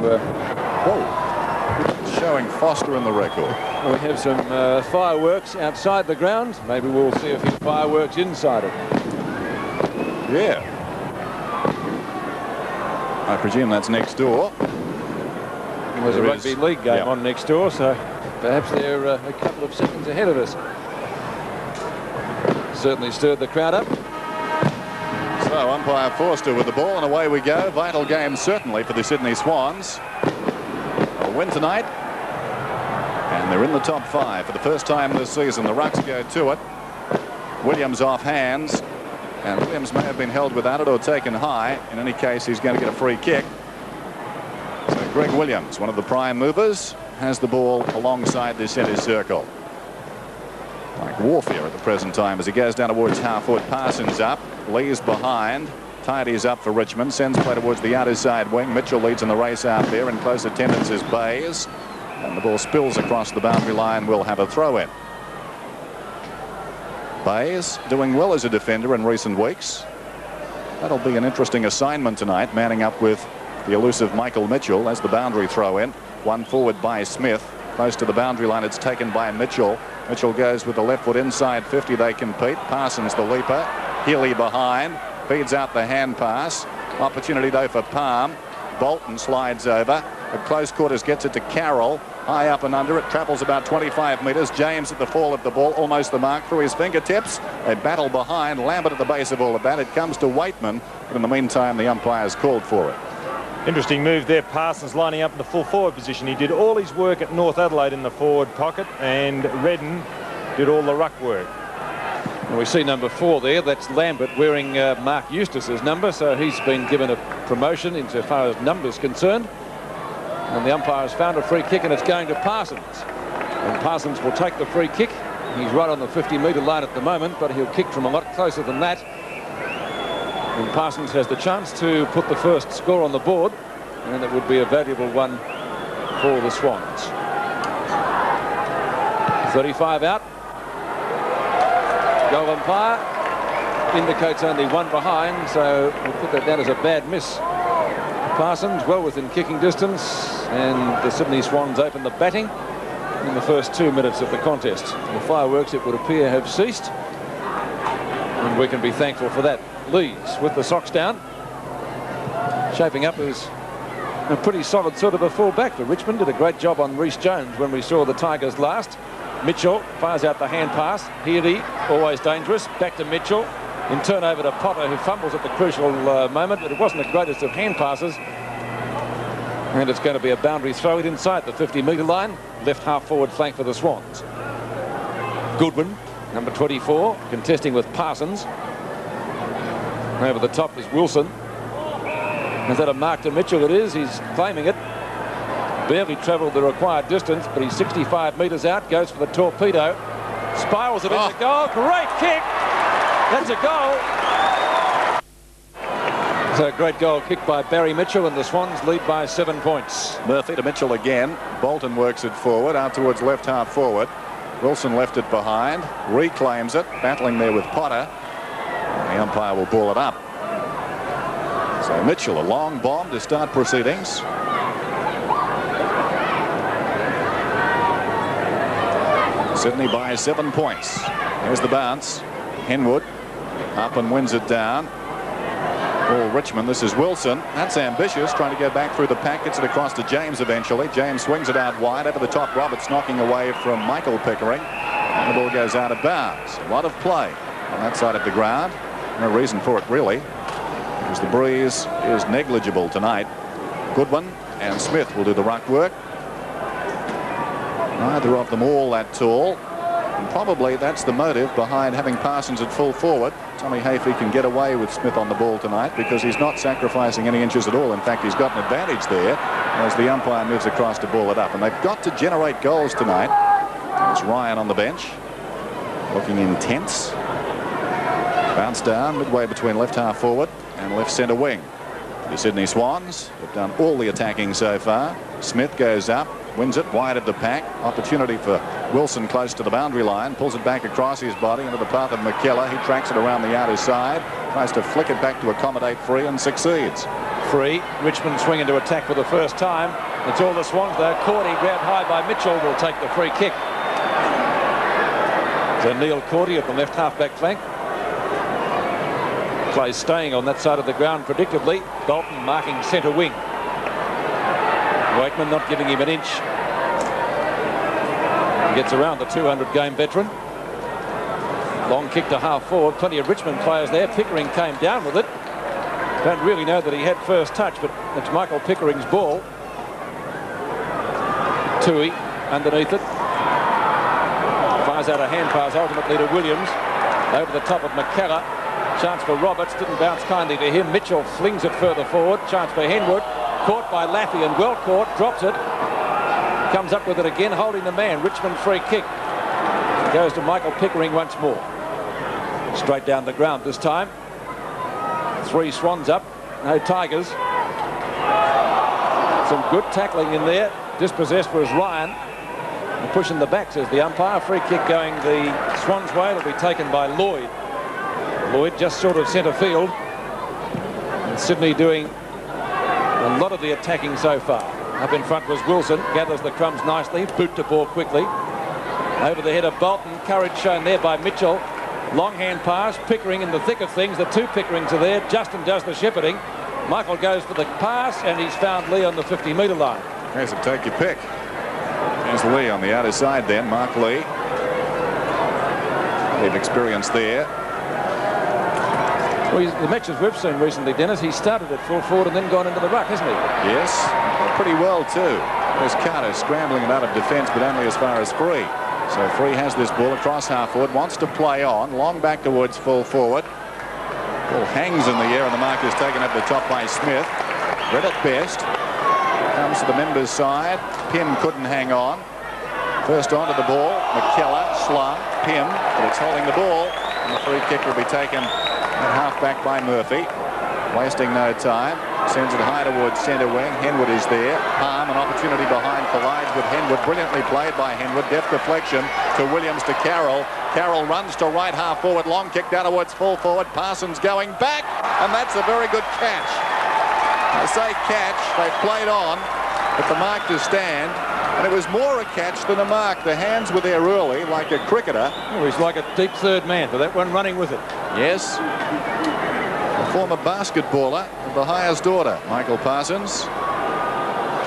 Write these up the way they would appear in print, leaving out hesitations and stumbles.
So showing Foster in the record. we have some fireworks outside the ground. Maybe we'll see a few fireworks inside it. Yeah. I presume that's next door. There's a rugby league game on next door, so perhaps they're a couple of seconds ahead of us. Certainly stirred the crowd up. So umpire Forster with the ball, and away we go. Vital game certainly for the Sydney Swans. A win tonight, and they're in the top 5 for the first time this season. The Rucks go to it. Williams off hands, and Williams may have been held without it or taken high. In any case, he's going to get a free kick. So Greg Williams, one of the prime movers, has the ball alongside the centre circle. Like warfare at the present time as he goes down towards half-foot. Parsons up, Lee's behind, tidies up for Richmond, sends play towards the outer side wing. Mitchell leads in the race out there. In close attendance is Bayes, and the ball spills across the boundary line. Will have a throw in. Bayes doing well as a defender in recent weeks. That'll be an interesting assignment tonight, manning up with the elusive Michael Mitchell as the boundary throw in. One forward by Smith. Close to the boundary line, it's taken by Mitchell. Mitchell goes with the left foot inside 50. They compete. Parsons the leaper. Healy behind. Feeds out the hand pass. Opportunity though for Palm. Bolton slides over. At close quarters gets it to Carroll. High up and under it. Travels about 25 metres. James at the fall of the ball. Almost the mark through his fingertips. They battle behind. Lambert at the base of all of that. It comes to Weightman. But in the meantime, the umpire's called for it. Interesting move there. Parsons lining up in the full forward position. He did all his work at North Adelaide in the forward pocket, and Redden did all the ruck work. And we see number 4 there. That's Lambert wearing Mark Eustace's number, so he's been given a promotion insofar as numbers concerned. And the umpire has found a free kick, and it's going to Parsons. And Parsons will take the free kick. He's right on the 50-metre line at the moment, but he'll kick from a lot closer than that. And Parsons has the chance to put the first score on the board, and it would be a valuable one for the Swans. 35 out. Goal umpire indicates only one behind, so we'll put that down as a bad miss. Parsons well within kicking distance, and the Sydney Swans open the batting in the first 2 minutes of the contest. The fireworks, it would appear, have ceased, and we can be thankful for that. Lees with the socks down, shaping up as a pretty solid sort of a full back for Richmond. Did a great job on Rhys Jones when we saw the Tigers last. Mitchell fires out the hand pass. Healy, always dangerous, back to Mitchell. In turn over to Potter, who fumbles at the crucial moment, but it wasn't the greatest of hand passes. And it's going to be a boundary throw it inside the 50-metre line. Left half forward flank for the Swans. Goodwin, number 24, contesting with Parsons. Over the top is Wilson. Is that a mark to Mitchell? It is. He's claiming it. Barely travelled the required distance, but he's 65 metres out. Goes for the torpedo. Spirals it into goal. Great kick. That's a goal. So a great goal kick by Barry Mitchell, and the Swans lead by 7 points. Murphy to Mitchell again. Bolton works it forward, out towards left half forward. Wilson left it behind. Reclaims it. Battling there with Potter. The umpire will ball it up. So Mitchell, a long bomb to start proceedings. Sydney by 7 points. There's the bounce. Henwood up and wins it down. All Richmond. This is Wilson. That's ambitious, trying to go back through the pack. Gets it across to James eventually. James swings it out wide. Over the top, Roberts knocking away from Michael Pickering. And the ball goes out of bounds. A lot of play on that side of the ground. No reason for it, really, because the breeze is negligible tonight. Goodwin and Smith will do the ruck work. Neither of them all that tall, and probably that's the motive behind having Parsons at full forward. Tommy Hafey can get away with Smith on the ball tonight because he's not sacrificing any inches at all. In fact, he's got an advantage there as the umpire moves across to ball it up. And they've got to generate goals tonight. There's Ryan on the bench, looking intense. Bounce down midway between left half forward and left centre wing. The Sydney Swans have done all the attacking so far. Smith goes up, wins it wide of the pack. Opportunity for Wilson close to the boundary line. Pulls it back across his body into the path of McKellar. He tracks it around the outer side. Tries to flick it back to accommodate free and succeeds. free. Richmond swing into attack for the first time. It's all the Swans though. Cometti grabbed high by Mitchell will take the free kick. So Neil Cometti at the left half-back flank. Plays staying on that side of the ground predictably. Bolton marking centre wing. Weightman not giving him an inch. He gets around the 200-game veteran. Long kick to half forward. Plenty of Richmond players there. Pickering came down with it. Don't really know that he had first touch, but it's Michael Pickering's ball. Toohey underneath it. Fires out a hand pass ultimately to Williams. Over the top of McKellar. Chance for Roberts. Didn't bounce kindly to him. Mitchell flings it further forward. Chance for Henwood. Caught by Laffey and well caught. Drops it. Comes up with it again, holding the man. Richmond free kick. Goes to Michael Pickering once more. Straight down the ground this time. 3 Swans up. No Tigers. Some good tackling in there. Dispossessed was Ryan. And pushing the back, says the umpire. Free kick going the Swans' way. It'll be taken by Lloyd. Lloyd just sort of centre field. And Sydney doing a lot of the attacking so far. Up in front was Wilson. Gathers the crumbs nicely. Boot the ball quickly. Over the head of Bolton. Courage shown there by Mitchell. Long hand pass. Pickering in the thick of things. The 2 Pickerings are there. Justin does the shepherding. Michael goes for the pass and he's found Lee on the 50-metre line. There's a take your pick. There's Lee on the outer side then. Mark Lee. They've experienced there. Well, the matches we've seen recently, Dennis, he started at full forward and then gone into the ruck, hasn't he? Yes, pretty well too. There's Carter scrambling it out of defence, but only as far as Free. So Free has this ball across half forward, wants to play on, long back towards full forward. Ball hangs in the air and the mark is taken up the top by Smith. Read it best. Comes to the members' side. Pym couldn't hang on. First onto the ball. McKellar slung. Pym, but it's holding the ball. And the free kick will be taken at half-back by Murphy. Wasting no time. Sends it high towards centre wing. Henwood is there. Palm, an opportunity behind, collides with Henwood. Brilliantly played by Henwood. Deft deflection to Williams to Carroll. Carroll runs to right half forward. Long kick down towards full forward. Parsons going back. And that's a very good catch. I say catch. They played on, but the mark to stand. And it was more a catch than a mark. The hands were there early, like a cricketer. Oh, he's like a deep third man, but that one running with it. Yes. A former basketballer of the highest order, Michael Parsons.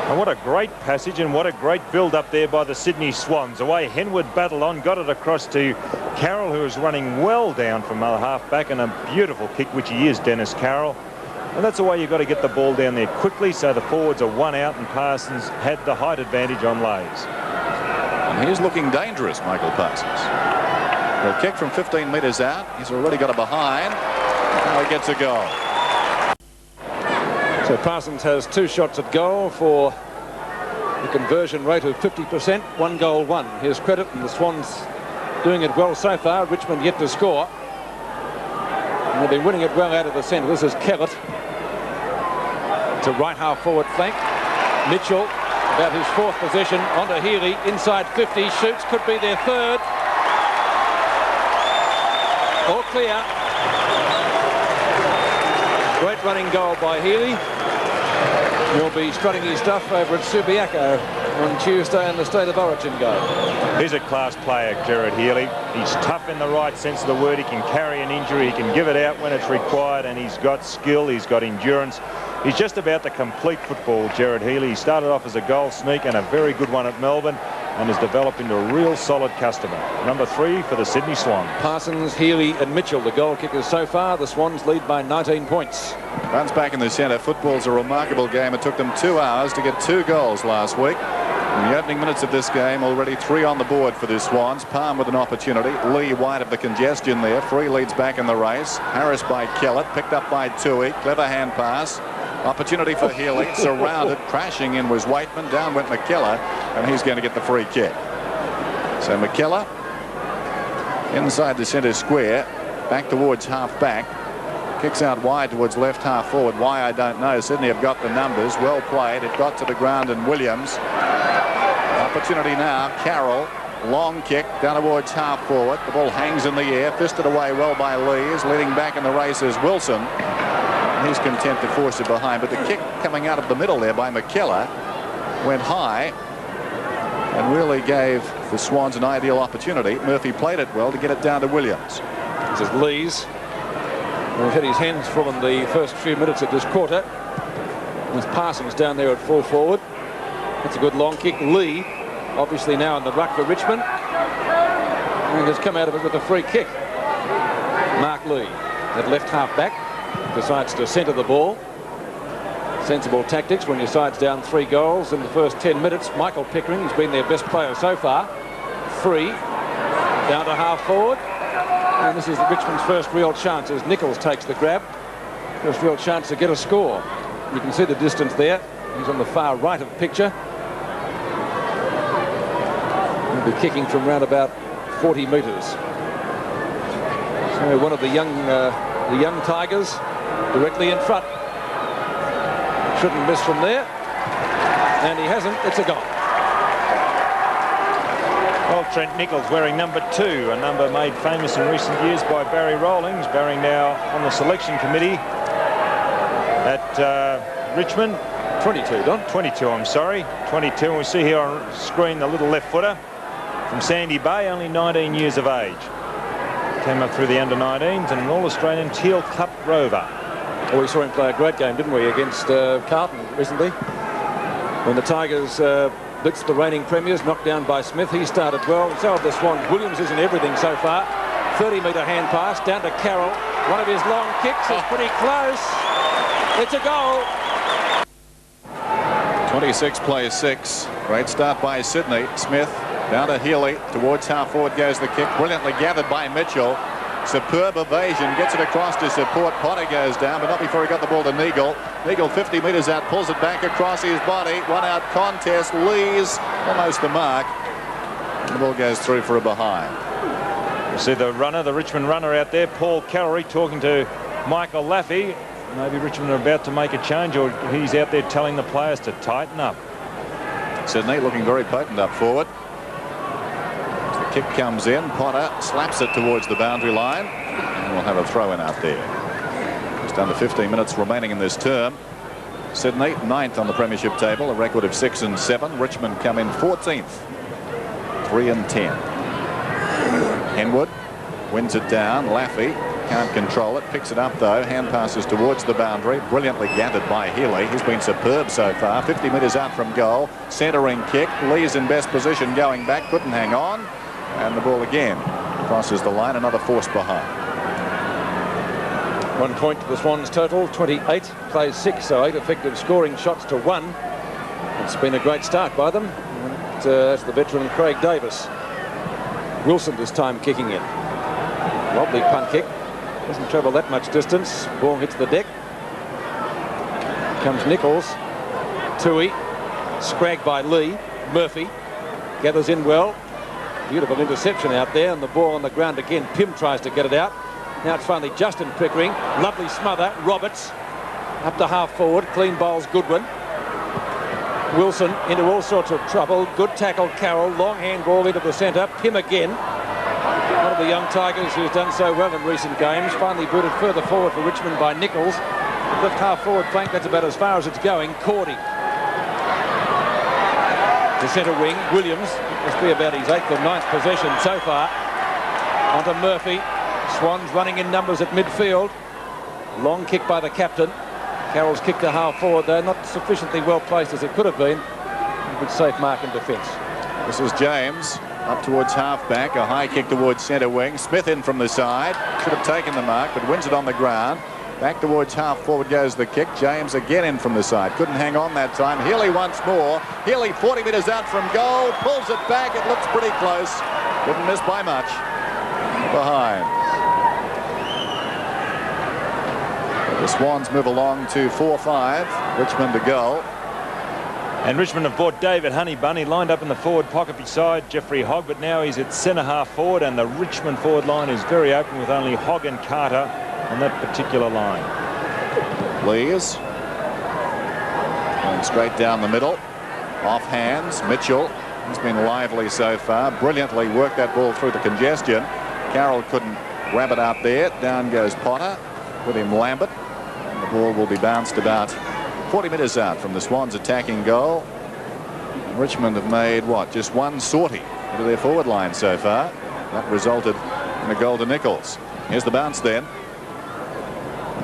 And what a great passage and what a great build up there by the Sydney Swans. Away Henwood battled on, got it across to Carroll, who was running well down from the half back, and a beautiful kick, which he is, Dennis Carroll. And that's the way you've got to get the ball down there quickly, so the forwards are one out and Parsons had the height advantage on Lays. And he's looking dangerous, Michael Parsons. A kick from 15 metres out. He's already got a behind. Now he gets a goal. So Parsons has 2 shots at goal for a conversion rate of 50%. 1 goal, 1. His credit, and the Swans doing it well so far. Richmond yet to score. And they've been winning it well out of the centre. This is Kellett. To right half forward flank. Mitchell, about his 4th possession, onto Healy, inside 50, shoots, could be their 3rd. All clear. Great running goal by Healy. He'll be strutting his stuff over at Subiaco on Tuesday in the State of Origin game. He's a class player, Gerard Healy. He's tough in the right sense of the word. He can carry an injury, he can give it out when it's required, and he's got skill, he's got endurance. He's just about the complete football, Gerard Healy. He started off as a goal sneak and a very good one at Melbourne, and has developed into a real solid customer. Number 3 for the Sydney Swans. Parsons, Healy and Mitchell, the goal kickers so far. The Swans lead by 19 points. Runs back in the centre. Football's a remarkable game. It took them 2 hours to get 2 goals last week. In the opening minutes of this game, already 3 on the board for the Swans. Palm with an opportunity. Lee wide of the congestion there. Free leads back in the race. Harris by Kellett. Picked up by Toohey. Clever hand pass. Opportunity for Healy. Surrounded. Crashing in was Weightman. Down went McKellar. And he's going to get the free kick. So McKellar inside the centre square. Back towards half back. Kicks out wide towards left half forward. Why, I don't know. Sydney have got the numbers. Well played. It got to the ground and Williams. Opportunity now. Carroll. Long kick down towards half forward. The ball hangs in the air. Fisted away well by Lee. Is leading back in the race is Wilson. he's content to force it behind. But the kick coming out of the middle there by McKellar went high and really gave the Swans an ideal opportunity. Murphy played it well to get it down to Williams. This is Lees. He's had his hands full in the first few minutes of this quarter. With Parsons down there at full forward. That's a good long kick. Lee, obviously now in the ruck for Richmond. And has come out of it with a free kick. Mark Lee, at left half back, decides to centre the ball. Sensible tactics when your side's down 3 goals in the first 10 minutes. Michael Pickering has been their best player so far. 3 down to half forward. And this is Richmond's first real chance as Nichols takes the grab. First real chance to get a score. You can see the distance there. He's on the far right of the picture. He'll be kicking from round about 40 metres. So one of the young Tigers directly in front. Shouldn't miss from there. And he hasn't. It's a goal. Well, Trent Nichols wearing number 2, a number made famous in recent years by Barry Rawlings. Barry now on the selection committee at Richmond. 22, Don. 22, I'm sorry. 22, and we see here on screen the little left footer from Sandy Bay, only 19 years of age. Came up through the under-19s and an All-Australian Teal Cup rover. Well, we saw him play a great game, didn't we, against Carlton recently. When the Tigers blitzed the reigning premiers, knocked down by Smith, he started well. So have the Swans. Williams isn't everything so far. 30-metre hand pass down to Carroll. One of his long kicks is pretty close. It's a goal. 26 plays 6. Great start by Sydney. Smith down to Healy. Towards half forward goes the kick. Brilliantly gathered by Mitchell. Superb evasion. Gets it across to support. Potter goes down, but not before he got the ball to Nichols. Nichols 50 metres out. Pulls it back across his body. 1-out contest. Lees almost the mark. And the ball goes through for a behind. You see the runner, the Richmond runner out there, Paul Carey, talking to Michael Laffey. Maybe Richmond are about to make a change, or he's out there telling the players to tighten up. Sydney looking very potent up forward. As the kick comes in, Potter slaps it towards the boundary line, and we'll have a throw in out there. Just under 15 minutes remaining in this term. Sydney 9th on the premiership table, a record of 6 and 7. Richmond come in 14th, 3 and 10. Henwood wins it down. Laffey can't control it, picks it up though. Hand passes towards the boundary, brilliantly gathered by Healy. He's been superb so far. 50 metres out from goal. Centering kick. Lee's in best position going back, couldn't hang on, and the ball again crosses the line. Another force behind. 1 point to the Swans total. 28 plays 6, so 8 effective scoring shots to 1. It's been a great start by them. It's the veteran Craig Davis. Wilson this time kicking in. Wobbly punt kick. Doesn't travel that much distance. Ball hits the deck. Comes Nichols. Toohey. Scragged by Lee. Murphy gathers in well. Beautiful interception out there, and the ball on the ground again. Pym tries to get it out. Now it's finally Justin Pickering. Lovely smother. Roberts up to half forward. Clean bowls Goodwin. Wilson into all sorts of trouble. Good tackle Carroll. Long hand ball into the centre. Pym again. One of the young Tigers who's done so well in recent games. Finally booted further forward for Richmond by Nichols. Left half forward flank, that's about as far as it's going. Cordy to centre wing. Williams must be about his 8th or 9th possession so far. Onto Murphy. Swans running in numbers at midfield. Long kick by the captain. Carroll's kick to half forward, though not sufficiently well placed as it could have been. A good safe mark in defence. This is James up towards half back. A high kick towards centre wing. Smith in from the side. Should have taken the mark, but wins it on the ground. Back towards half forward goes the kick. James again in from the side. Couldn't hang on that time. Healy once more. Healy 40 metres out from goal. Pulls it back. It looks pretty close. Didn't miss by much. Behind. The Swans move along to 4-5. Richmond to goal. And Richmond have brought David Honeybun lined up in the forward pocket beside Jeffrey Hogg, but now he's at centre half forward, and the Richmond forward line is very open with only Hogg and Carter on that particular line. Lees going straight down the middle. Off hands. Mitchell has been lively so far. Brilliantly worked that ball through the congestion. Carroll couldn't grab it out there. Down goes Potter. With him Lambert. And The ball will be bounced about 40 metres out from the Swans' attacking goal. And Richmond have made, what, just one sortie into their forward line so far. That resulted in a goal to Nichols. Here's the bounce then.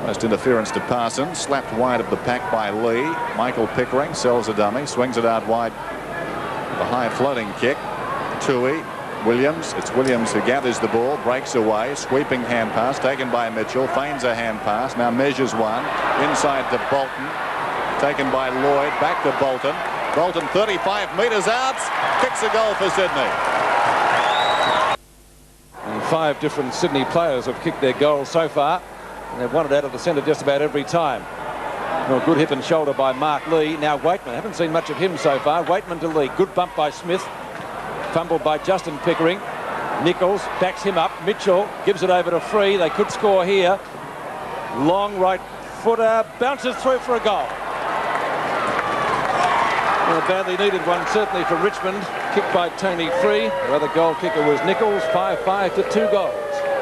Most interference to Parsons. Slapped wide of the pack by Lee. Michael Pickering sells a dummy. Swings it out wide. The high floating kick. Toohey. Williams. It's Williams who gathers the ball. Breaks away. Sweeping hand pass. Taken by Mitchell. Feigns a hand pass. Now measures one. Inside to Bolton. Taken by Lloyd. Back to Bolton. Bolton 35 metres out. Kicks a goal for Sydney. And 5 different Sydney players have kicked their goals so far. And they've won it out of the centre just about every time. A good hip and shoulder by Mark Lee. Now Weightman. Haven't seen much of him so far. Weightman to Lee. Good bump by Smith. Fumbled by Justin Pickering. Nichols backs him up. Mitchell gives it over to Free. They could score here. Long right footer. Bounces through for a goal. Well, a badly needed one certainly for Richmond. Kicked by Tony Free. The other goal kicker was Nichols. 5-5 to 2 goals.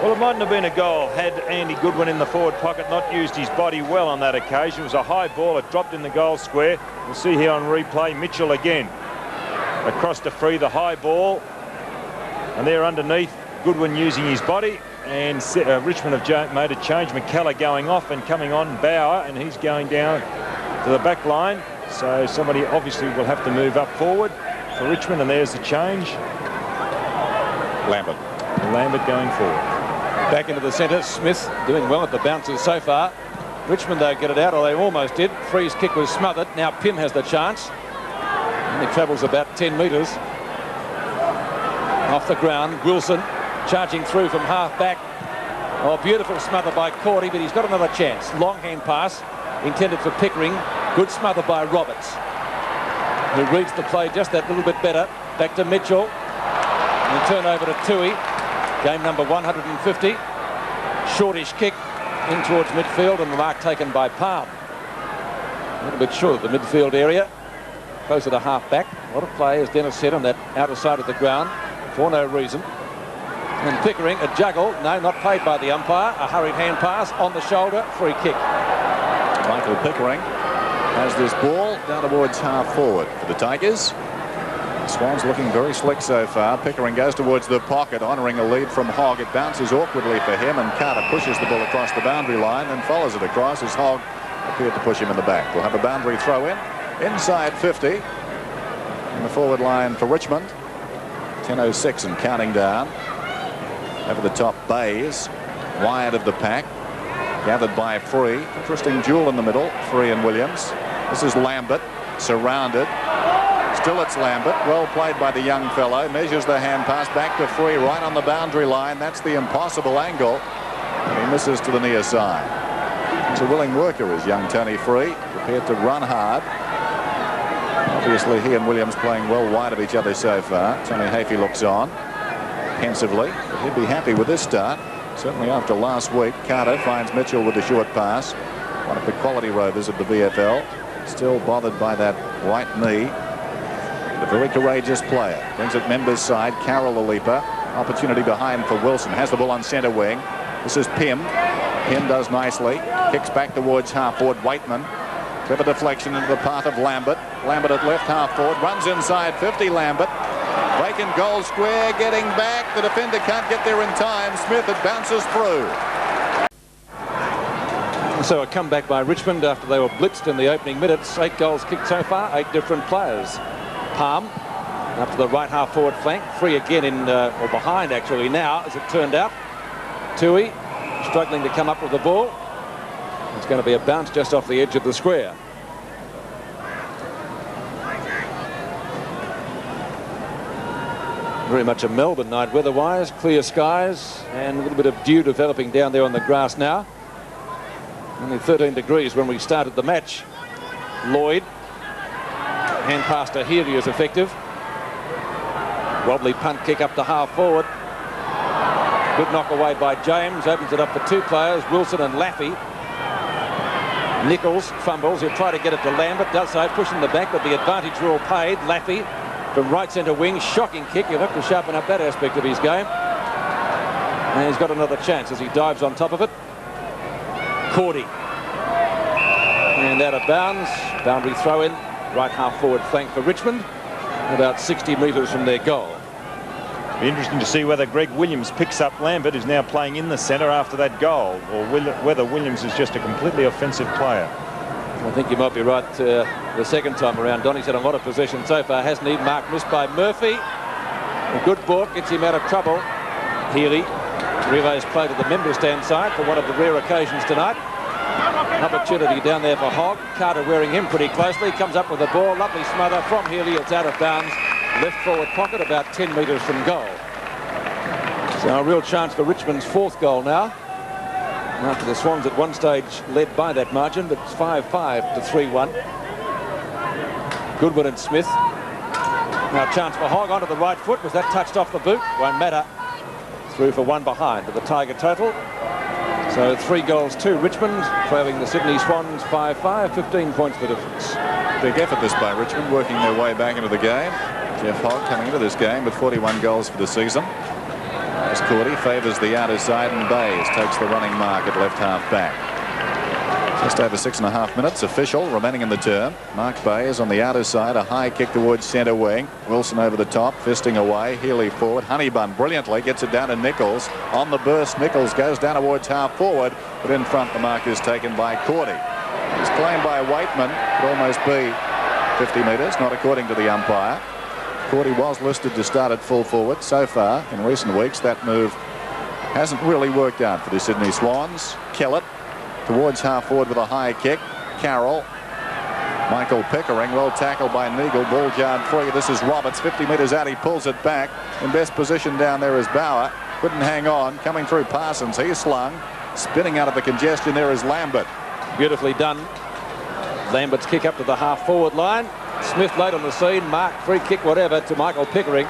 Well, it mightn't have been a goal had Andy Goodwin in the forward pocket not used his body well on that occasion. It was a high ball. It dropped in the goal square. We'll see here on replay. Mitchell again. Across to Free, the high ball. And there underneath, Goodwin using his body. And Richmond have made a change. McKellar going off and coming on Bauer. And he's going down to the back line. So somebody obviously will have to move up forward for Richmond. And there's the change. Lambert. Lambert going forward. Back into the centre. Smith doing well at the bounces so far. Richmond, though, get it out, or they almost did. Free's kick was smothered. Now Pym has the chance. And he travels about 10 metres. Off the ground. Wilson charging through from half back. Oh, beautiful smother by Cordy, but he's got another chance. Long hand pass intended for Pickering. Good smother by Roberts, who reads the play just that little bit better. Back to Mitchell. And turn over to Toohey. Game number 150. Shortish kick in towards midfield, and the mark taken by Palm. A little bit short of the midfield area. Closer to half back. A lot of play, as Dennis said, on that outer side of the ground for no reason. And Pickering, a juggle. No, not paid by the umpire. A hurried hand pass on the shoulder. Free kick. Michael Pickering has this ball down towards half forward for the Tigers. Swans looking very slick so far. Pickering goes towards the pocket, honouring a lead from Hogg. It bounces awkwardly for him, and Carter pushes the ball across the boundary line and follows it across as Hogg appeared to push him in the back. We'll have a boundary throw in. Inside 50 in the forward line for Richmond. 10:06 and counting down. Over the top, Bays. Wide of the pack. Gathered by Free. Interesting duel in the middle. Free and Williams. This is Lambert. Surrounded. Still it's Lambert. Well played by the young fellow. Measures the hand pass back to Free right on the boundary line. That's the impossible angle. And he misses to the near side. He's a willing worker, is young Tony Free. Prepared to run hard. Obviously he and Williams playing well wide of each other so far. Tony Hafey looks on pensively, but he'd be happy with this start. Certainly after last week. Carter finds Mitchell with the short pass. One of the quality rovers of the VFL. Still bothered by that right knee. A very courageous player. Brings it Members' side. Carroll the leaper. Opportunity behind for Wilson. Has the ball on centre wing. This is Pym. Pym does nicely. Kicks back towards half forward. Weightman. Clever deflection into the path of Lambert. Lambert at left half forward. Runs inside 50. Lambert. Vacant goal square. Getting back. The defender can't get there in time. Smith, it bounces through. So a comeback by Richmond after they were blitzed in the opening minutes. 8 goals kicked so far. 8 different players. Palm up to the right half forward flank. Free again in or behind actually now, as it turned out. Toohey struggling to come up with the ball. It's going to be a bounce just off the edge of the square. Very much a Melbourne night weather-wise. Clear skies and a little bit of dew developing down there on the grass now. Only 13 degrees when we started the match. Lloyd. Hand pass to Healy is effective. Wobbly punt kick up to half forward. Good knock away by James. Opens it up for 2 players, Wilson and Laffey. Nichols fumbles. He'll try to get it to Lambert. Does so, pushing the back, but the advantage rule paid. Laffey from right centre wing. Shocking kick. He'll have to sharpen up that aspect of his game. And he's got another chance as he dives on top of it. Cordy. and out of bounds. Boundary throw in, right half forward flank for Richmond, about 60 metres from their goal. Be interesting to see whether Greg Williams picks up Lambert, who's now playing in the centre after that goal, or whether Williams is just a completely offensive player. I think you might be right the second time around. Donny's had a lot of possession so far, hasn't he? Mark missed by Murphy. A good balk gets him out of trouble. Healy relays play to the member stand side for one of the rare occasions tonight. An opportunity down there for Hogg. Carter wearing him pretty closely. Comes up with the ball. Lovely smother from Healy. It's out of bounds. Left forward pocket about 10 metres from goal. So a real chance for Richmond's 4th goal now. After the Swans at one stage led by that margin, but it's 5-5 to 3-1. Goodwin and Smith. Now a chance for Hogg onto the right foot. Was that touched off the boot? Won't matter. Through for one behind to the Tiger total. So 3 goals to Richmond, trailing the Sydney Swans 5-5, 15 points the difference. Big effort this by Richmond, working their way back into the game. Jeff Hogg coming into this game with 41 goals for the season. As Courtney favours the outer side, and Bayes takes the running mark at left half back. Just over 6.5 minutes official remaining in the term. Mark Bayes on the outer side, a high kick towards centre wing. Wilson over the top, fisting away. Healy forward. Honeybun brilliantly gets it down to Nichols. On the burst, Nichols goes down towards half forward, but in front the mark is taken by Courtney. He's claimed by Weightman. Could almost be 50 metres, not according to the umpire. Courtney was listed to start at full forward. So far in recent weeks that move hasn't really worked out for the Sydney Swans. Kellett towards half forward with a high kick. Carroll. Michael Pickering well tackled by Nichols. Ball yard free. This is Roberts 50 metres out. He pulls it back. In best position down there is Bauer. Couldn't hang on. Coming through Parsons. He's slung. Spinning out of the congestion there is Lambert. Beautifully done. Lambert's kick up to the half forward line. Smith late on the scene. Mark free kick whatever to Michael Pickering.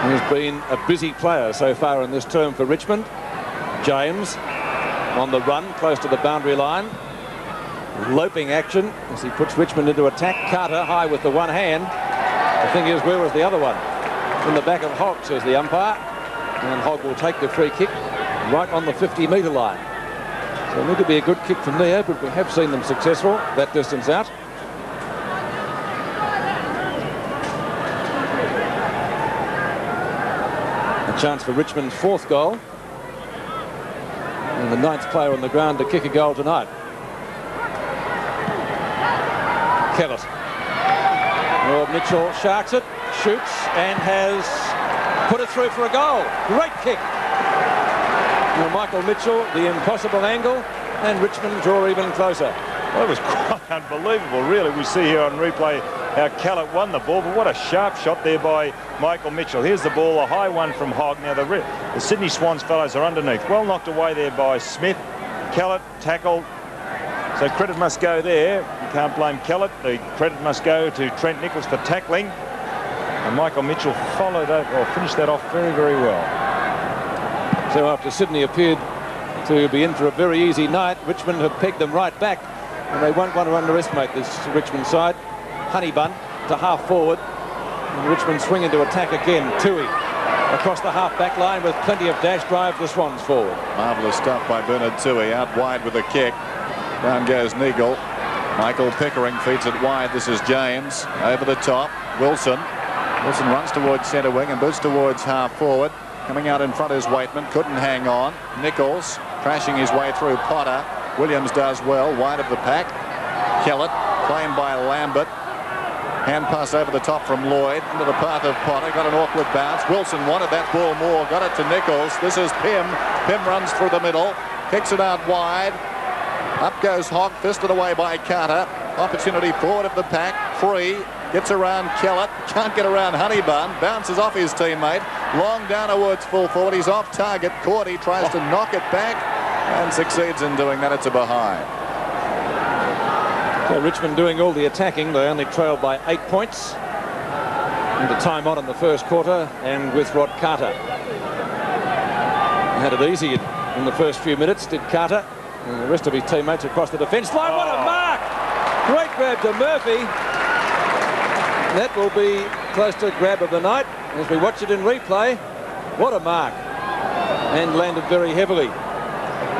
He's been a busy player so far in this term for Richmond. James on the run close to the boundary line. Loping action as he puts Richmond into attack. Carter high with the one hand. The thing is, where was the other one? In the back of Hogg, says the umpire. And Hogg will take the free kick right on the 50-metre line. So it need to be a good kick from there, but we have seen them successful that distance out. A chance for Richmond's 4th goal. And the 9th player on the ground to kick a goal tonight. Kellett. Oh, Mitchell sharks it, shoots, and has put it through for a goal. Great kick. Well, Michael Mitchell, the impossible angle, and Richmond draw even closer. Well, it was quite unbelievable, really. We see here on replay how Kellett won the ball, but what a sharp shot there by Michael Mitchell. Here's the ball, a high one from Hogg. Now the Sydney Swans fellows are underneath. Well knocked away there by Smith. Kellett tackled. So credit must go there. You can't blame Kellett. The credit must go to Trent Nichols for tackling. And Michael Mitchell followed up, or finished that off very, very well. So after Sydney appeared to be in for a very easy night, Richmond have pegged them right back. And they won't want to underestimate this Richmond side. Honeybun to half forward. And Richmond swing into attack again. Toohey across the half back line with plenty of dash drive the Swans forward. Marvellous stuff by Bernard Toohey. Out wide with a kick. Down goes Nichols. Michael Pickering feeds it wide. This is James. Over the top. Wilson. Wilson runs towards centre wing and boots towards half forward. Coming out in front is Weightman. Couldn't hang on. Nichols crashing his way through Potter. Williams does well. Wide of the pack. Kellett. Claimed by Lambert. Hand pass over the top from Lloyd into the path of Potter. Got an awkward bounce. Wilson wanted that ball more. Got it to Nichols. This is Pym. Pym runs through the middle. Kicks it out wide. Up goes Hogg. Fisted away by Carter. Opportunity forward of the pack. Free. Gets around Kellett. Can't get around Honeybun. Bounces off his teammate. Long down towards full forward. He's off target. Courtney tries to knock it back and succeeds in doing that. It's a behind. So Richmond doing all the attacking. They only trailed by 8 points. Into time on in the first quarter, and with Rod Carter. He had it easy in the first few minutes, did Carter. And the rest of his teammates across the defence line. What a mark! Great grab to Murphy. That will be close to grab of the night as we watch it in replay. What a mark. And landed very heavily.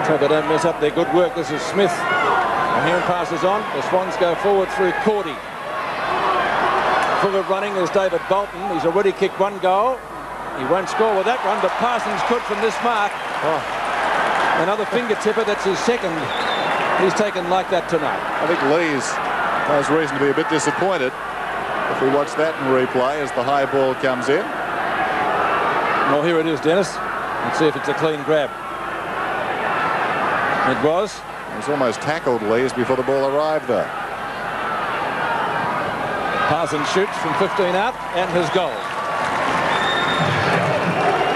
So they don't mess up their good work. This is Smith. A hand passes on. The Swans go forward through Cordy. Full of running is David Bolton. He's already kicked one goal. He won't score with that one, but Parsons could from this mark. Oh. Another finger tipper, that's his second. He's taken like that tonight. I think Lees has reason to be a bit disappointed if we watch that in replay as the high ball comes in. Well, here it is, Dennis. Let's see if it's a clean grab. It was. He's almost tackled Lees before the ball arrived there. Parsons shoots from 15 out and his goal.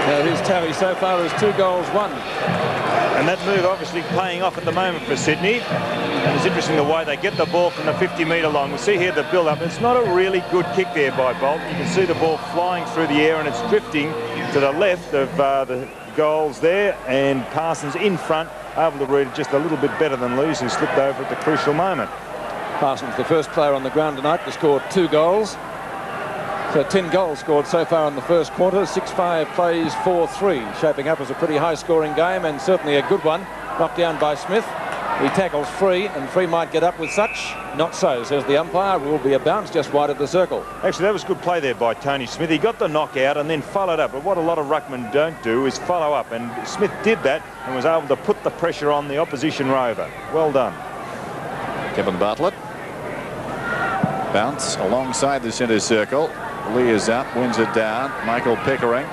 Now his tally so far is 2 goals, 1. And that move obviously paying off at the moment for Sydney. And it's interesting the way they get the ball from the 50-metre line. We'll see here the build-up. It's not a really good kick there by Bolton. You can see the ball flying through the air and it's drifting to the left of the goals there. And Parsons in front, able to read it just a little bit better than Lees, who slipped over at the crucial moment. Parsons, the first player on the ground tonight to score 2 goals. So 10 goals scored so far in the first quarter. 6-5 plays 4-3, shaping up as a pretty high-scoring game and certainly a good one. Knocked down by Smith. He tackles Free, and Free might get up with such. Not so, says the umpire. Will be a bounce just wide of the circle. Actually, that was good play there by Tony Smith. He got the knockout and then followed up. But what a lot of ruckmen don't do is follow up. And Smith did that and was able to put the pressure on the opposition rover. Well done. Kevin Bartlett. Bounce alongside the centre circle. Lee is up, wins it down. Michael Pickering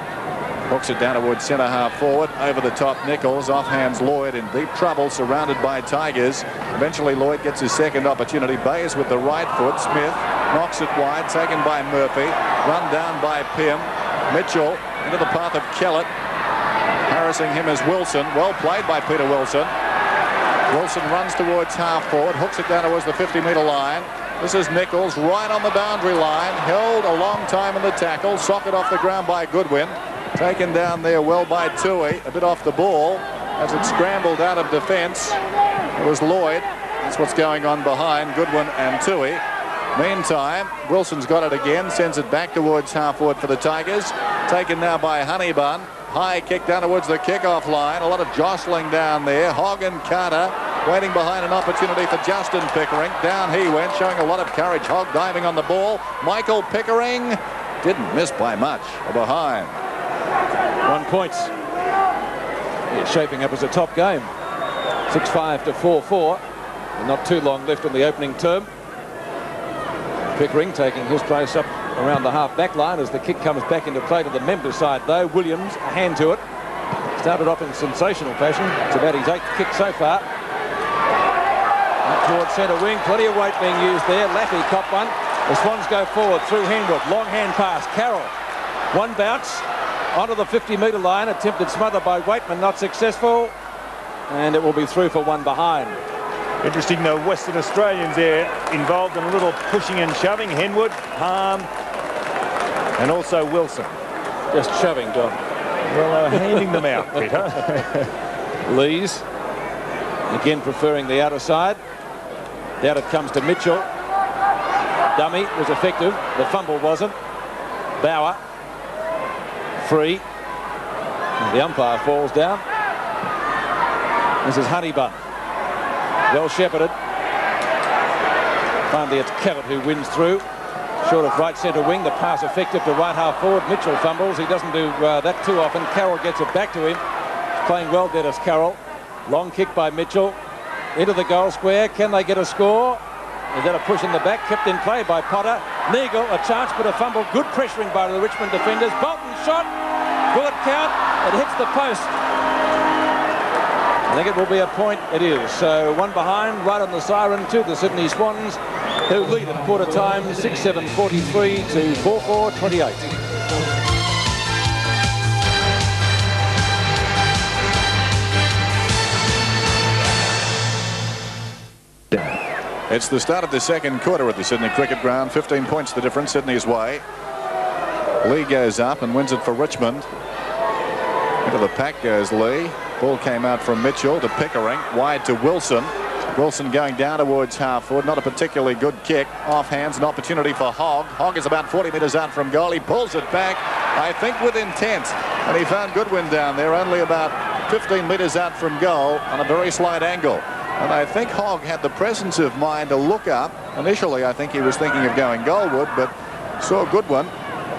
hooks it down towards centre half forward. Over the top, Nichols. Off hands Lloyd in deep trouble, surrounded by Tigers. Eventually Lloyd gets his second opportunity. Bayes with the right foot. Smith knocks it wide, taken by Murphy. Run down by Pym. Mitchell into the path of Kellett. Harassing him is Wilson. Well played by Peter Wilson. Wilson runs towards half forward, hooks it down towards the 50-metre line. This is Nichols right on the boundary line, held a long time in the tackle, socket off the ground by Goodwin, taken down there well by Toohey, a bit off the ball as it scrambled out of defence. It was Lloyd. That's what's going on behind Goodwin and Toohey. Meantime, Wilson's got it again, sends it back towards half forward for the Tigers, taken now by Honeybun. High kick down towards the kick-off line. A lot of jostling down there. Hogg and Carter waiting behind an opportunity for Justin Pickering. Down he went, showing a lot of courage. Hogg diving on the ball. Michael Pickering didn't miss by much. Behind. 1 point. It's shaping up as a top game. 6-5 to 4-4. And not too long left in the opening term. Pickering taking his place up around the half-back line as the kick comes back into play to the member side, though. Williams, a hand to it. Started off in sensational fashion. It's about his 8th kick so far. Up towards centre wing. Plenty of weight being used there. Laffey caught one. The Swans go forward through Henwood. Long hand pass. Carroll. One bounce onto the 50-metre line. Attempted smother by Weightman. Not successful. And it will be through for one behind. Interesting, the Western Australians there involved in a little pushing and shoving. Henwood, Palm, and also Wilson. Just shoving, John. Well, handing them out, Peter. Lees, again preferring the outer side. Down it comes to Mitchell. Dummy was effective. The fumble wasn't. Bauer. Free. And the umpire falls down. This is Honeybun. Well shepherded. Finally it's Kellett who wins through. Short of right centre wing. The pass effective to right half forward. Mitchell fumbles. He doesn't do that too often. Carroll gets it back to him. Playing well, Dennis Carroll. Long kick by Mitchell. Into the goal square. Can they get a score? Is that a push in the back? Kept in play by Potter. Neagle, a chance but a fumble. Good pressuring by the Richmond defenders. Bolton shot. Will it count? It hits the post. I think it will be a point. It is. So one behind, right on the siren to the Sydney Swans, who lead at quarter time, 6-7-43 to 4-4-28. It's the start of the second quarter at the Sydney Cricket Ground. 15 points the difference Sydney's way. Lee goes up and wins it for Richmond. Into the pack goes Lee. Ball came out from Mitchell to Pickering. Wide to Wilson. Wilson going down towards half forward. Not a particularly good kick. Off hands, an opportunity for Hogg. Hogg is about 40 metres out from goal. He pulls it back, I think with intent. And he found Goodwin down there, only about 15 metres out from goal on a very slight angle. And I think Hogg had the presence of mind to look up. Initially, I think he was thinking of going goalward, but saw Goodwin,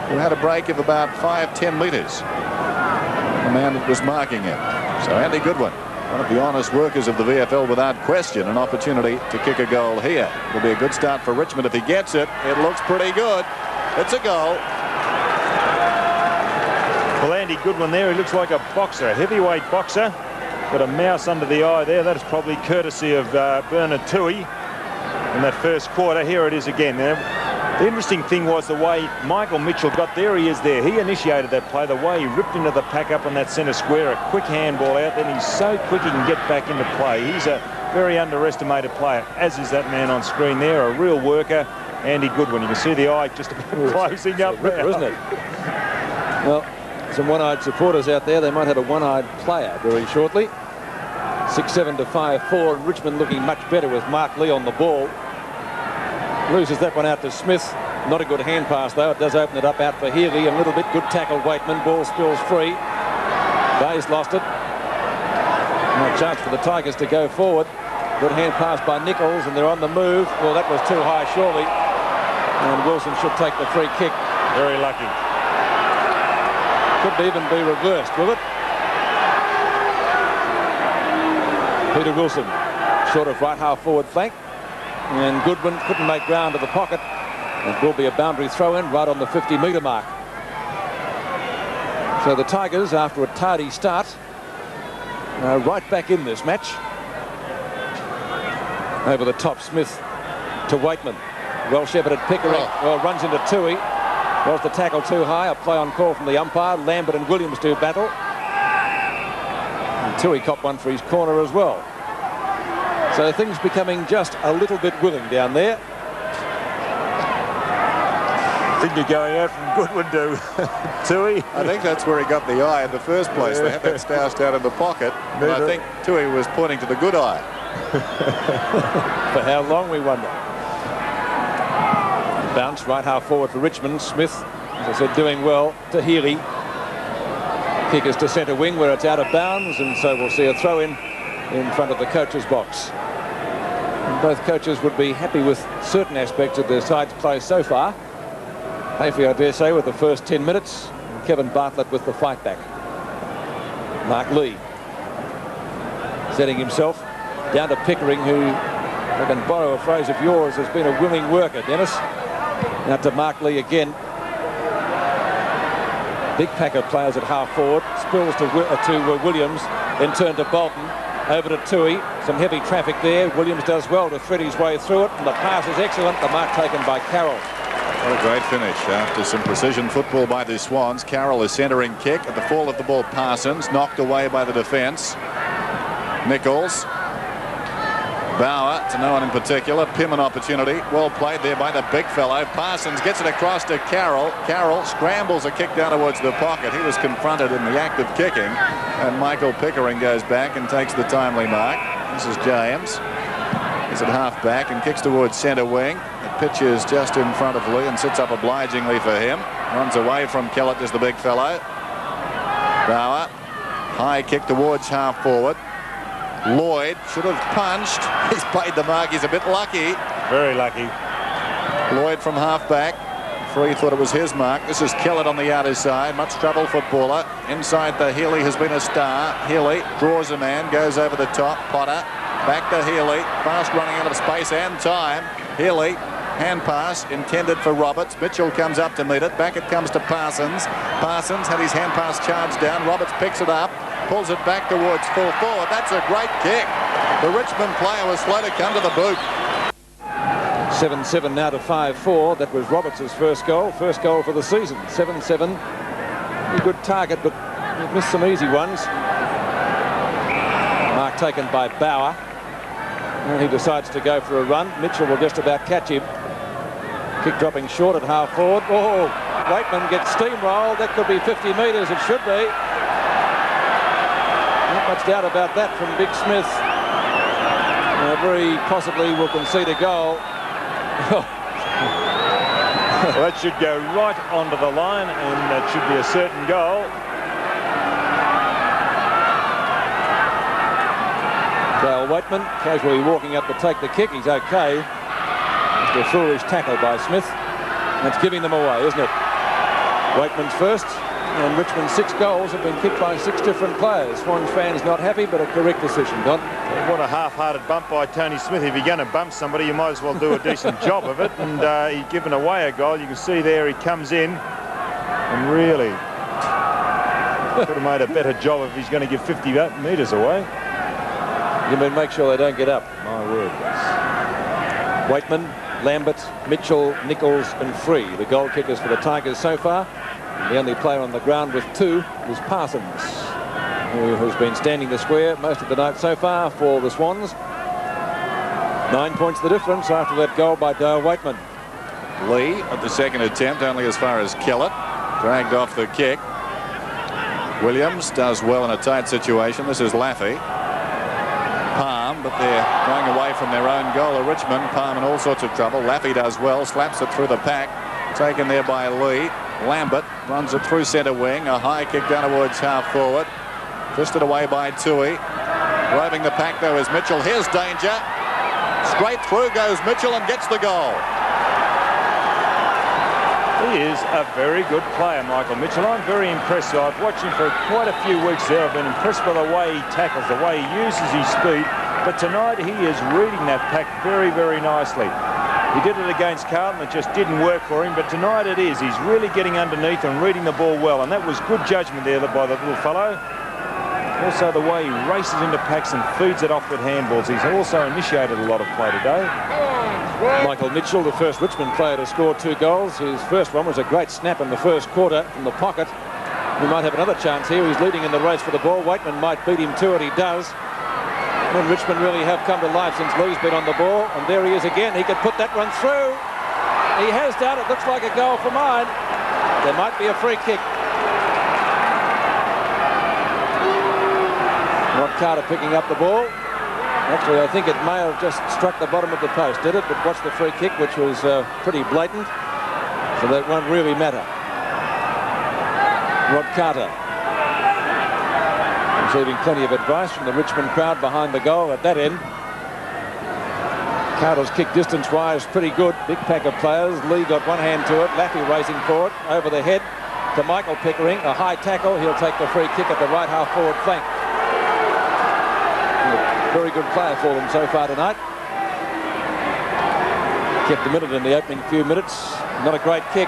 who had a break of about 5-10 metres. The man that was marking him. So Andy Goodwin, one of the honest workers of the VFL, without question, an opportunity to kick a goal here. It'll be a good start for Richmond if he gets it. It looks pretty good. It's a goal. Well, Andy Goodwin there, he looks like a boxer, a heavyweight boxer. Got a mouse under the eye there. That is probably courtesy of Bernard Toohey in that first quarter. Here it is again. Now, the interesting thing was the way Michael Mitchell got there. He is there. He initiated that play. The way he ripped into the pack up on that centre square. A quick handball out. Then he's so quick he can get back into play. He's a very underestimated player, as is that man on screen there. A real worker, Andy Goodwin. You can see the eye just about closing up there, isn't it? Well, some one-eyed supporters out there. They might have a one-eyed player very shortly. 6-7 to 5-4, and Richmond looking much better with Mark Lee on the ball. Loses that one out to Smith. Not a good hand pass though. It does open it up out for Healy. A little bit good tackle, Weightman. Ball spills free. Bay's lost it. No chance for the Tigers to go forward. Good hand pass by Nichols, and they're on the move. Well, that was too high surely. And Wilson should take the free kick. Very lucky. Could even be reversed, will it? Peter Wilson, short of right half forward flank, and Goodwin couldn't make ground to the pocket. It will be a boundary throw in right on the 50-metre mark. So the Tigers, after a tardy start, are right back in this match. Over the top, Smith to Weightman. Well shepherded Pickering. Well, runs into Toohey. Was the tackle too high? A play on call from the umpire. Lambert and Williams do battle. And Toohey copped one for his corner as well. So things becoming just a little bit willing down there. I think you're going out from Goodwin to Toohey. I think that's where he got the eye in the first place. They had that stoused out in the pocket. And I think Toohey was pointing to the good eye. For how long, we wonder. Bounce right half forward for Richmond. Smith, as I said, doing well to Healy. Kick is to centre wing where it's out of bounds, and so we'll see a throw in front of the coach's box. And both coaches would be happy with certain aspects of their side's play so far. Hafey, I dare say, with the first 10 minutes. And Kevin Bartlett with the fight back. Mark Lee setting himself down to Pickering, who, if I can borrow a phrase of yours, has been a willing worker, Dennis. Now to Mark Lee again. Big pack of players at half forward. Spills to Williams, then turn to Bolton. Over to Toohey. Some heavy traffic there. Williams does well to thread his way through it, and the pass is excellent. The mark taken by Carroll. What a great finish after some precision football by the Swans. Carroll is centering kick. At the fall of the ball, Parsons knocked away by the defence. Nichols. Bauer to no one in particular. Pym an opportunity. Well played there by the big fellow. Parsons gets it across to Carroll. Carroll scrambles a kick down towards the pocket. He was confronted in the act of kicking. And Michael Pickering goes back and takes the timely mark. This is James. He's at half back and kicks towards centre wing. The pitch is just in front of Lee and sits up obligingly for him. Runs away from Kellett as the big fellow. Bauer. High kick towards half forward. Lloyd should have punched. He's played the mark. He's a bit lucky. Very lucky. Lloyd from half back. Free thought it was his mark. This is Kellett on the outer side. Much trouble footballer. Inside the Healy has been a star. Healy draws a man. Goes over the top. Potter. Back to Healy. Fast running out of space and time. Healy. Hand pass intended for Roberts. Mitchell comes up to meet it. Back it comes to Parsons. Parsons had his hand pass charged down. Roberts picks it up. Pulls it back towards full forward. That's a great kick. The Richmond player was slow to come to the boot. 7-7 now to 5-4. That was Roberts' first goal for the season. 7-7. A good target, but he missed some easy ones. Mark taken by Bauer. And he decides to go for a run. Mitchell will just about catch him. Kick dropping short at half forward. Oh, Weightman gets steamrolled. That could be 50 metres. It should be. Not much doubt about that from Big Smith. Very possibly will concede a goal. Well, that should go right onto the line, and that should be a certain goal. Dale Weightman casually walking up to take the kick. He's okay. It's a foolish tackle by Smith. That's giving them away, isn't it? Weightman's first, and Richmond's 6 goals have been kicked by 6 different players. Swans fans not happy, but a correct decision, Don. What a half-hearted bump by Tony Smith. If you're going to bump somebody, you might as well do a decent job of it. And he's given away a goal. You can see there he comes in and really could have made a better job if he's going to give 50 metres away. You mean make sure they don't get up? My word. Weightman, Lambert, Mitchell, Nichols and Free, the goal kickers for the Tigers so far. The only player on the ground with 2 is Parsons, who has been standing the square most of the night so far for the Swans. 9 points the difference after that goal by Dale Weightman. Lee at the second attempt, only as far as Kellett. Dragged off the kick. Williams does well in a tight situation. This is Laffey. Palm, but they're going away from their own goal of Richmond. Palm in all sorts of trouble. Laffey does well, slaps it through the pack. Taken there by Lee. Lambert runs it through centre wing. A high kick down towards half forward. Fisted away by Toohey. Roving the pack though is Mitchell. Here's danger. Straight through goes Mitchell and gets the goal. He is a very good player, Michael Mitchell. I'm very impressed. I've watched him for quite a few weeks there. I've been impressed by the way he tackles, the way he uses his speed. But tonight he is reading that pack very, very nicely. He did it against Carlton. It just didn't work for him. But tonight it is. He's really getting underneath and reading the ball well. And that was good judgment there by the little fellow. Also the way he races into packs and feeds it off with handballs. He's also initiated a lot of play today. Michael Mitchell, the first Richmond player to score 2 goals. His first one was a great snap in the first quarter from the pocket. He might have another chance here. He's leading in the race for the ball. Weightman might beat him to it. He does. And Richmond really have come to life since Lee's been on the ball. And there he is again. He could put that one through. He has done. It looks like a goal for mine. There might be a free kick. Rod Carter picking up the ball. Actually, I think it may have just struck the bottom of the post, did it? But watch the free kick, which was pretty blatant. So that won't really matter. Rod Carter receiving plenty of advice from the Richmond crowd behind the goal at that end. Carter's kick distance-wise pretty good. Big pack of players. Lee got one hand to it. Laffey racing for it. Over the head to Michael Pickering. A high tackle. He'll take the free kick at the right half forward flank. Very good player for them so far tonight. Kept him in it in the opening few minutes. Not a great kick.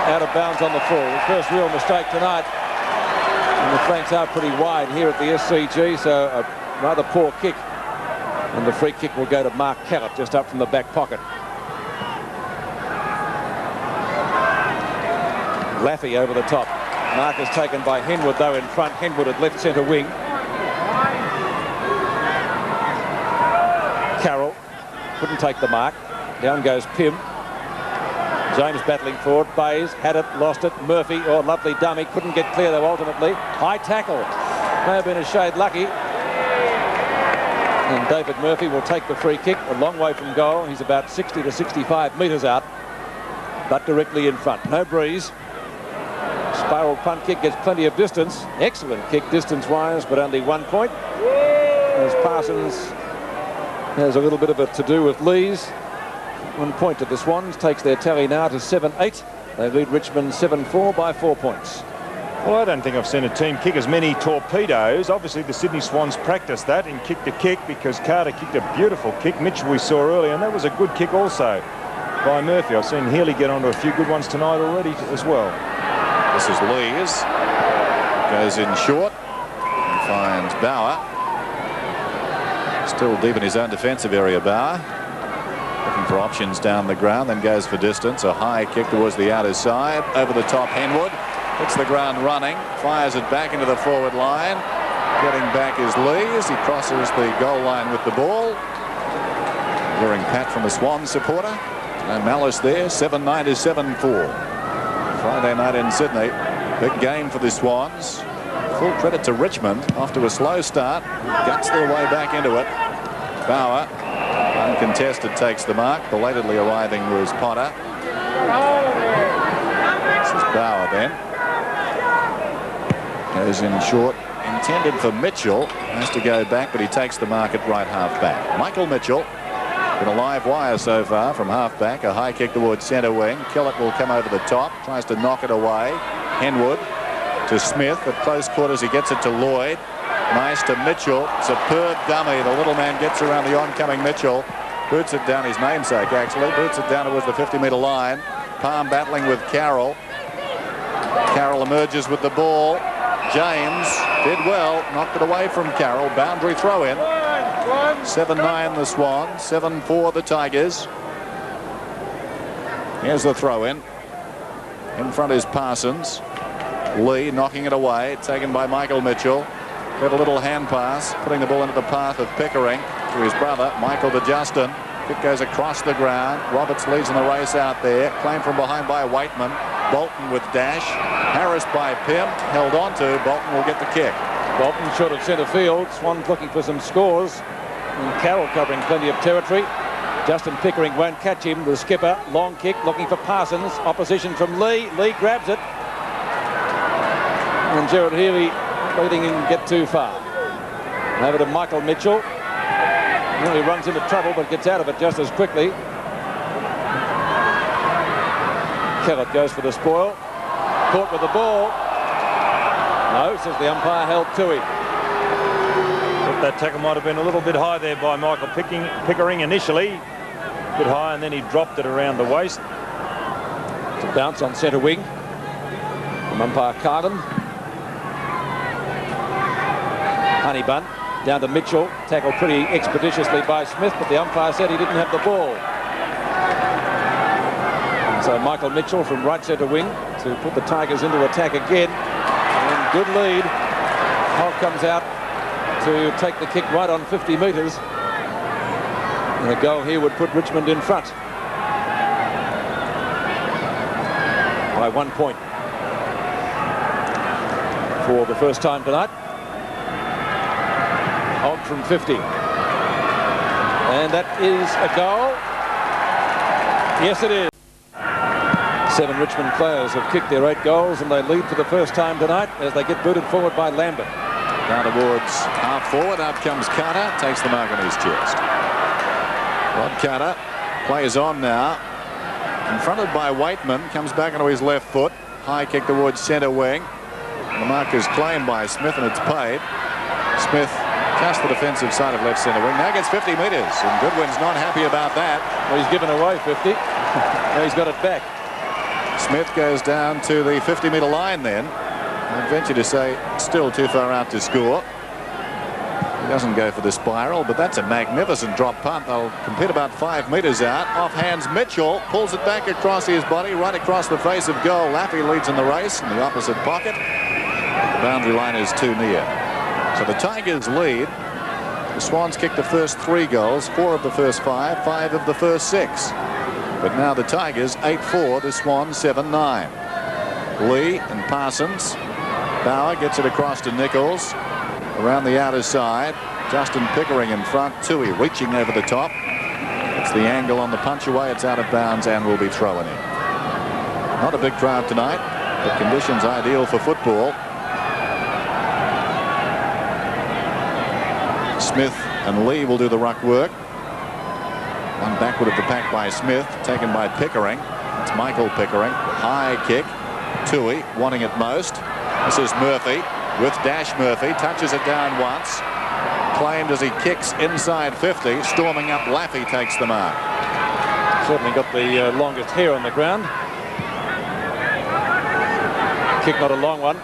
Out of bounds on the full. The first real mistake tonight. And the flanks are pretty wide here at the SCG, so a rather poor kick. And the free kick will go to Mark Kellett just up from the back pocket. Laffey over the top. Mark is taken by Henwood though in front. Henwood at left centre wing. Carroll couldn't take the mark. Down goes Pym. James battling forward. Bays had it, lost it. Murphy, oh, lovely dummy. Couldn't get clear though ultimately. High tackle. May have been a shade lucky. And David Murphy will take the free kick a long way from goal. He's about 60 to 65 metres out, but directly in front. No breeze. Spiral punt kick gets plenty of distance. Excellent kick distance-wise, but only 1 point. As Parsons has a little bit of a to-do with Lee's. 1 point to the Swans, takes their tally now to 7-8. They lead Richmond 7-4 by 4 points. Well, I don't think I've seen a team kick as many torpedoes. Obviously, the Sydney Swans practiced that in kick to kick because Carter kicked a beautiful kick. Mitchell we saw earlier, and that was a good kick also by Murphy. I've seen Healy get onto a few good ones tonight already as well. This is Lees. Goes in short and finds Bauer. Still deep in his own defensive area, Bauer. Looking for options down the ground, then goes for distance. A high kick towards the outer side. Over the top, Henwood. Hits the ground running. Fires it back into the forward line. Getting back is Lees. He crosses the goal line with the ball. Luring pat from a Swan supporter. No malice there. 7-9 to 7-4. Friday night in Sydney. Big game for the Swans. Full credit to Richmond. After a slow start, guts their way back into it. Bauer, uncontested, takes the mark. Belatedly arriving was Potter. This is Bauer then. Goes in short, in intended for Mitchell. Has to go back, but he takes the mark at right half back. Michael Mitchell in a live wire so far from half back. A high kick towards centre wing. Kellett will come over the top. Tries to knock it away. Henwood to Smith. At close quarters he gets it to Lloyd. Nice to Mitchell. Superb dummy. The little man gets around the oncoming Mitchell. Boots it down, his namesake actually. Boots it down towards the 50-metre line. Palm battling with Carroll. Carroll emerges with the ball. James did well. Knocked it away from Carroll. Boundary throw in. 7-9 the Swans. 7-4 the Tigers. Here's the throw in. In front is Parsons. Lee knocking it away. Taken by Michael Mitchell. Got a little hand pass. Putting the ball into the path of Pickering. To his brother. Michael to Justin. Kick goes across the ground. Roberts leads in the race out there. Claimed from behind by Weightman. Bolton with dash. Harris by Pym. Held on to. Bolton will get the kick. Bolton short of centre field. Swans looking for some scores. And Carroll covering plenty of territory. Justin Pickering won't catch him. The skipper. Long kick looking for Parsons. Opposition from Lee. Lee grabs it. And Gerard Healy letting him get too far. Over to Michael Mitchell. He runs into trouble but gets out of it just as quickly. Kellett goes for the spoil. Caught with the ball. No, says the umpire, held Toohey. That tackle might have been a little bit high there by Michael Pickering initially. A bit high, and then he dropped it around the waist. It's a bounce on centre wing from umpire Carden. Honeybunt down to Mitchell. Tackled pretty expeditiously by Smith, but the umpire said he didn't have the ball. So Michael Mitchell from right centre wing to put the Tigers into attack again. And good lead. Holt comes out to take the kick right on 50 metres. And a goal here would put Richmond in front by 1 point for the first time tonight. Holt from 50. And that is a goal. Yes, it is. 7 Richmond players have kicked their 8 goals, and they lead for the first time tonight as they get booted forward by Lambert. Down towards half forward. Out comes Carter. Takes the mark on his chest. Rod Carter plays on now. Confronted by Weightman. Comes back onto his left foot. High kick towards centre wing. The mark is claimed by Smith, and it's paid. Smith just the defensive side of left centre wing. Now gets 50 metres, and Goodwin's not happy about that. Well, he's given away 50. Now he's got it back. Smith goes down to the 50-metre line then. I'd venture to say still too far out to score. He doesn't go for the spiral, but that's a magnificent drop punt. They'll compete about 5 metres out. Off hands Mitchell, pulls it back across his body, right across the face of goal. Laffey leads in the race in the opposite pocket. The boundary line is too near. So the Tigers lead. The Swans kicked the first 3 goals, 4 of the first 5, 5 of the first 6. But now the Tigers 8-4, the Swans 7-9. Lee and Parsons. Bauer gets it across to Nichols. Around the outer side. Justin Pickering in front. Toohey reaching over the top. It's the angle on the punch away. It's out of bounds and will be thrown in. Not a big crowd tonight, but conditions ideal for football. Smith and Lee will do the ruck work. One backward of the pack by Smith, taken by Pickering. It's Michael Pickering. High kick. Toohey wanting it most. This is Murphy with Dash Murphy. Touches it down once. Claimed as he kicks inside 50. Storming up, Laffey takes the mark. Certainly got the longest hair on the ground. Kick not a long one.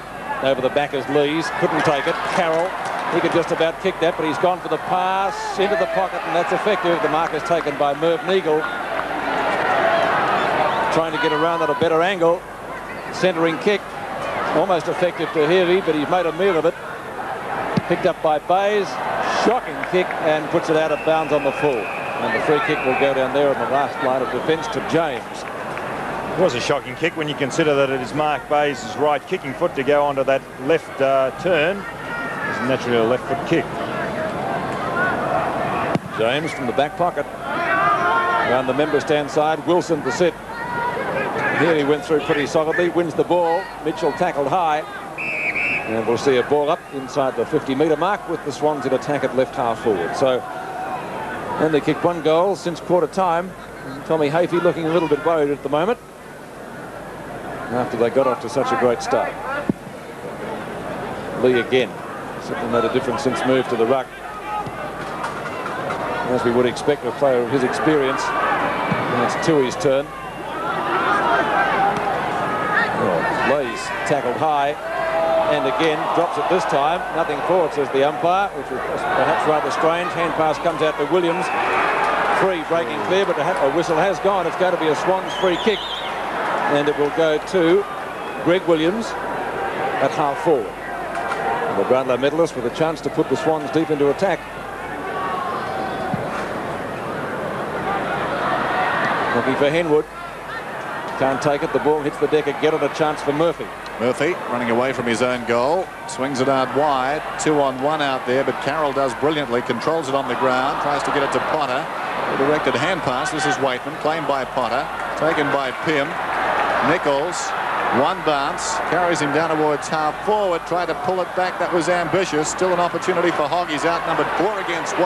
Over the back is Lees. Couldn't take it. Carroll. He could just about kick that, but he's gone for the pass into the pocket, and that's effective. The mark is taken by Merv Neagle. Trying to get around at a better angle. Centering kick. Almost effective to Heavy, but he's made a meal of it. Picked up by Bays. Shocking kick, and puts it out of bounds on the full. And the free kick will go down there on the last line of defence to James. It was a shocking kick when you consider that it is Mark Bays' right kicking foot to go onto that left turn. It's naturally a left foot kick. James from the back pocket. Around the member stand side. Wilson to sit. Here he went through pretty solidly. Wins the ball. Mitchell tackled high. And we'll see a ball up inside the 50-metre mark with the Swans in attack at left half forward. So, and they kicked 1 goal since quarter time. Tommy Hafey looking a little bit worried at the moment after they got off to such a great start. Lee again. Certainly made a difference since move to the ruck. As we would expect a player of his experience. And it's Toohey's turn. Oh, Lee's tackled high. And again, drops it this time. Nothing for it, says the umpire, which was perhaps rather strange. Hand pass comes out to Williams. Free breaking clear, but a whistle has gone. It's going to be a Swans free kick. And it will go to Greg Williams at half forward. And the Brownlow medalist with a chance to put the Swans deep into attack. Looking for Henwood. Can't take it. The ball hits the deck again, and a chance for Murphy. Murphy running away from his own goal. Swings it out wide. 2-on-1 out there, but Carroll does brilliantly. Controls it on the ground. Tries to get it to Potter. A directed hand pass. This is Weightman. Claimed by Potter. Taken by Pym. Nichols. 1 bounce. Carries him down towards half forward. Tried to pull it back. That was ambitious. Still an opportunity for Hogg. He's outnumbered 4 against 1.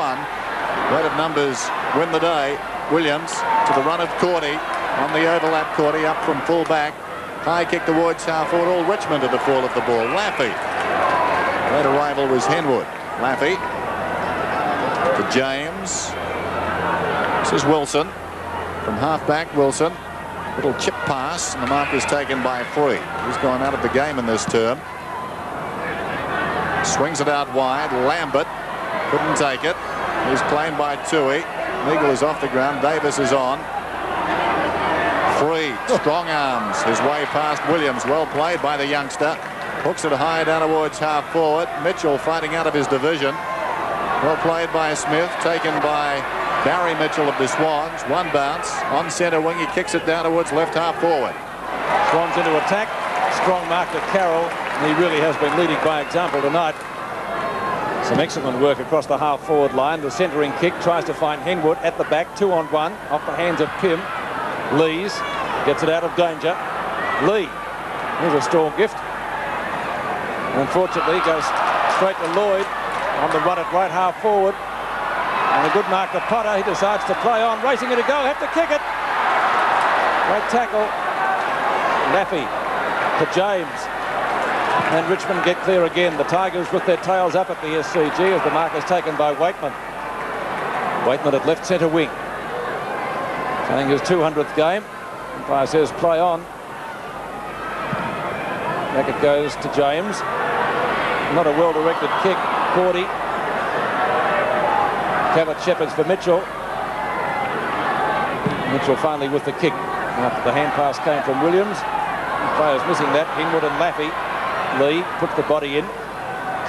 Weight of numbers win the day. Williams to the run of Courty. On the overlap, Courty up from full back. High kick towards half forward. All Richmond to the fall of the ball. Laffey. That arrival was Henwood. Laffey to James. This is Wilson. From half back, Wilson. Little chip pass, and the mark is taken by Free. He's gone out of the game in this term. Swings it out wide. Lambert couldn't take it. He's claimed by Toohey. Nichols is off the ground. Davis is on. Free, strong arms his way past Williams. Well played by the youngster. Hooks it high down towards half forward. Mitchell fighting out of his division. Well played by Smith. Taken by Barry Mitchell of the Swans. 1 bounce. On centre wing, he kicks it down towards left half forward. Swans into attack. Strong mark to Carroll. And he really has been leading by example tonight. Some excellent work across the half forward line. The centering kick tries to find Henwood at the back. 2-on-1 off the hands of Pym. Lees gets it out of danger. Lee, here's a Storm gift. Unfortunately, goes straight to Lloyd on the run at right half forward. And a good mark to Potter. He decides to play on, racing it a goal. Have to kick it. Great tackle. Laffey to James. And Richmond get clear again. The Tigers with their tails up at the SCG as the mark is taken by Weightman. Weightman at left centre wing. Playing his 200th game. Umpire says play on. Back it goes to James. Not a well-directed kick. Courty. Cavett Shepherds for Mitchell. Mitchell finally with the kick after the hand pass came from Williams. Players missing that. Henwood and Laffey. Lee puts the body in.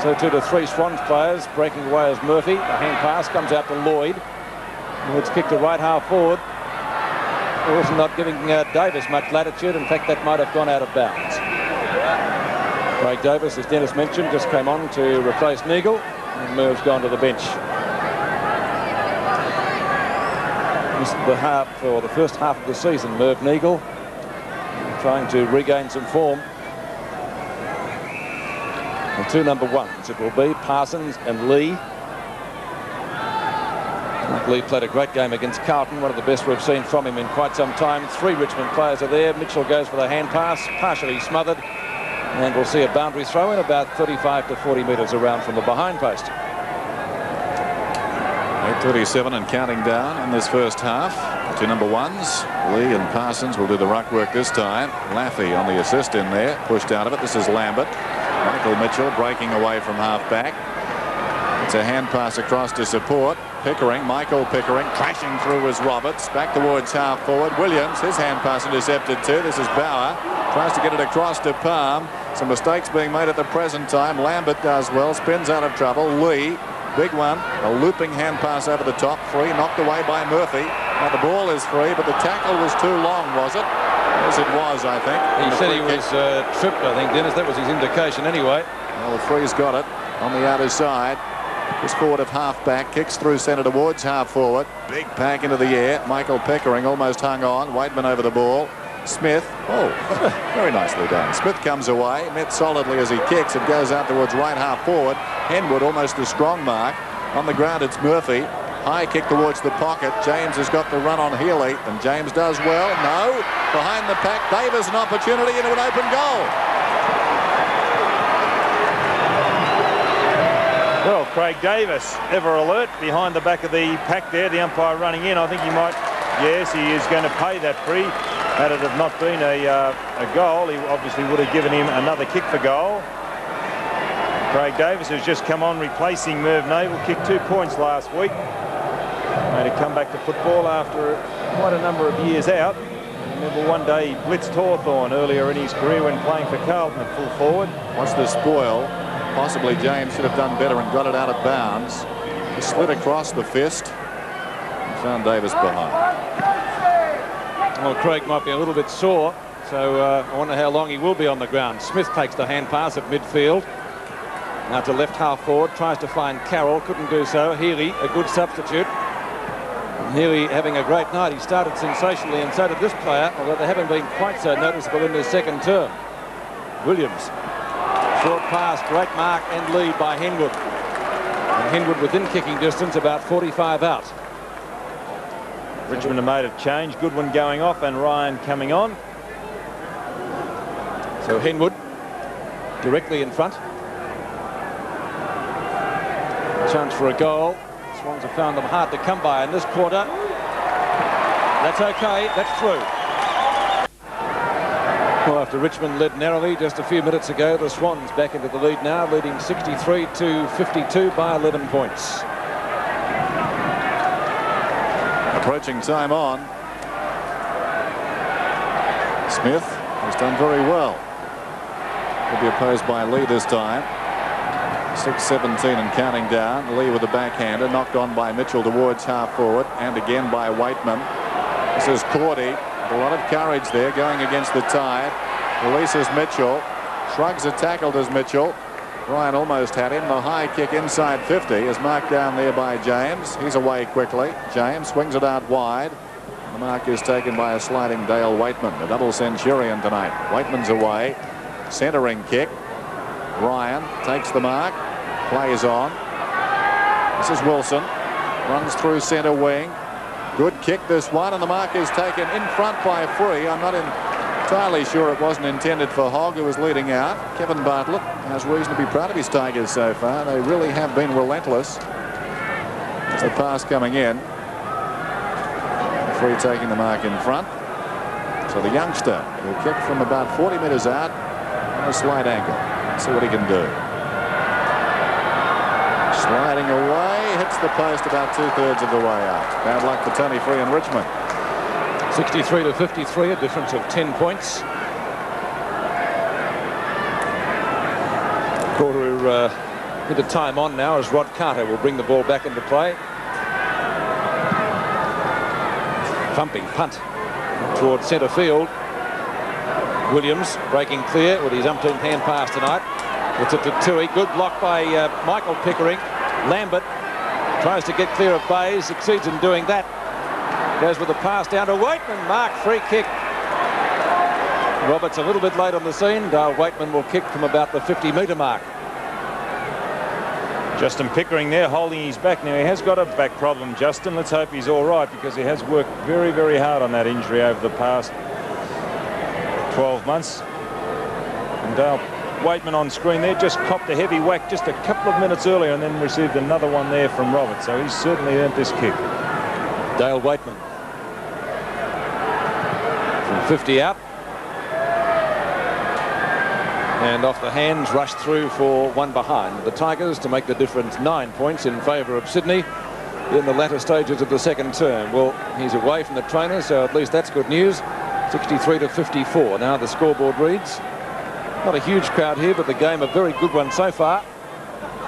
So too to 3 Swans players breaking away as Murphy. The hand pass comes out to Lloyd. Lloyd's kick to right half forward. Also not giving Davis much latitude. In fact, that might have gone out of bounds. Craig Davis, as Dennis mentioned, just came on to replace Nichols, and Merv's gone to the bench. Missed the first half of the season, Merv Nichols, trying to regain some form. And 2 number 1s it will be, Parsons and Lee. Lee played a great game against Carlton, one of the best we've seen from him in quite some time. 3 Richmond players are there. Mitchell goes for the hand pass, partially smothered. And we'll see a boundary throw in about 35 to 40 metres around from the behind post. 8:37 and counting down in this first half. 2 number 1s. Lee and Parsons will do the ruck work this time. Laffey on the assist in there. Pushed out of it. This is Lambert. Michael Mitchell breaking away from half back. It's a hand pass across to support. Pickering, Michael Pickering, crashing through as Roberts. Back towards half forward. Williams, his hand pass intercepted too. This is Bauer. Tries to get it across to Palm. Some mistakes being made at the present time. Lambert does well. Spins out of trouble. Lee, big one. A looping hand pass over the top. Free, knocked away by Murphy. Now the ball is free, but the tackle was too long, was it? Yes, it was, I think. He said he was tripped, I think, Dennis. That was his indication anyway. Well, Free's got it on the outer side. Just forward of half back, kicks through centre towards half forward. Big pack into the air. Michael Pickering almost hung on. Weightman over the ball. Smith. Oh, very nicely done. Smith comes away, met solidly as he kicks. It goes out towards right half forward. Henwood almost a strong mark. On the ground, it's Murphy. High kick towards the pocket. James has got the run on Healy, and James does well. No. Behind the pack, Davis an opportunity into an open goal. Well, Craig Davis, ever alert behind the back of the pack there. The umpire running in. I think he might. Yes, he is going to pay that free. Had it have not been a goal, he obviously would have given him another kick for goal. Craig Davis, who's just come on replacing Merv Naval, kicked 2 points last week. Made a comeback to football after quite a number of years out. I remember one day he blitzed Hawthorn earlier in his career when playing for Carlton at full forward. What's the spoil? Possibly James should have done better and got it out of bounds. He slid across the fist and found Davis behind. Well, Craig might be a little bit sore, so I wonder how long he will be on the ground. Smith takes the hand pass at midfield. Now to left half forward, tries to find Carroll, couldn't do so. Healy, a good substitute. And Healy having a great night. He started sensationally, and so did this player, although they haven't been quite so noticeable in their second term. Williams, short pass, great mark and lead by Henwood. And Henwood within kicking distance, about 45 out. Richmond have made a change. Goodwin going off and Ryan coming on. So Henwood directly in front. Chance for a goal. Swans have found them hard to come by in this quarter. That's okay. That's through. Well, after Richmond led narrowly just a few minutes ago, the Swans back into the lead now, leading 63 to 52 by 11 points. Approaching time on. Smith has done very well. Will be opposed by Lee this time. 6-17 and counting down. Lee with a backhander, knocked on by Mitchell towards half forward, and again by Weightman. This is Cordy. A lot of courage there, going against the tide. Releases Mitchell. Shrugs a tackle, does Mitchell. Ryan almost had him. The high kick inside 50 is marked down there by James. He's away quickly. James swings it out wide. The mark is taken by a sliding Dale Weightman, the double centurion tonight. Weightman's away. Centering kick. Ryan takes the mark. Plays on. This is Wilson. Runs through centre wing. Good kick this one, and the mark is taken in front by Free. I'm not entirely sure it wasn't intended for Hogg, who was leading out. Kevin Bartlett has reason to be proud of his Tigers so far. They really have been relentless. The pass coming in. Free taking the mark in front. So the youngster will kick from about 40 metres out on a slight angle. Let's see what he can do. Sliding away, hits the post about 2/3 of the way out. Bad luck for Tony Free in Richmond. 63 to 53, a difference of 10 points. Quarter into time on now as Rod Carter will bring the ball back into play. Thumping punt towards centre field. Williams breaking clear with his umpteenth hand pass tonight. It's it to Toohey. Good block by Michael Pickering. Lambert tries to get clear of Bayes, succeeds in doing that. Goes with the pass down to Weightman. Mark, free kick. Roberts a little bit late on the scene. Dale Weightman will kick from about the 50-metre mark. Justin Pickering there holding his back. Now he has got a back problem, Justin. Let's hope he's all right, because he has worked very, very hard on that injury over the past 12 months. And Dale Weightman on screen there just copped a heavy whack just a couple of minutes earlier and then received another one there from Roberts. So he's certainly earned this kick. Dale Weightman from 50 out. And off the hands, rushed through for one behind. The Tigers to make the difference 9 points in favour of Sydney in the latter stages of the second term. Well, he's away from the trainer, so at least that's good news. 63 to 54. Now the scoreboard reads. Not a huge crowd here, but the game a very good one so far.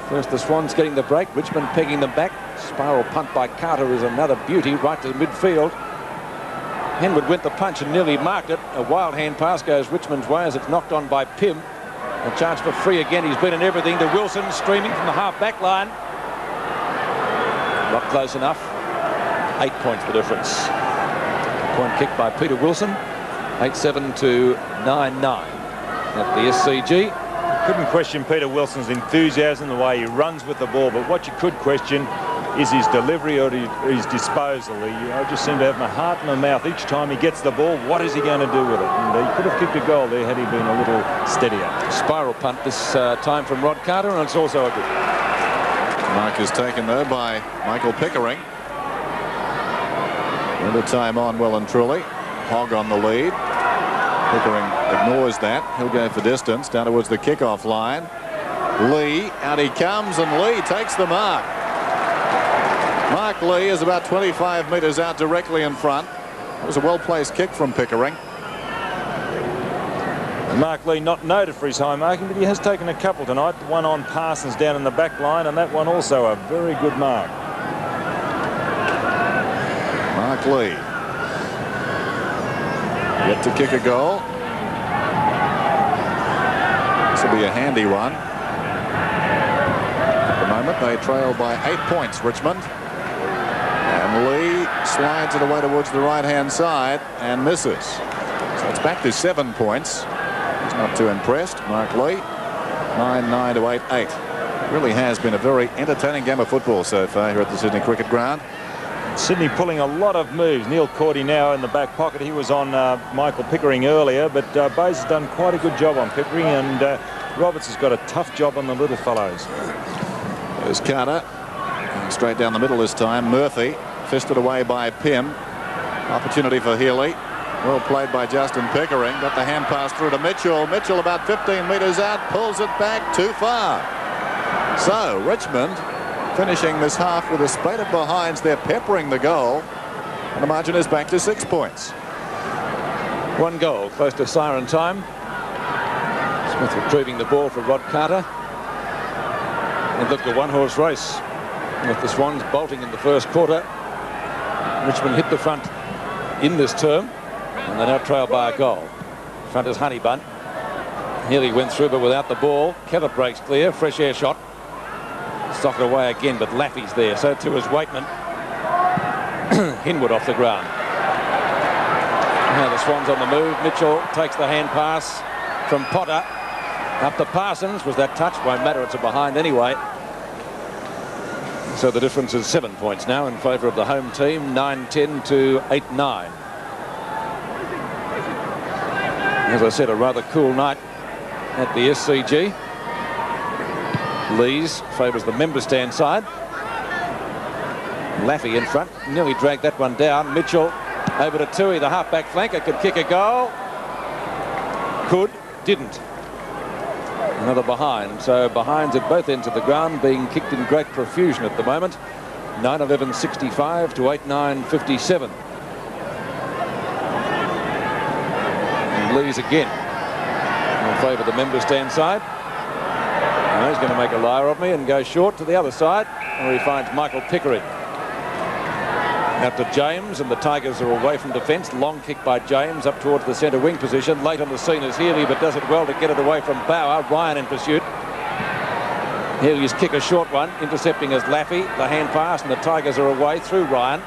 First the Swans getting the break. Richmond pegging them back. Spiral punt by Carter is another beauty right to the midfield. Henwood went the punch and nearly marked it. A wild hand pass goes Richmond's way as it's knocked on by Pym. A chance for Free again. He's beaten everything to Wilson, streaming from the half-back line. Not close enough. 8 points the difference. Point kick by Peter Wilson. 8-7 to 9-9 at the SCG. Couldn't question Peter Wilson's enthusiasm, the way he runs with the ball, but what you could question is his delivery or his disposal. I just seem to have my heart in my mouth each time he gets the ball. What is he going to do with it? And he could have kicked a goal there had he been a little steadier. Spiral punt this time from Rod Carter, and it's also a good. Mark is taken though by Michael Pickering. End of time on well and truly. Hogg on the lead. Pickering ignores that. He'll go for distance down towards the kickoff line. Lee, out he comes, and Lee takes the mark. Mark Lee is about 25 metres out directly in front. It was a well-placed kick from Pickering. Mark Lee not noted for his high marking, but he has taken a couple tonight. One on Parsons down in the back line, and that one also a very good mark. Mark Lee yet to kick a goal. This will be a handy one. At the moment they trail by 8 points, Richmond. And Lee slides it away towards the right-hand side and misses. So it's back to 7 points. He's not too impressed. Mark Lee, 9-9 to 8-8. Really has been a very entertaining game of football so far here at the Sydney Cricket Ground. Sydney pulling a lot of moves. Neil Cordy now in the back pocket. He was on Michael Pickering earlier, but Bayes has done quite a good job on Pickering, and Roberts has got a tough job on the little fellows. There's Carter. Straight down the middle this time. Murphy fisted away by Pym. Opportunity for Healy. Well played by Justin Pickering. Got the hand pass through to Mitchell. Mitchell about 15 metres out. Pulls it back too far. So Richmond finishing this half with a spate of behinds. They're peppering the goal. And the margin is back to 6 points. 1 goal, close to siren time. Smith retrieving the ball for Rod Carter. And look, a one-horse race with the Swans bolting in the first quarter. Richmond hit the front in this term, and they now trail by a goal. Front is Honeybun. Healy went through, but without the ball. Kellett breaks clear. Fresh air shot. Stock it away again, but Laffey's there. So too is Weightman. Henwood off the ground. Now the Swans on the move. Mitchell takes the hand pass from Potter up to Parsons. Was that touch? Won't matter. It's a behind anyway. So the difference is 7 points now in favour of the home team. 9-10 to 8-9. As I said, a rather cool night at the SCG. Lees favours the member stand side. Laffey in front, nearly dragged that one down. Mitchell over to Toohey, the half-back flanker, could kick a goal. Could, didn't. Another behind. So behinds at both ends of the ground being kicked in great profusion at the moment. 9-11-65 to 8-9-57. And Lees again in favour of the member stand side. Now he's going to make a liar of me and go short to the other side, where he finds Michael Pickering. Out to James, and the Tigers are away from defence. Long kick by James up towards the centre wing position. Late on the scene is Healy, but does it well to get it away from Bauer. Ryan in pursuit. Healy's kick, a short one. Intercepting is Laffey. The hand pass, and the Tigers are away through Ryan.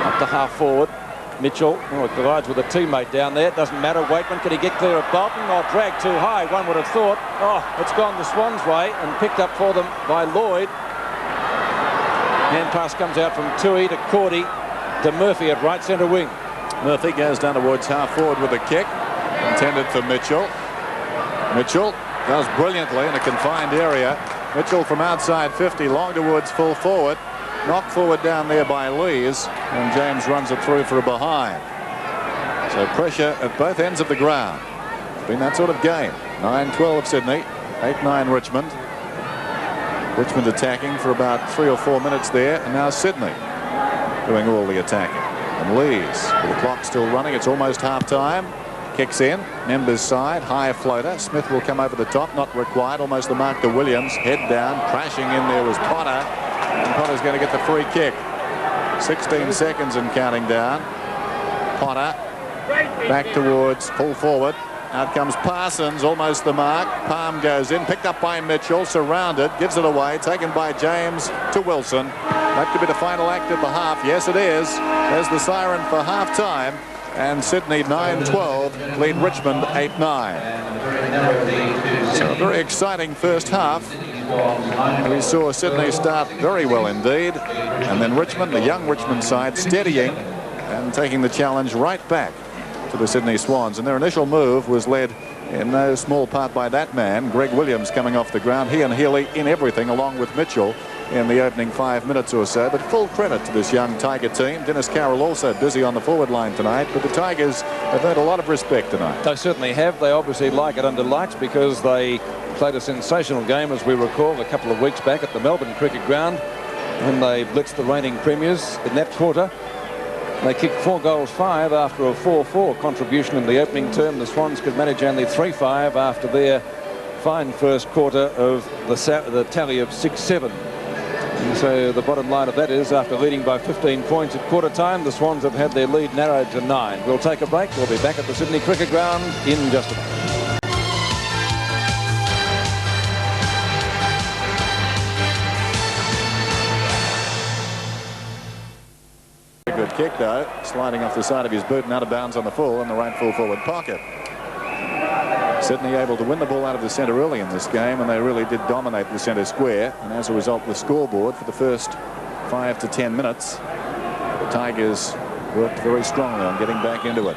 Up to half forward. Mitchell, it collides with a teammate down there. It doesn't matter. Weightman, can he get clear of Bolton? Or drag too high, one would have thought. Oh, it's gone the Swans' way and picked up for them by Lloyd. Hand pass comes out from Toohey to Cordy to Murphy at right centre wing. Murphy goes down towards half forward with a kick. Intended for Mitchell. Mitchell does brilliantly in a confined area. Mitchell from outside 50, long towards full forward. Knocked forward down there by Lees, and James runs it through for a behind. So pressure at both ends of the ground. It's been that sort of game. 9-12 Sydney, 8-9 Richmond. Richmond attacking for about 3 or 4 minutes there, and now Sydney doing all the attacking. And Lees, with the clock still running, it's almost half-time. Kicks in, members side, high floater. Smith will come over the top, not required. Almost the mark to Williams. Head down, crashing in there was Potter. And Potter's going to get the free kick. 16 seconds and counting down. Potter back towards full forward. Out comes Parsons, almost the mark. Palm goes in, picked up by Mitchell, surrounded, gives it away, taken by James to Wilson. That could be the final act of the half. Yes, it is. There's the siren for half-time. And Sydney 9-12 lead Richmond 8-9. So a very exciting first half. We saw Sydney start very well indeed. And then Richmond, the young Richmond side, steadying and taking the challenge right back to the Sydney Swans. And their initial move was led in no small part by that man, Greg Williams, coming off the ground. He and Healy in everything, along with Mitchell in the opening 5 minutes or so. But full credit to this young Tiger team. Dennis Carroll also busy on the forward line tonight. But the Tigers have earned a lot of respect tonight. They certainly have. They obviously like it under lights because they played a sensational game, as we recall, a couple of weeks back at the Melbourne Cricket Ground when they blitzed the reigning premiers in that quarter. They kicked 4 goals 5 after a 4-4 contribution in the opening term. The Swans could manage only 3-5 after their fine first quarter of the tally of 6-7. And so the bottom line of that is, after leading by 15 points at quarter time, the Swans have had their lead narrowed to 9. We'll take a break. We'll be back at the Sydney Cricket Ground in just a moment. Good kick though, sliding off the side of his boot and out of bounds on the full in the right full forward pocket. Sydney able to win the ball out of the centre early in this game, and they really did dominate the centre square. And as a result, the scoreboard for the first 5 to 10 minutes, the Tigers worked very strongly on getting back into it.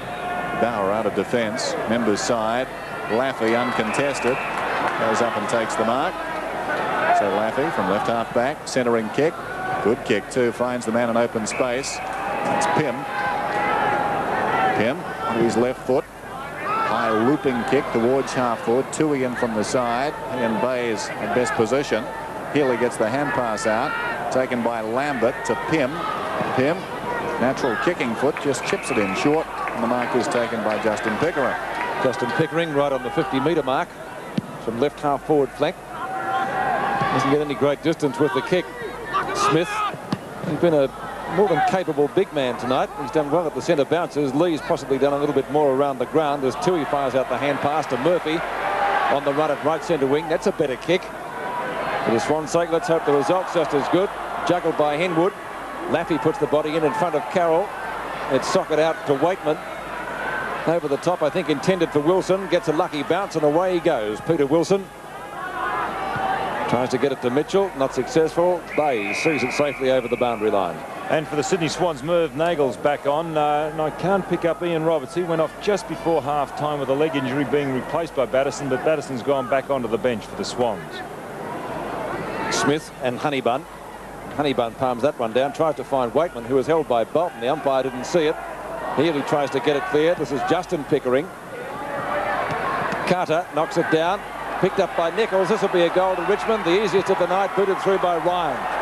Bauer out of defence, Members side, Laffey uncontested, goes up and takes the mark. So Laffey from left half back, centering kick, good kick too, finds the man in open space. That's Pym. Pym on his left foot. High looping kick towards half forward. Toohey in from the side. He and Bayes in best position. Healy gets the hand pass out. Taken by Lambert to Pym. Pym, natural kicking foot, just chips it in short. And the mark is taken by Justin Pickering. Justin Pickering right on the 50-metre mark from left half forward flank. Doesn't get any great distance with the kick. Smith has been a more than capable big man tonight. He's done well at the centre bounces. Lee's possibly done a little bit more around the ground as Toohey fires out the hand pass to Murphy on the run at right centre wing. That's a better kick. For the Swans' sake, let's hope the result's just as good. Juggled by Henwood. Laffey puts the body in front of Carroll. It's socket out to Weightman. Over the top, I think intended for Wilson. Gets a lucky bounce and away he goes. Peter Wilson tries to get it to Mitchell. Not successful. Bayes sees it safely over the boundary line. And for the Sydney Swans, Merv Nagle's back on. And I can't pick up Ian Roberts. He went off just before half-time with a leg injury, being replaced by Batterson, but Batterson's gone back onto the bench for the Swans. Smith and Honeybun. Honeybun palms that one down, tries to find Weightman, who was held by Bolton. The umpire didn't see it. Healy tries to get it clear. This is Justin Pickering. Carter knocks it down. Picked up by Nichols. This will be a goal to Richmond. The easiest of the night, booted through by Ryan.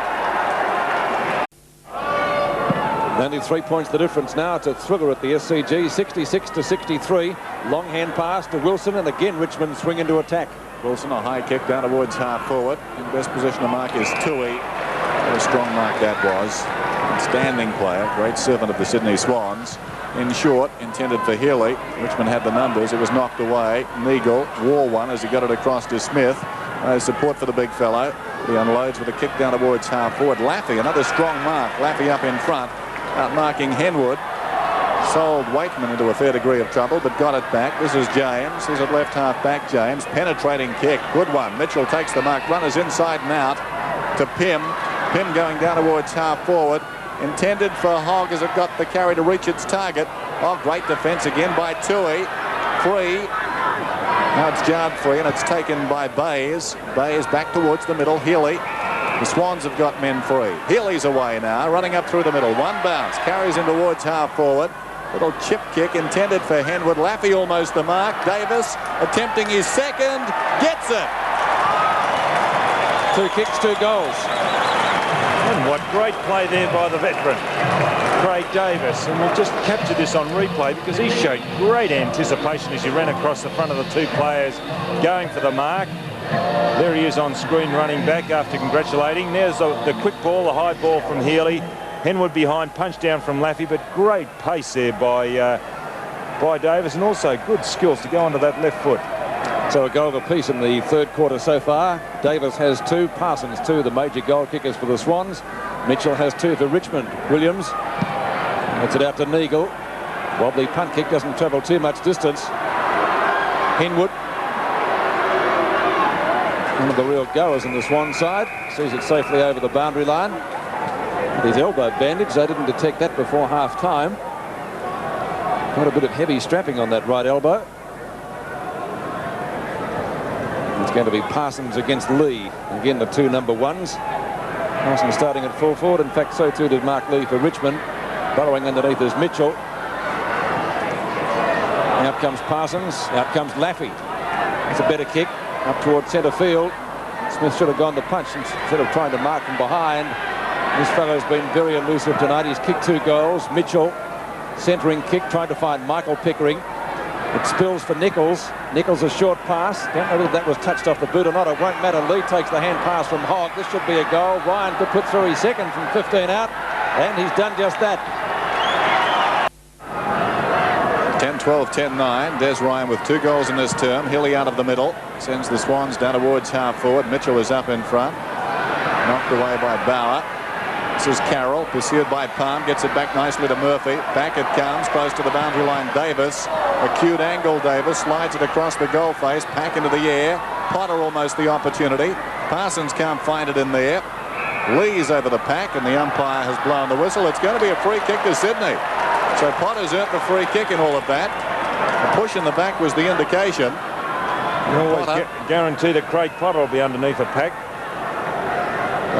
Only 3 points the difference now. It's a thriller at the SCG, 66-63. Long hand pass to Wilson, and again Richmond swing into attack. Wilson, a high kick down towards half forward. In best position to mark is Toohey. What a strong mark that was. Outstanding player, great servant of the Sydney Swans. In short, intended for Healy. Richmond had the numbers. It was knocked away. Nichols wore one as he got it across to Smith. Support for the big fellow. He unloads with a kick down towards half forward. Laffey, another strong mark. Laffey up in front. Outmarking Henwood. Sold Weightman into a fair degree of trouble, but got it back. This is James. He's at left half back, James. Penetrating kick. Good one. Mitchell takes the mark. Runners inside and out to Pym. Pym going down towards half forward. Intended for Hogg as it got the carry to reach its target. Oh, great defence again by Toohey. Free. Now it's jarred free, and it's taken by Bayes. Bayes back towards the middle. Healy. The Swans have got men free. Healy's away now, running up through the middle. One bounce, carries in towards half forward. Little chip kick intended for Henwood. Laffey almost the mark. Davis attempting his second. Gets it. 2 kicks, 2 goals. And what great play there by the veteran, Craig Davis. And we'll just capture this on replay because he showed great anticipation as he ran across the front of the 2 players going for the mark. There he is on screen running back after congratulating. There's the quick ball, the high ball from Healy. Henwood behind, punch down from Laffey, but great pace there by Davis, and also good skills to go onto that left foot. So a goal apiece in the third quarter so far. Davis has 2, Parsons 2, the major goal kickers for the Swans. Mitchell has 2 for Richmond. Williams gets it out to Nichols. Wobbly punt kick, doesn't travel too much distance. Henwood, one of the real goers in the Swan side, sees it safely over the boundary line. With his elbow bandage, they didn't detect that before half-time. Got a bit of heavy strapping on that right elbow. It's going to be Parsons against Lee. Again, the 2 number 1s. Parsons starting at full forward. In fact, so too did Mark Lee for Richmond. Burrowing underneath is Mitchell. Out comes Parsons. Out comes Laffey. It's a better kick up towards centre field. Smith should have gone to punch instead of trying to mark from behind. This fellow's been very elusive tonight. He's kicked 2 goals. Mitchell, centering kick, trying to find Michael Pickering. It spills for Nichols. Nichols a short pass. Don't know whether that was touched off the boot or not. It won't matter. Lee takes the hand pass from Hogg. This should be a goal. Ryan could put through his second from 15 out. And he's done just that. 10-12, 10-9. Des Ryan with 2 goals in this term. Hilly out of the middle. Sends the Swans down towards half forward. Mitchell is up in front. Knocked away by Bauer. This is Carroll, pursued by Palm, gets it back nicely to Murphy. Back it comes, close to the boundary line. Davis, acute angle Davis, slides it across the goal face, pack into the air. Potter almost the opportunity. Parsons can't find it in there. Lee's over the pack, and the umpire has blown the whistle. It's going to be a free kick to Sydney. So Potter's earned the free kick in all of that. The push in the back was the indication. You always guarantee that Craig Potter will be underneath the pack.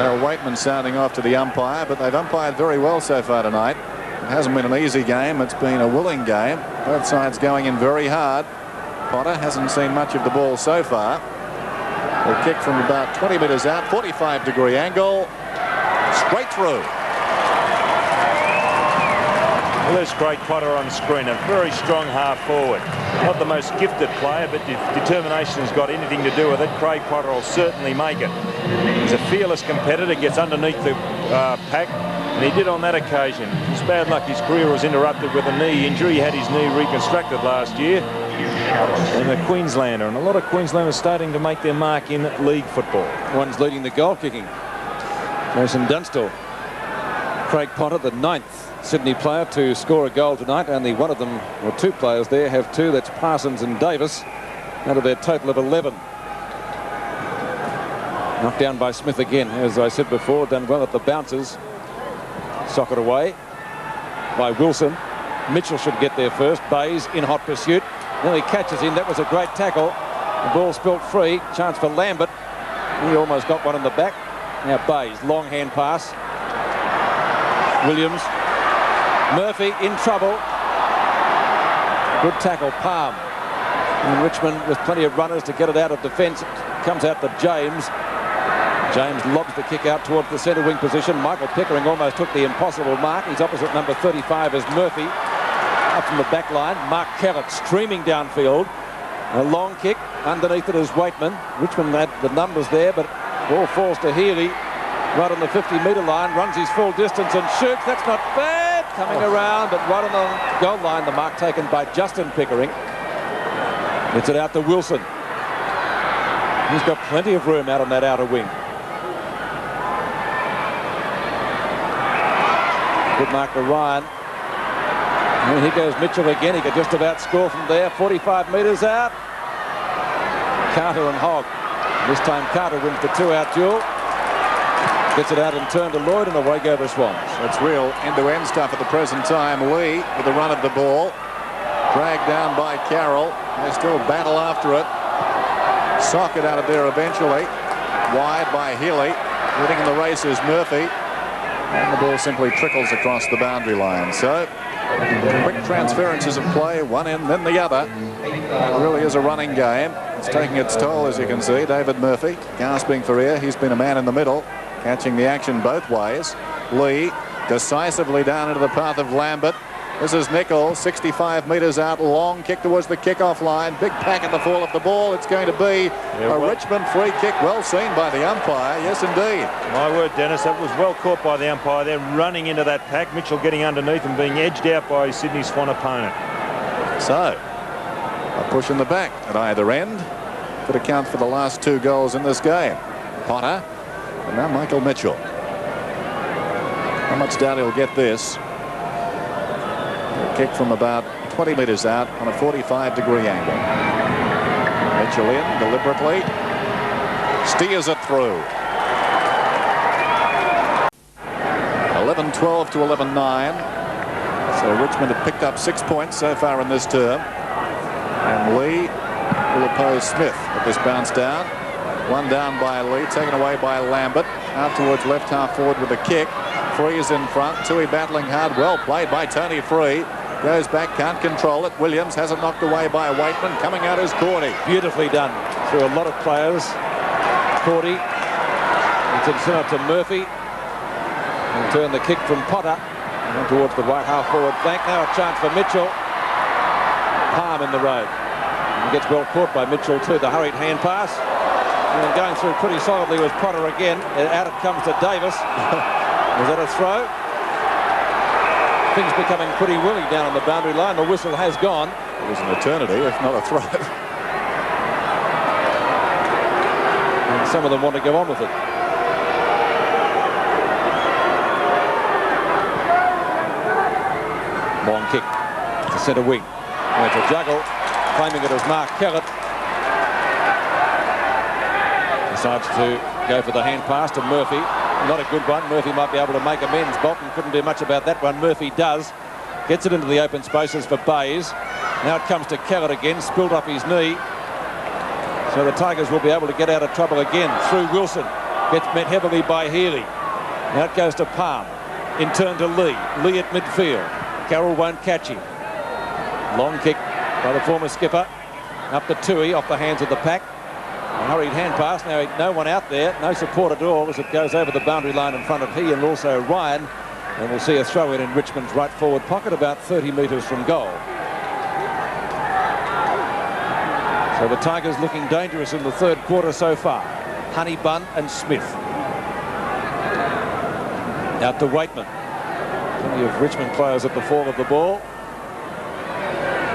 Weightman sounding off to the umpire, but they've umpired very well so far tonight. It hasn't been an easy game. It's been a willing game. Both sides going in very hard. Potter hasn't seen much of the ball so far. A kick from about 20 metres out, 45-degree angle, straight through. Well, there's Craig Potter on screen, a very strong half forward. Not the most gifted player, but determination's got anything to do with it. Craig Potter will certainly make it. He's a fearless competitor, gets underneath the pack, and he did on that occasion. It's bad luck his career was interrupted with a knee injury. He had his knee reconstructed last year. And a Queenslander, and a lot of Queenslanders starting to make their mark in league football. One's leading the goal kicking. Mason Dunstall. Craig Potter, the 9th Sydney player to score a goal tonight. Only one of them, or 2 players there, have 2. That's Parsons and Davis, out of their total of 11. Knocked down by Smith again, as I said before, done well at the bounces. Socket away by Wilson. Mitchell should get there first. Bays in hot pursuit. Then he catches him. That was a great tackle. The ball spilt free. Chance for Lambert. He almost got one in the back. Now Bays, long hand pass. Williams. Murphy in trouble. Good tackle, Palm. And Richmond with plenty of runners to get it out of defence. Comes out to James. James lobs the kick out towards the centre wing position. Michael Pickering almost took the impossible mark. He's opposite number 35 is Murphy. Up from the back line. Mark Kellett streaming downfield. A long kick. Underneath it is Weightman. Richmond had the numbers there, but ball falls to Healy. Right on the 50-metre line. Runs his full distance and shoots. That's not bad. Coming around, but right on the goal line. The mark taken by Justin Pickering. Gets it out to Wilson. He's got plenty of room out on that outer wing. Good mark to Ryan. And here goes Mitchell again. He could just about score from there. 45 metres out. Carter and Hogg. This time Carter wins the 2-out duel. Gets it out and turned to Lloyd, and away go the Swans. That's real end-to-end stuff at the present time. Lee with the run of the ball. Dragged down by Carroll. They still battle after it. Socket out of there eventually. Wide by Healy. Leading in the race is Murphy. And the ball simply trickles across the boundary line. So, quick transferences of play, one end, then the other. It really is a running game. It's taking its toll, as you can see. David Murphy gasping for air. He's been a man in the middle, catching the action both ways. Lee decisively down into the path of Lambert. This is Nichols, 65 metres out, long kick towards the kickoff line. Big pack at the fall of the ball. It's going to be a Richmond free kick. Well seen by the umpire. Yes, indeed. My word, Dennis, that was well caught by the umpire there, running into that pack. Mitchell getting underneath and being edged out by his Sydney Swan opponent. So, a push in the back at either end could account for the last 2 goals in this game. Potter, and now Michael Mitchell. How much doubt he'll get this? A kick from about 20 metres out on a 45-degree angle. Mitchell in deliberately. Steers it through. 11-12 to 11-9. So Richmond have picked up 6 points so far in this term. And Lee will oppose Smith at this bounce down. One down by Lee, taken away by Lambert. Out towards left half forward with a kick. Free is in front. Toohey battling hard. Well played by Tony Free. Goes back, can't control it. Williams has it knocked away by Weightman. Coming out is Cometti. Beautifully done through a lot of players. Cometti. It's in up to Murphy. And turn the kick from Potter. And towards the right half forward flank. Now a chance for Mitchell. Palm in the road. And gets well caught by Mitchell too. The hurried hand pass. And then going through pretty solidly was Potter again. And out it comes to Davis. Was that a throw? Things becoming pretty woolly down on the boundary line. The whistle has gone. It was an eternity, if not a throw. And some of them want to go on with it. Long kick to centre wing. There's a juggle. Claiming it as Mark Kellett. Decides to go for the hand pass to Murphy. Not a good one. Murphy might be able to make amends. Bolton couldn't do much about that one. Murphy does. Gets it into the open spaces for Bays. Now it comes to Kellett again. Spilled up his knee. So the Tigers will be able to get out of trouble again. Through Wilson. Gets met heavily by Healy. Now it goes to Palm. In turn to Lee. Lee at midfield. Carroll won't catch him. Long kick by the former skipper. Up to Toohey off the hands of the pack. A hurried hand pass. Now no one out there. No support at all as it goes over the boundary line in front of he and also Ryan. And we'll see a throw in Richmond's right forward pocket about 30 metres from goal. So the Tigers looking dangerous in the third quarter so far. Honeybun and Smith. Out to Weightman. Plenty of Richmond players at the fall of the ball.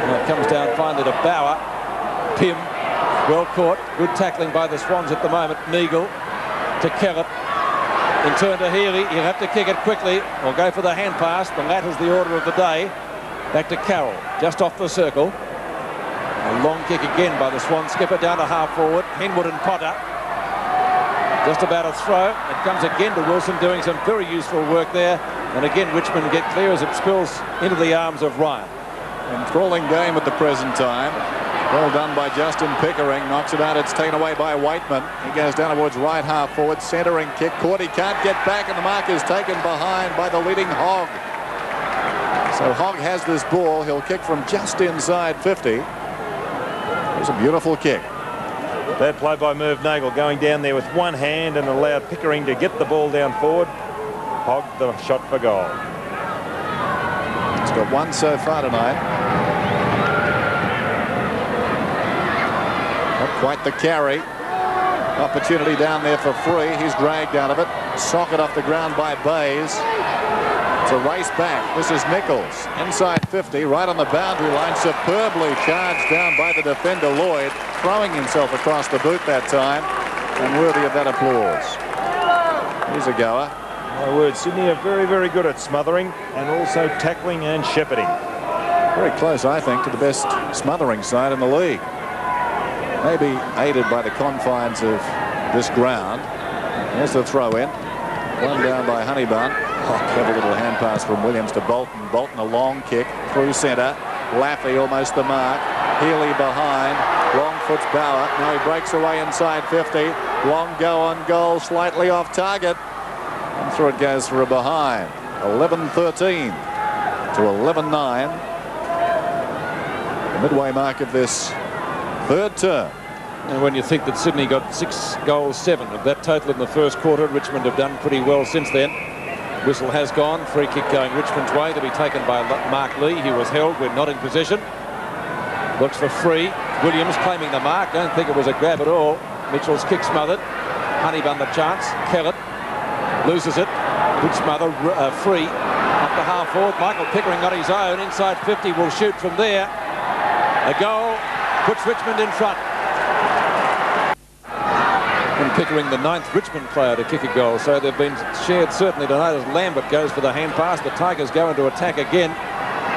Now it comes down finally to Bauer. Pym. Well caught. Good tackling by the Swans at the moment. Nichols to Kellett. In turn to Healy. He'll have to kick it quickly or go for the hand pass. The latter's the order of the day. Back to Carroll. Just off the circle. A long kick again by the Swan skipper down to half forward. Henwood and Potter. Just about a throw. It comes again to Wilson doing some very useful work there. And again Richmond get clear as it spills into the arms of Ryan. Enthralling game at the present time. Well done by Justin Pickering. Knocks it out. It's taken away by Weightman. He goes down towards right half forward. Centering kick. Courty can't get back and the mark is taken behind by the leading Hogg. So Hogg has this ball. He'll kick from just inside 50. It was a beautiful kick. Bad play by Merv Nagle going down there with one hand and allowed Pickering to get the ball down forward. Hogg the shot for goal. He's got one so far tonight. Not quite the carry. Opportunity down there for Free. He's dragged out of it. Socket off the ground by Bays. It's a race back. This is Nichols. Inside 50, right on the boundary line. Superbly charged down by the defender Lloyd. Throwing himself across the boot that time. And worthy of that applause. Here's a goer. My word, Sydney are very, very good at smothering and also tackling and shepherding. Very close, I think, to the best smothering side in the league. Maybe aided by the confines of this ground. Here's the throw in. One down by Honeybun. Oh, clever little hand pass from Williams to Bolton. Bolton a long kick through centre. Laffey almost the mark. Healy behind. Long foot's Bauer. Now he breaks away inside 50. Long go on goal. Slightly off target. And through it goes for a behind. 11-13 to 11-9. The midway mark of this third term. And when you think that Sydney got 6 goals, 7 of that total in the first quarter, Richmond have done pretty well since then. Whistle has gone. Free kick going Richmond's way to be taken by Mark Lee. He was held. We're not in possession. Looks for Free. Williams claiming the mark. Don't think it was a grab at all. Mitchell's kick smothered. Honeybun the chance. Kellett loses it. Good smother. Free up the half forward. Michael Pickering got his own. Inside 50 will shoot from there. A goal puts Richmond in front. And Pickering, the 9th Richmond player to kick a goal. So they've been shared certainly tonight as Lambert goes for the hand pass. The Tigers go into attack again.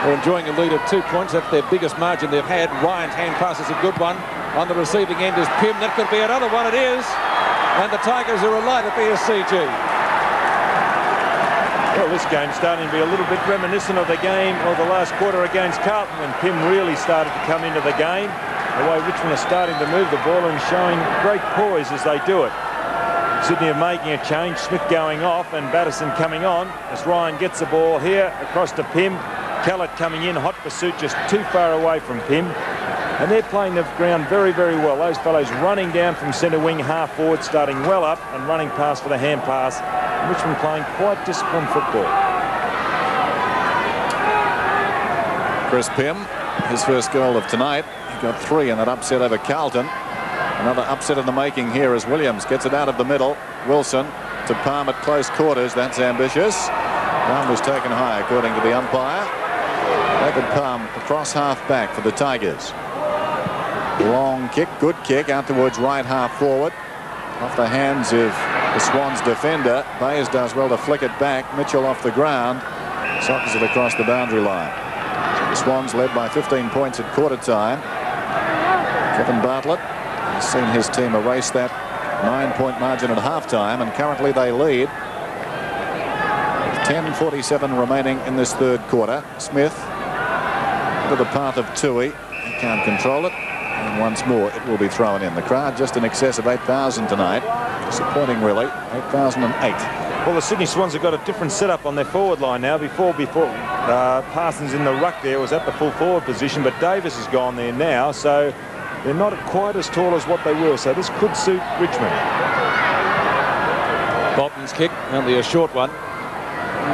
They're enjoying a lead of 2 points. That's their biggest margin they've had. Ryan's hand pass is a good one. On the receiving end is Pym. That could be another one. It is. And the Tigers are alight at BSCG. Well, this game's starting to be a little bit reminiscent of the game of the last quarter against Carlton when Pym really started to come into the game. The way Richmond are starting to move the ball and showing great poise as they do it. Sydney are making a change. Smith going off and Batterson coming on as Ryan gets the ball here across to Pym. Kellett coming in, hot pursuit, just too far away from Pym. And they're playing the ground very, very well. Those fellows running down from centre wing, half forward, starting well up and running past for the hand pass. Richmond playing quite disciplined football. Chris Pym, his first goal of tonight. He got 3 in that upset over Carlton. Another upset in the making here as Williams gets it out of the middle. Wilson to Palm at close quarters. That's ambitious. Palm was taken high according to the umpire. David Palm across half back for the Tigers. Long kick, good kick out towards right half forward. Off the hands of the Swans defender. Bayes does well to flick it back. Mitchell off the ground. Sockers it across the boundary line. The Swans led by 15 points at quarter time. Kevin Bartlett has seen his team erase that 9-point margin at halftime, and currently they lead. 10:47 remaining in this third quarter. Smith to the path of Toohey. He can't control it. And once more it will be thrown in. The crowd just in excess of 8,000 tonight. Disappointing really. 8,008. Well, the Sydney Swans have got a different setup on their forward line now. Before Parsons in the ruck there was at the full forward position, but Davis has gone there now, so they're not quite as tall as what they were. So this could suit Richmond. Bolton's kick, only a short one.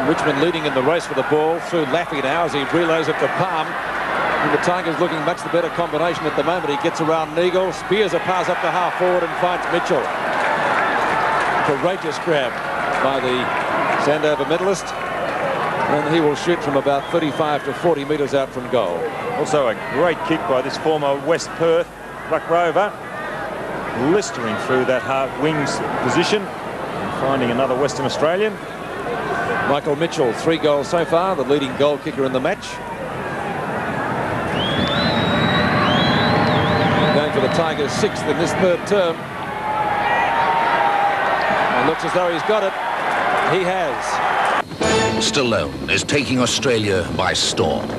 Richmond leading in the race for the ball through Laffey now as he relays it to Palm. And the Tigers looking much the better combination at the moment. He gets around Nichols, spears a pass up to half forward and finds Mitchell. Courageous grab by the Sandover medalist. And he will shoot from about 35 to 40 metres out from goal. Also a great kick by this former West Perth ruck rover. Blistering through that half wings position. And finding another Western Australian. Michael Mitchell, 3 goals so far, the leading goal kicker in the match. Going for the Tigers 6th in this third term. It looks as though he's got it. He has. Stallone is taking Australia by storm.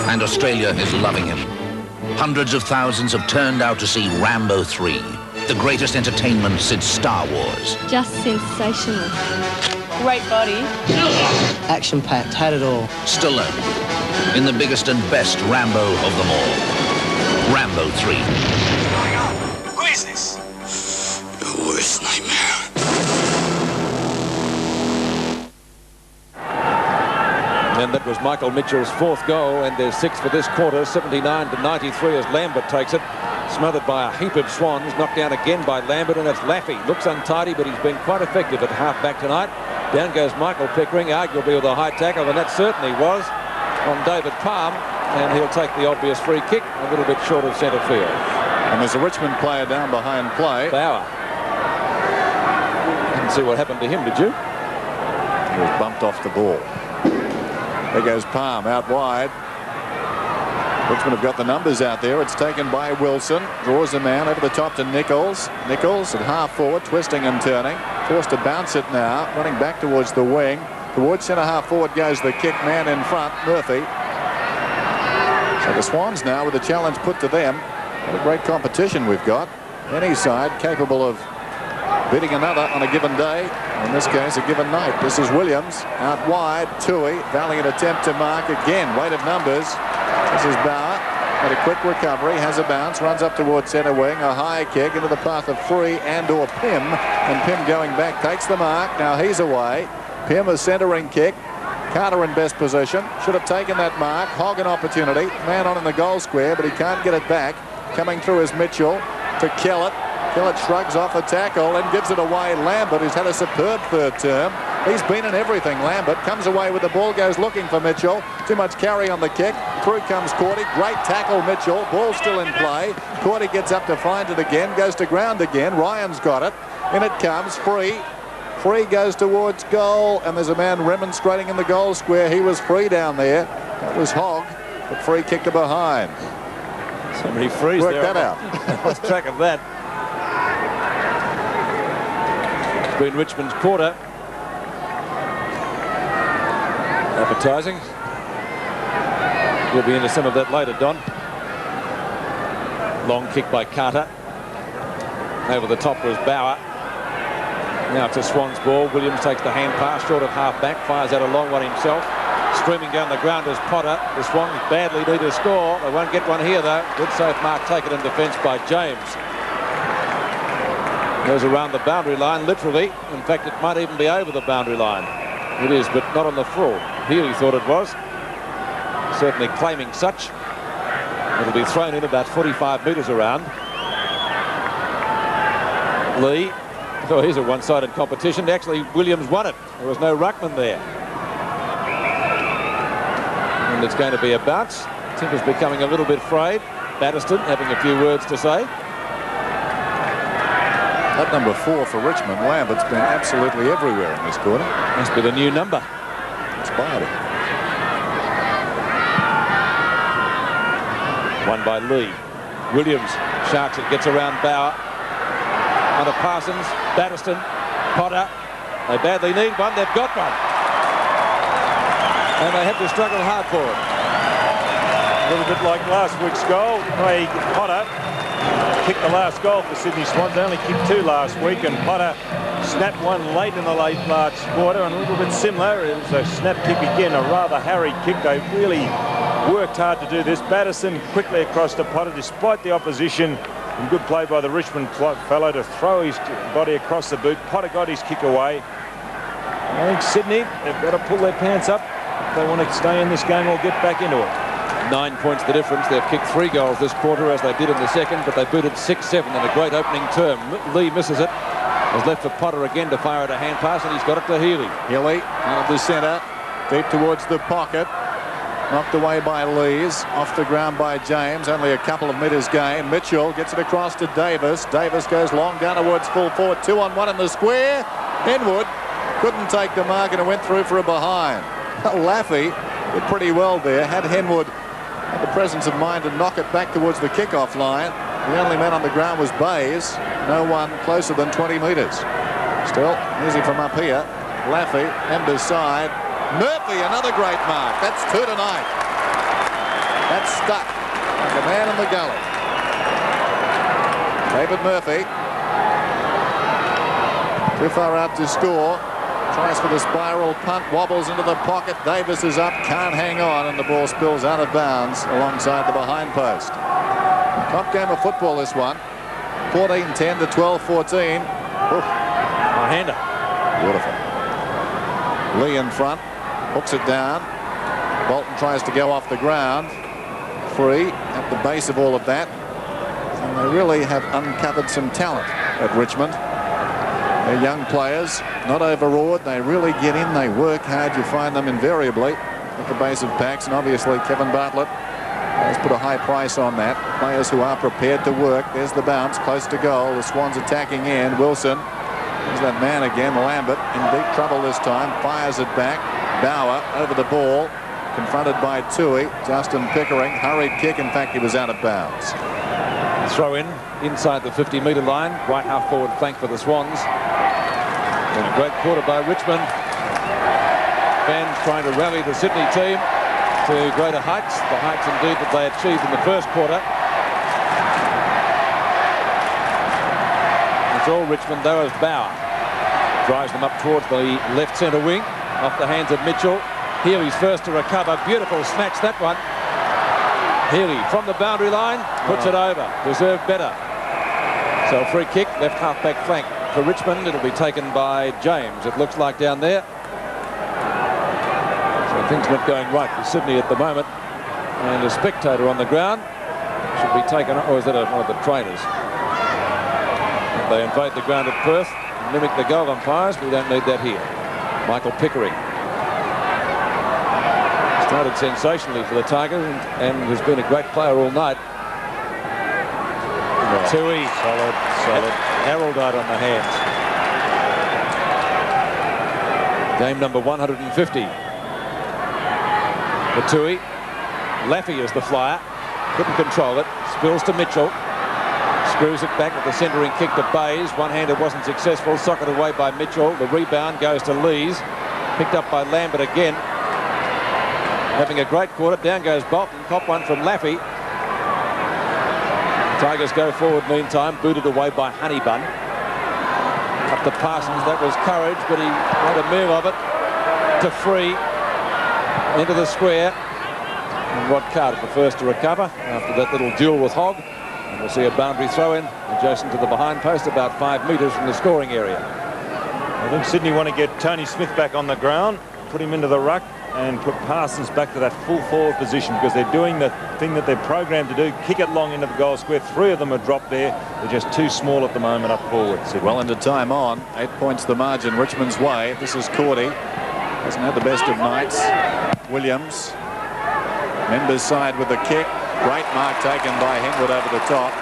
And Australia is loving him. Hundreds of thousands have turned out to see Rambo 3, the greatest entertainment since Star Wars. Just sensational. Great body. Action-packed, had it all. Stallone, in the biggest and best Rambo of them all. Rambo 3. Who is this? Your worst nightmare. And that was Michael Mitchell's 4th goal and their 6th for this quarter, 79 to 93 as Lambert takes it. Smothered by a heap of Swans, knocked down again by Lambert, and it's Laffey. Looks untidy, but he's been quite effective at half-back tonight. Down goes Michael Pickering, arguably with a high tackle, and that certainly was on David Palm, and he'll take the obvious free kick, a little bit short of centre field. And there's a Richmond player down behind play. Bauer. Didn't see what happened to him, did you? He was bumped off the ball. There goes Palm out wide. Richmond have got the numbers out there. It's taken by Wilson. Draws a man over the top to Nichols. Nichols at half forward, twisting and turning. Forced to bounce it now. Running back towards the wing. Towards centre half forward goes the kick man in front, Murphy. So the Swans now with the challenge put to them. What a great competition we've got. Any side capable of beating another on a given day. In this case, a given night. This is Williams out wide. Toohey, valiant attempt to mark again. Weight of numbers. This is Bauer. Had a quick recovery, has a bounce, runs up towards centre wing. A high kick into the path of Free and/or Pym. And Pym going back, takes the mark. Now he's away. Pym a centering kick. Carter in best position. Should have taken that mark. Hog an opportunity. Man on in the goal square, but he can't get it back. Coming through is Mitchell to Kellett. Kellett shrugs off a tackle and gives it away. Lambert, who's had a superb third term. He's been in everything, Lambert. Comes away with the ball, goes looking for Mitchell. Too much carry on the kick. Through comes Cometti. Great tackle, Mitchell. Ball still in play. Cometti gets up to find it again. Goes to ground again. Ryan's got it. In it comes. Free. Free goes towards goal. And there's a man remonstrating in the goal square. He was free down there. That was Hogg. But Free kicked it behind. So many frees Work there. that out. I lost track of that. It's been Richmond's quarter. Advertising. We'll be into some of that later, Don. Long kick by Carter. Over the top was Bauer. Now it's a Swans ball. Williams takes the hand pass short of half back. Fires out a long one himself. Streaming down the ground is Potter. The Swans badly need a score. They won't get one here, though. Good safe mark taken in defence by James. Goes around the boundary line, literally. In fact, it might even be over the boundary line. It is, but not on the full. Healy thought it was. Certainly claiming such. It'll be thrown in about 45 metres around. Lee. Oh, here's a one-sided competition. Actually, Williams won it. There was no ruckman there. And it's going to be a bounce. Tinker's becoming a little bit frayed. Batterston having a few words to say. That number 4 for Richmond, Lambert's been absolutely everywhere in this quarter. Must be the new number. Inspired him. Won by Lee. Williams sharks it, gets around Bauer. Under Parsons, Batterston, Potter. They badly need one, they've got one. And they have to struggle hard for it. A little bit like last week's goal. Craig Potter kicked the last goal for Sydney Swans. They only kicked 2 last week, and Potter snapped one late in the last quarter, and a little bit similar. It was a snap kick again, a rather harried kick. They really worked hard to do this. Batterson quickly across to Potter despite the opposition. And good play by the Richmond fellow to throw his body across the boot. Potter got his kick away. I think Sydney, they've got to pull their pants up if they want to stay in this game or get back into it. 9 points the difference. They've kicked 3 goals this quarter as they did in the second, but they booted 6-7 in a great opening term. Lee misses it. Has left for Potter again to fire at a hand pass, and he's got it to Healy. Healy out of the centre, deep towards the pocket. Knocked away by Lees, off the ground by James, only a couple of metres gain. Mitchell gets it across to Davis. Davis goes long down towards full forward, 2-on-1 in the square. Henwood couldn't take the mark and it went through for a behind. Laffey did pretty well there. Had Henwood had the presence of mind to knock it back towards the kick-off line. The only man on the ground was Bays. No one closer than 20 metres. Still, easy from up here. Laffey, Ember's side. Murphy, another great mark. That's 2 tonight. That's stuck like a man in the gully. David Murphy. Too far out to score. Tries for the spiral punt, wobbles into the pocket. Davis is up, can't hang on, and the ball spills out of bounds alongside the behind post. Top game of football, this one. 14-10 to 12-14. A hander. Beautiful. Lee in front. Hooks it down. Bolton tries to go off the ground. Free at the base of all of that. And they really have uncovered some talent at Richmond. They're young players, not overawed. They really get in, they work hard. You find them invariably at the base of packs. And obviously Kevin Bartlett has put a high price on that. Players who are prepared to work. There's the bounce, close to goal. The Swans attacking in. Wilson. There's that man again, Lambert, in deep trouble this time. Fires it back. Bauer over the ball, confronted by Toohey. Justin Pickering, hurried kick. In fact, he was out of bounds. Throw in inside the 50-metre line. Right half forward flank for the Swans. And a great quarter by Richmond. Fans trying to rally the Sydney team to greater heights. The heights indeed that they achieved in the first quarter. It's all Richmond though as Bauer drives them up towards the left centre wing. Off the hands of Mitchell. Healy's first to recover. Beautiful snatch, that one. Healy from the boundary line, puts it over. Deserved better. So a free kick, left half-back flank for Richmond. It'll be taken by James, it looks like down there. So things not going right for Sydney at the moment. And a spectator on the ground should be taken, or is that one of the trainers? They invade the ground at Perth, mimic the goal umpires. We don't need that here. Michael Pickering. Started sensationally for the Tigers and has been a great player all night. Toohey. Solid. Harold out on the hands. Game number 150. For Toohey. Laffey is the flyer. Couldn't control it. Spills to Mitchell. Screws it back with the centering kick to Bays. One-handed wasn't successful. Socket away by Mitchell. The rebound goes to Lees. Picked up by Lambert again. Having a great quarter. Down goes Bolton. Cop one from Laffey. Tigers go forward meantime. Booted away by Honeybun. Up to Parsons. That was courage, but he made a meal of it to free into the square. And Rod Carter the first to recover after that little duel with Hogg. And we'll see a boundary throw in adjacent to the behind post, about 5 metres from the scoring area. I think Sydney want to get Tony Smith back on the ground, put him into the ruck and put Parsons back to that full forward position, because they're doing the thing that they're programmed to do, kick it long into the goal square. 3 of them are dropped there. They're just too small at the moment up forward. Sydney. Well into time on. 8 points the margin Richmond's way. This is Cordy. Hasn't had the best of nights. Williams. Members side with the kick. Great mark taken by Henwood over the top.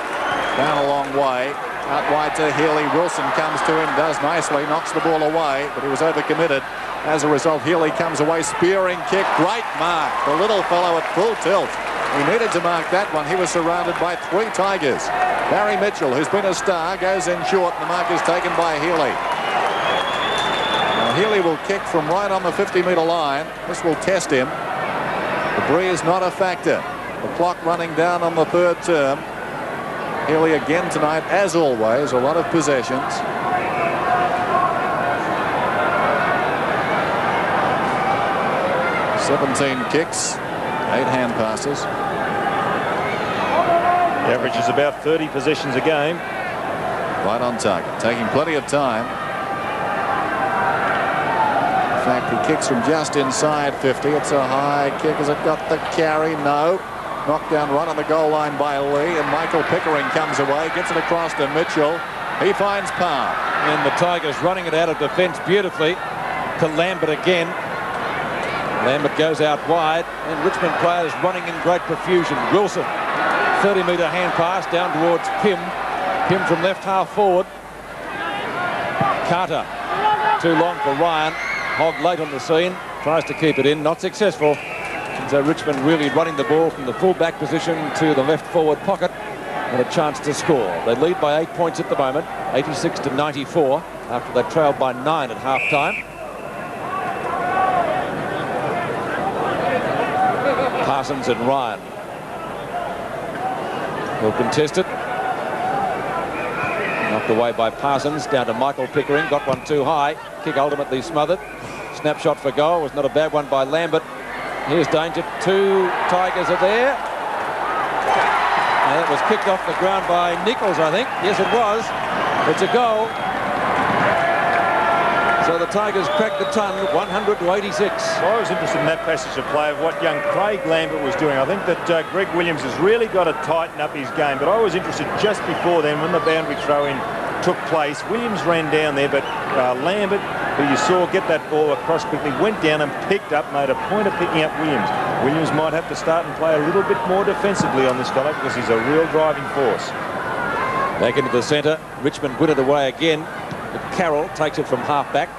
Down a long way. Out wide to Healy. Wilson comes to him. Does nicely. Knocks the ball away. But he was overcommitted. As a result, Healy comes away. Spearing kick. Great mark. The little fellow at full tilt. He needed to mark that one. He was surrounded by 3 Tigers. Barry Mitchell, who's been a star, goes in short. And the mark is taken by Healy. Now Healy will kick from right on the 50-metre line. This will test him. The breeze not a factor. The clock running down on the 3rd term. Healy again tonight, as always, a lot of possessions. "17 kicks, 8 hand passes. The average is about 30 possessions a game. Right on target, taking plenty of time. In fact, he kicks from just inside 50. It's a high kick. Has it got the carry? No. Knocked down right on the goal line by Lee, and Michael Pickering comes away, gets it across to Mitchell. He finds Palm. And the Tigers running it out of defence beautifully to Lambert again. Lambert goes out wide, and Richmond players running in great profusion. Wilson, 30-metre hand pass down towards Pym. Pym from left half forward. Carter, too long for Ryan. Hogg late on the scene, tries to keep it in, not successful. And so Richmond really running the ball from the full-back position to the left forward pocket, and a chance to score. They lead by 8 points at the moment, 86-94, after they trailed by 9 at half-time. Parsons and Ryan will contest it. Knocked away by Parsons, down to Michael Pickering, got one too high. Kick ultimately smothered. Snapshot for goal was not a bad one by Lambert. Here's danger. 2 Tigers are there. And that was kicked off the ground by Nichols, I think. Yes, it was. It's a goal. So the Tigers cracked the ton, 100-86. I was interested in that passage of play of what young Craig Lambert was doing. I think that Greg Williams has really got to tighten up his game. But I was interested just before then, when the boundary throw-in took place. Williams ran down there, but Lambert, who you saw get that ball across quickly, went down and picked up, made a point of picking up Williams. Williams might have to start and play a little bit more defensively on this fellow, because he's a real driving force. Back into the centre. Richmond win it away again. But Carroll takes it from half-back.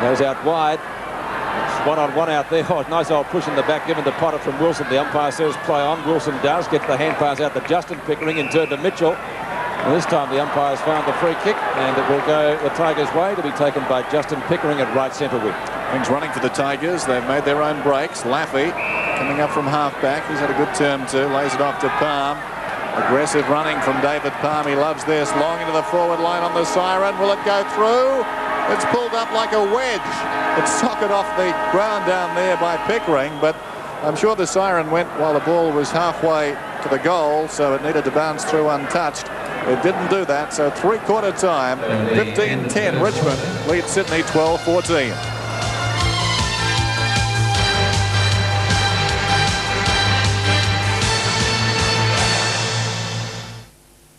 Goes out wide. It's one-on-one out there. Oh, nice old push in the back given to Potter from Wilson. The umpire says play on. Wilson does. Gets the hand pass out to Justin Pickering in turn to Mitchell. And this time the umpire's found the free kick, and it will go the Tigers' way to be taken by Justin Pickering at right centre wing. Things running for the Tigers. They've made their own breaks. Laffey coming up from half-back. He's had a good term too. Lays it off to Palm. Aggressive running from David Palm. He loves this. Long into the forward line on the siren. Will it go through? It's pulled up like a wedge. It's socked off the ground down there by Pickering, but I'm sure the siren went while the ball was halfway to the goal, so it needed to bounce through untouched. It didn't do that, so 3/4 time, 15-10. Richmond leads Sydney 12-14.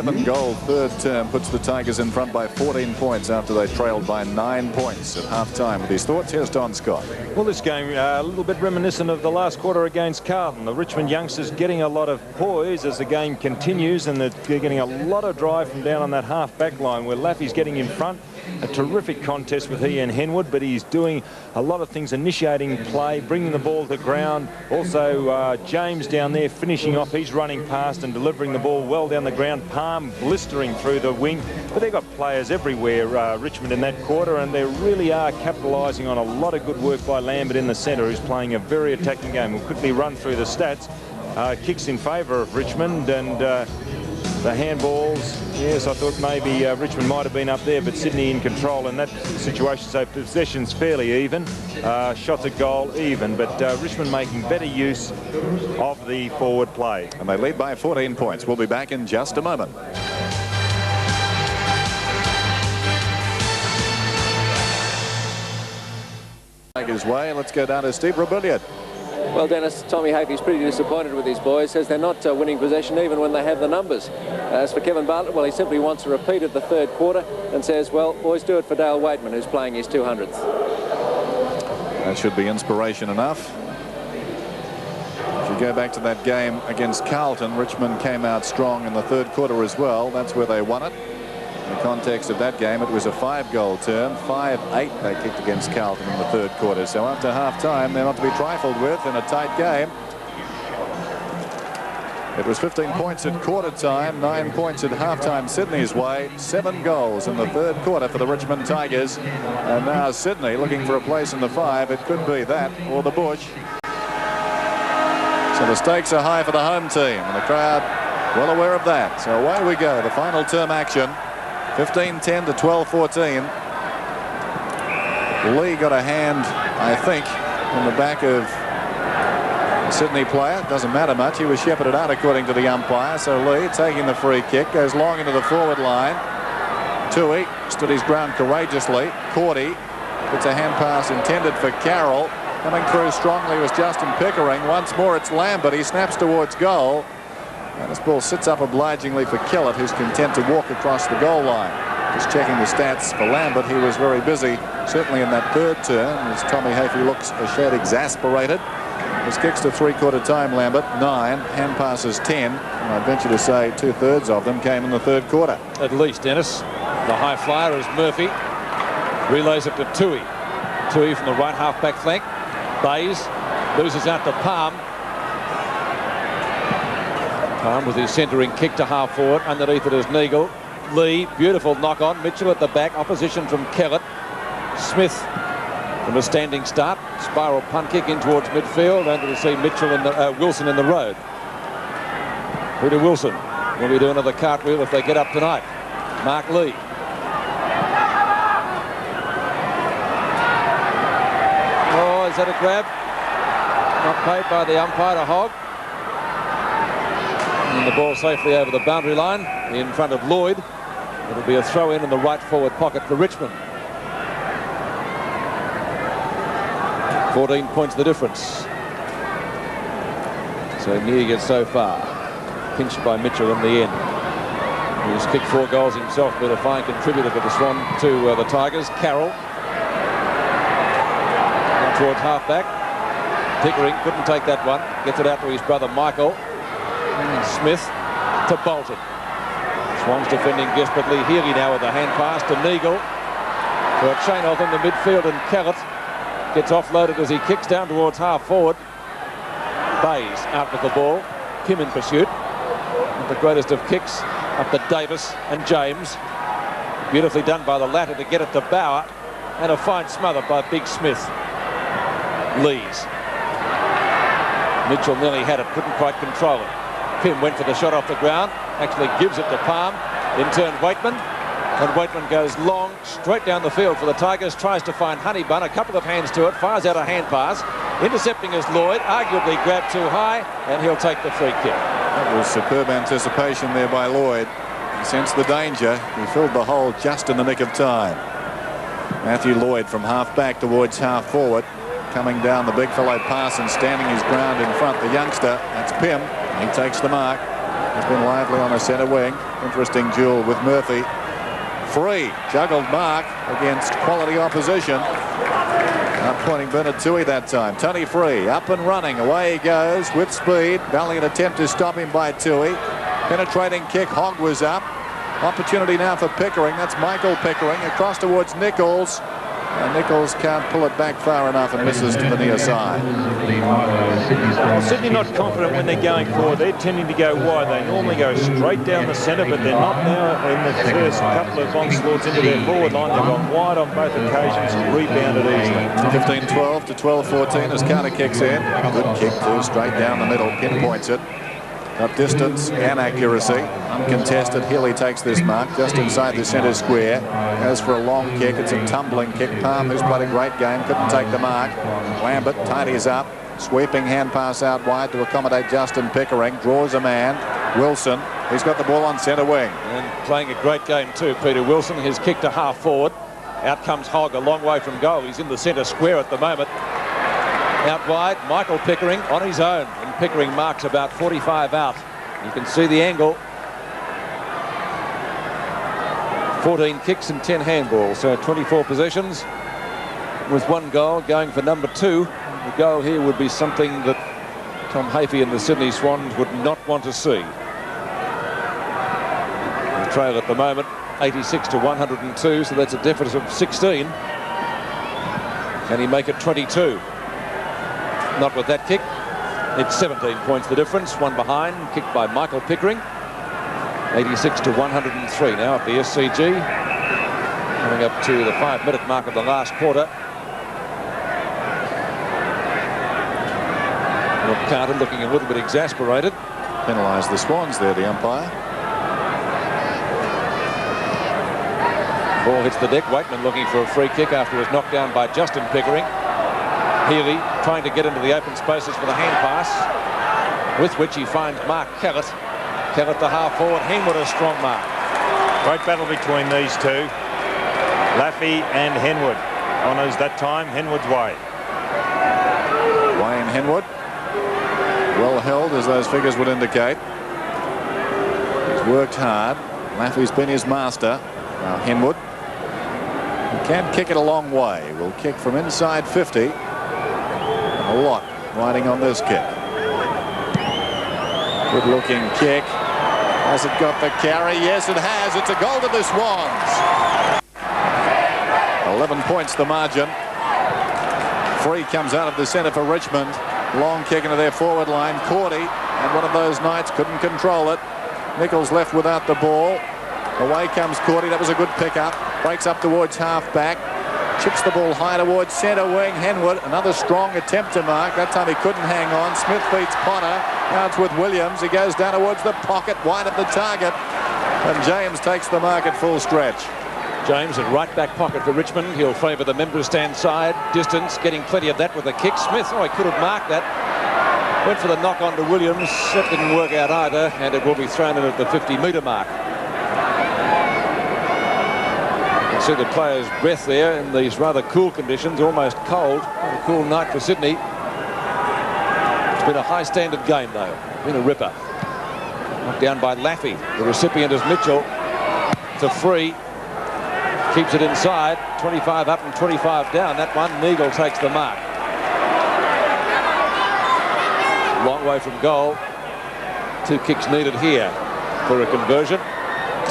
7-goal third term puts the Tigers in front by 14 points after they trailed by 9 points at half-time. With his thoughts, here's Don Scott. Well, this game a little bit reminiscent of the last quarter against Carlton. The Richmond youngsters getting a lot of poise as the game continues, and they're getting a lot of drive from down on that half-back line where Laffy's getting in front. A terrific contest with he and Henwood, but he's doing a lot of things, initiating play, bringing the ball to ground. Also, James down there finishing off. He's running past and delivering the ball well down the ground. Palm blistering through the wing. But they've got players everywhere, Richmond, in that quarter, and they really are capitalising on a lot of good work by Lambert in the centre, who's playing a very attacking game. We'll quickly run through the stats. Kicks in favour of Richmond, and the handballs, yes, I thought maybe Richmond might have been up there, but Sydney in control in that situation. So possession's fairly even. Shots at goal even, but Richmond making better use of the forward play. And they lead by 14 points. We'll be back in just a moment. His way. Let's go down to Steve Robilliard. Well, Dennis, Tommy Hafey's pretty disappointed with his boys. Says they're not winning possession even when they have the numbers. As for Kevin Bartlett, well, he simply wants a repeat of the third quarter and says, well, boys, do it for Dale Weightman, who's playing his 200th. That should be inspiration enough. If you go back to that game against Carlton, Richmond came out strong in the third quarter as well. That's where they won it. In the context of that game, it was a 5-goal term. 5-8 they kicked against Carlton in the third quarter. So after half-time, they're not to be trifled with in a tight game. It was 15 points at quarter time, 9 points at half-time Sydney's way, 7 goals in the third quarter for the Richmond Tigers. And now Sydney looking for a place in the 5. It could be that or the bush. So the stakes are high for the home team, and the crowd well aware of that. So away we go, the final term action. 15-10 to 12-14. Lee got a hand, I think, in the back of the Sydney player. Doesn't matter much. He was shepherded out according to the umpire. So Lee taking the free kick, goes long into the forward line. Toohey stood his ground courageously. Cordy puts a hand pass intended for Carroll. Coming through strongly was Justin Pickering. Once more it's Lambert. He snaps towards goal. And this ball sits up obligingly for Kellett, who's content to walk across the goal line. Just checking the stats for Lambert. He was very busy, certainly in that third turn, as Tommy Hafey looks a shade exasperated. His kicks to three-quarter time, Lambert, 9. Hand passes, 10. And I venture to say 2/3 of them came in the third quarter. At least, Dennis. The high flyer is Murphy. Relays it to Toohey. Toohey from the right half-back flank. Bays loses out to Palm. Palm with his centering kick to half forward. Underneath it is Nichols. Lee, beautiful knock on. Mitchell at the back. Opposition from Kellett. Smith from a standing start. Spiral punt kick in towards midfield. Only to see Mitchell and Wilson in the road. Peter Wilson will be doing another cartwheel if they get up tonight. Mark Lee. Oh, is that a grab? Not paid by the umpire to Hogg. And the ball safely over the boundary line in front of Lloyd. It'll be a throw in the right forward pocket for Richmond. 14 points the difference. So near gets so far. Pinched by Mitchell in the end. He's kicked 4 goals himself, but a fine contributor to the Tigers. Carroll. Now towards half-back. Pickering couldn't take that one. Gets it out to his brother Michael. And Smith to Bolton. Swans defending desperately. Healy now with a hand pass to Nichols. For a chain off in the midfield, and Kellett gets offloaded as he kicks down towards half forward. Bays out with the ball. Kim in pursuit. And the greatest of kicks up to Davis and James. Beautifully done by the latter to get it to Bauer. And a fine smother by Big Smith. Lees. Mitchell nearly had it, couldn't quite control it. Pym went for the shot off the ground, actually gives it to Palm. In turn, Weightman. And Weightman goes long, straight down the field for the Tigers. Tries to find Honeybun, a couple of hands to it, fires out a hand pass. Intercepting is Lloyd, arguably grabbed too high, and he'll take the free kick. That was superb anticipation there by Lloyd. He sensed the danger. He filled the hole just in the nick of time. Matthew Lloyd from half-back towards half-forward. Coming down the big fellow Parsons, standing his ground in front. The youngster, that's Pym. He takes the mark. He's been lively on the centre wing. Interesting duel with Murphy. Free, juggled mark against quality opposition. Pointing Bernard Toohey that time. Tony Free up and running. Away he goes with speed. Valiant attempt to stop him by Toohey. Penetrating kick. Hogg was up. Opportunity now for Pickering. That's Michael Pickering across towards Nichols. And Nichols can't pull it back far enough and misses to the near side. Well, Sydney not confident when they're going forward. They're tending to go wide. They normally go straight down the centre, but they're not now in the first couple of onslaughts into their forward line. They've gone wide on both occasions and rebounded easily. 15-12 to 12-14 as Carter kicks in. Good kick too, straight down the middle, pinpoints it. Got distance and accuracy. Uncontested. Healy takes this mark just inside the centre square. Goes for a long kick. It's a tumbling kick. Palm, who's played a great game, couldn't take the mark. Lambert tidies up. Sweeping hand pass out wide to accommodate Justin Pickering. Draws a man. Wilson. He's got the ball on centre wing. And playing a great game too, Peter Wilson. His kick to half forward. Out comes Hogg a long way from goal. He's in the centre square at the moment. Out wide, Michael Pickering on his own. And Pickering marks about 45 out. You can see the angle. 14 kicks and 10 handballs, so 24 possessions with 1 goal going for number 2. The goal here would be something that Tom Hafey and the Sydney Swans would not want to see. The trail at the moment, 86 to 102, so that's a deficit of 16. Can he make it 22? Not with that kick. It's 17 points the difference. 1 behind, kicked by Michael Pickering. 86 to 103 now at the SCG. Coming up to the 5-minute mark of the last quarter. Carter looking a little bit exasperated. Penalised the Swans there, the umpire. Ball hits the deck. Weightman looking for a free kick after he was knocked down by Justin Pickering. Healy trying to get into the open spaces for the hand pass, with which he finds Mark Kellett. Kellett the half forward. Henwood a strong mark. Great battle between these two. Laffey and Henwood. Honours that time Henwood's way. Wayne Henwood. Well held, as those figures would indicate. He's worked hard. Laffey's been his master. Now Henwood. He can kick it a long way. Will kick from inside 50. And a lot riding on this kick. Good looking kick. Has it got the carry? Yes, it has. It's a goal to the Swans. 11 points the margin. Free comes out of the centre for Richmond. Long kick into their forward line. Cordy, and one of those nights couldn't control it. Nichols left without the ball. Away comes Cordy. That was a good pickup. Breaks up towards half-back. Chips the ball high towards centre wing. Henwood, another strong attempt to mark. That time he couldn't hang on. Smith beats Potter. Now it's with Williams. He goes down towards the pocket, wide of the target. And James takes the mark at full stretch. James at right back pocket for Richmond. He'll favour the members stand side. Distance, getting plenty of that with a kick. Smith, oh, he could have marked that. Went for the knock on to Williams. That didn't work out either, and it will be thrown in at the 50-metre mark. You can see the player's breath there in these rather cool conditions, almost cold. A cool night for Sydney. It's been a high-standard game, though. Been a ripper. Knocked down by Laffey. The recipient is Mitchell. It's a free. Keeps it inside. 25 up and 25 down. That one, Neagle takes the mark. Long way from goal. 2 kicks needed here for a conversion.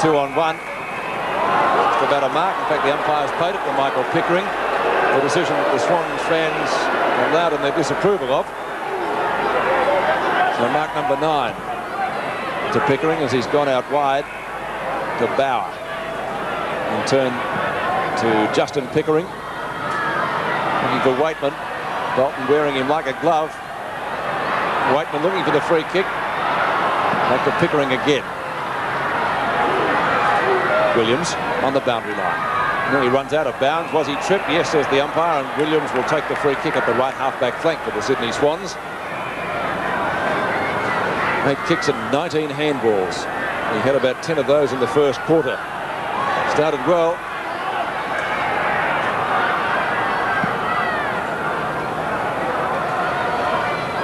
2 on 1. Just about a mark. In fact, the umpires paid it to Michael Pickering. The decision that the Swans fans are loud in their disapproval of. So mark number 9 to Pickering as he's gone out wide to Bauer. In turn to Justin Pickering. Looking for Weightman. Dalton wearing him like a glove. Weightman looking for the free kick. Back to Pickering again. Williams on the boundary line. Nearly runs out of bounds. Was he tripped? Yes, says the umpire, and Williams will take the free kick at the right half-back flank for the Sydney Swans. 8 kicks and 19 handballs. He had about 10 of those in the first quarter. Started well.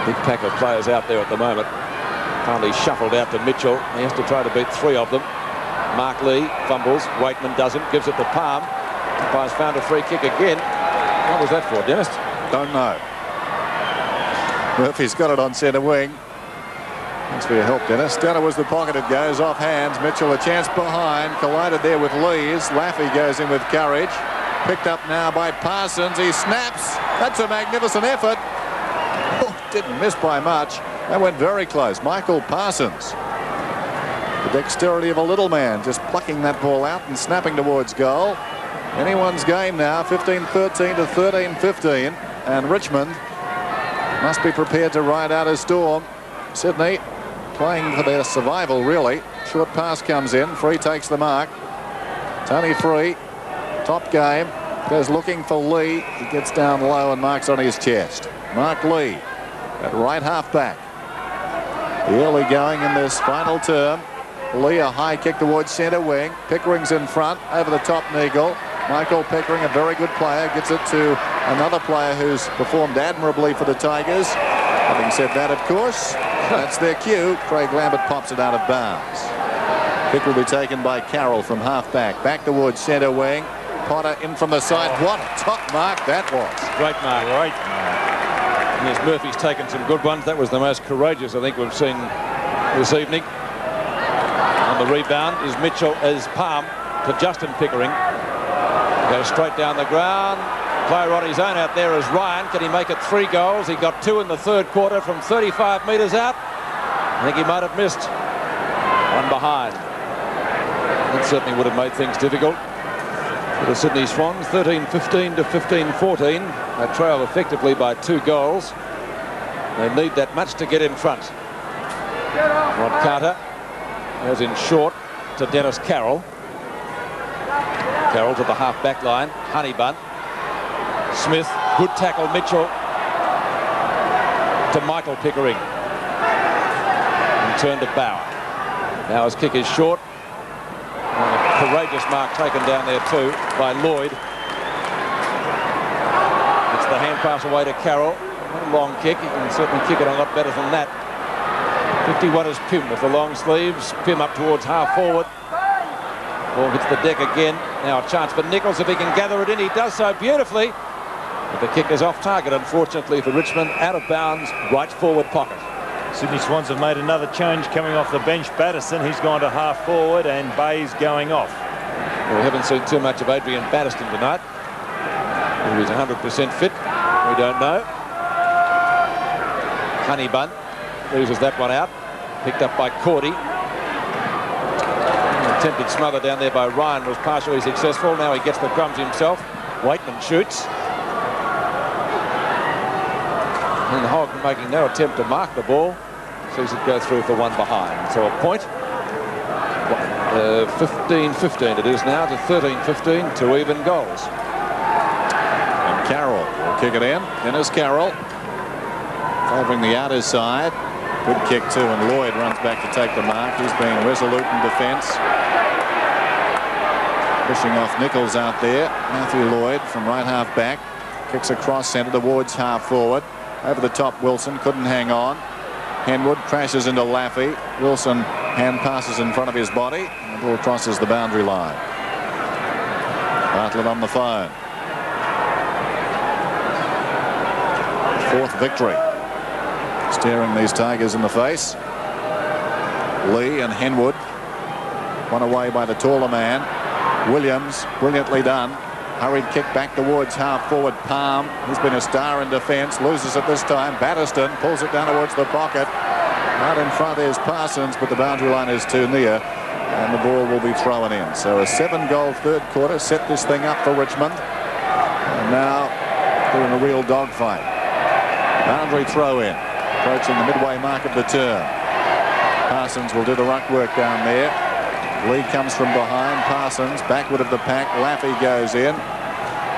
Big pack of players out there at the moment. Finally shuffled out to Mitchell. He has to try to beat 3 of them. Mark Lee fumbles. Weightman doesn't. Gives it to Palm. Umpire's found a free kick again. What was that for, Dennis? Don't know. Murphy's got it on centre wing. Thanks for your help, Dennis. Down towards the pocket it goes, off hands. Mitchell a chance behind. Collided there with Lees. Laffey goes in with courage. Picked up now by Parsons. He snaps. That's a magnificent effort. Oh, didn't miss by much. That went very close. Michael Parsons. The dexterity of a little man, just plucking that ball out and snapping towards goal. Anyone's game now, 15-13 to 13-15. And Richmond must be prepared to ride out a storm. Sydney playing for their survival, really. Short pass comes in. Free takes the mark. Tony Free, top game, goes looking for Lee. He gets down low and marks on his chest. Mark Lee at right half back. The early going in this final term. Lee a high kick towards centre wing. Pickering's in front, over the top Nichols. Michael Pickering, a very good player, gets it to another player who's performed admirably for the Tigers. Having said that, of course, that's their cue. Craig Lambert pops it out of bounds. Kick will be taken by Carroll from half back. Back towards centre wing. Potter in from the side. What a top mark that was. Great mark. Great mark. And yes, Murphy's taken some good ones. That was the most courageous I think we've seen this evening. On the rebound is Mitchell as Palm to Justin Pickering. Goes straight down the ground. Player on his own out there is Ryan. Can he make it 3 goals? He got 2 in the third quarter from 35 metres out. I think he might have missed one behind. That certainly would have made things difficult for the Sydney Swans. 13-15 to 15-14. They trail effectively by 2 goals. They need that much to get in front. Rod Carter goes in short to Dennis Carroll. Carroll to the half-back line. Honeybun. Smith. Good tackle. Mitchell to Michael Pickering. And turn to Bauer. Now his kick is short. And a courageous mark taken down there too by Lloyd. It's the hand pass away to Carroll. Not a long kick. He can certainly kick it a lot better than that. 51 is Pym with the long sleeves. Pym up towards half forward. Ball hits the deck again. Now a chance for Nichols if he can gather it in. He does so beautifully. But the kick is off target, unfortunately, for Richmond. Out of bounds, right forward pocket. Sydney Swans have made another change coming off the bench. Batterson, he's gone to half forward, and Bay's going off. Well, we haven't seen too much of Adrian Batterston tonight. Whether he's 100% fit, we don't know. Honeybun loses that one out. Picked up by Cordy. Attempted smother down there by Ryan was partially successful. Now he gets the crumbs himself. Weightman shoots. And Hogg making no attempt to mark the ball. Sees it go through for 1 behind. So a point. 15-15 it is now to 13-15. 2 even goals. And Carroll will kick it in. Dennis Carroll favouring the outer side. Good kick too, and Lloyd runs back to take the mark. He's being resolute in defence. Pushing off Nichols out there. Matthew Lloyd from right half back. Kicks across centre towards half forward. Over the top, Wilson couldn't hang on. Henwood crashes into Laffey. Wilson hand passes in front of his body. And the ball crosses the boundary line. Bartlett on the phone. 4th victory. Staring these Tigers in the face. Lee and Henwood. One away by the taller man. Williams, brilliantly done. Hurried kick back towards half forward. Palm, he's been a star in defence, loses it this time. Batterston pulls it down towards the pocket. Out in front is Parsons, but the boundary line is too near, and the ball will be thrown in. So a 7-goal third quarter set this thing up for Richmond, and now they're in a real dogfight. Boundary throw in, approaching the midway mark of the term. Parsons will do the ruck work down there. Lee comes from behind. Parsons backward of the pack. Laffey goes in.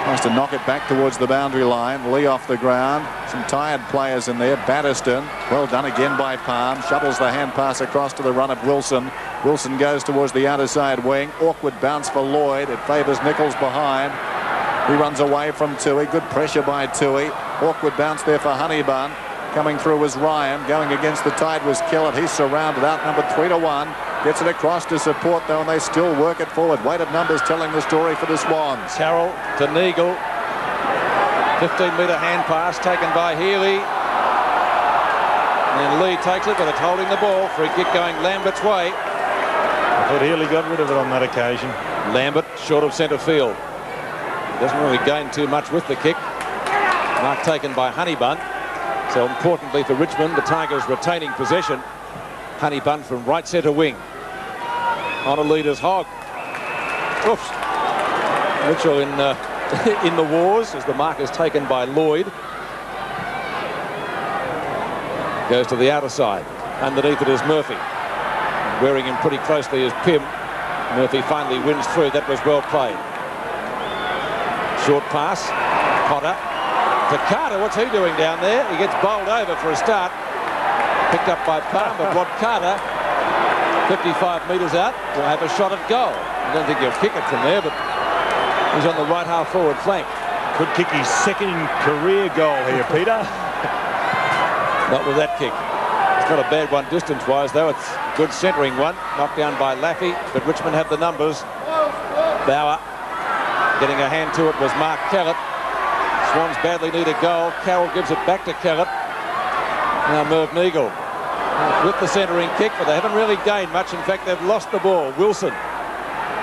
Tries to knock it back towards the boundary line. Lee off the ground. Some tired players in there. Batterston, well done again by Palm. Shovels the hand pass across to the run of Wilson. Wilson goes towards the outer side wing. Awkward bounce for Lloyd. It favours Nichols behind. He runs away from Toohey. Good pressure by Toohey. Awkward bounce there for Honeybun. Coming through was Ryan. Going against the tide was Kellett. He's surrounded, outnumbered 3-1. Gets it across to support, though, and they still work it forward. Weighted numbers telling the story for the Swans. Carroll to Nichols. 15-metre hand pass taken by Healy. And Lee takes it, but it's holding the ball. Free kick going Lambert's way. I thought Healy got rid of it on that occasion. Lambert short of centre field. Doesn't really gain too much with the kick. Mark taken by Honeybun. So importantly for Richmond, the Tigers retaining possession. Honeybun from right centre wing. On a leader's hog. Oops. Mitchell in the wars as the mark is taken by Lloyd. Goes to the outer side. Underneath it is Murphy. Wearing him pretty closely is Pym. Murphy finally wins through. That was well played. Short pass. Potter to Carter. What's he doing down there? He gets bowled over for a start. Picked up by Palm, but Rod Carter, 55 metres out, will have a shot at goal. I don't think he'll kick it from there, but he's on the right half forward flank. Could kick his second career goal here, Peter. Not with that kick. It's not a bad one distance-wise, though. It's a good centering one. Knocked down by Laffey, but Richmond have the numbers. Bauer getting a hand to it was Mark Kellett. Swans badly need a goal. Carroll gives it back to Kellett. Now Merv Nichols with the centering kick, but they haven't really gained much. In fact, they've lost the ball. Wilson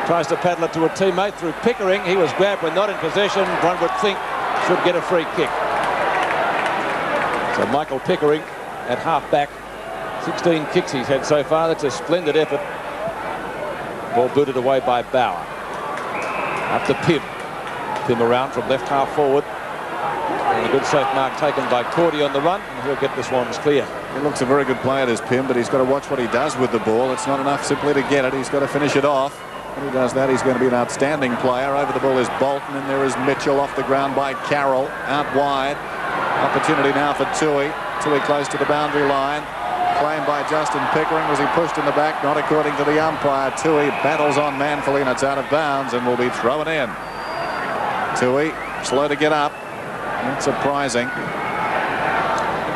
tries to paddle it to a teammate through Pickering. He was grabbed when not in possession. One would think should get a free kick. So Michael Pickering at half-back. 16 kicks he's had so far. That's a splendid effort. Ball booted away by Bauer. Up to Pym. Pym around from left half forward. And a good safe mark taken by Cordy on the run, and he'll get the Swans clear. He looks a very good player, this Pym, but he's got to watch what he does with the ball. It's not enough simply to get it. He's got to finish it off. When he does that, he's going to be an outstanding player. Over the ball is Bolton, and there is Mitchell off the ground by Carroll. Out wide. Opportunity now for Toohey. Toohey close to the boundary line. Claimed by Justin Pickering. Was he pushed in the back? Not according to the umpire. Toohey battles on manfully, and it's out of bounds and will be thrown in. Toohey slow to get up. Not surprising.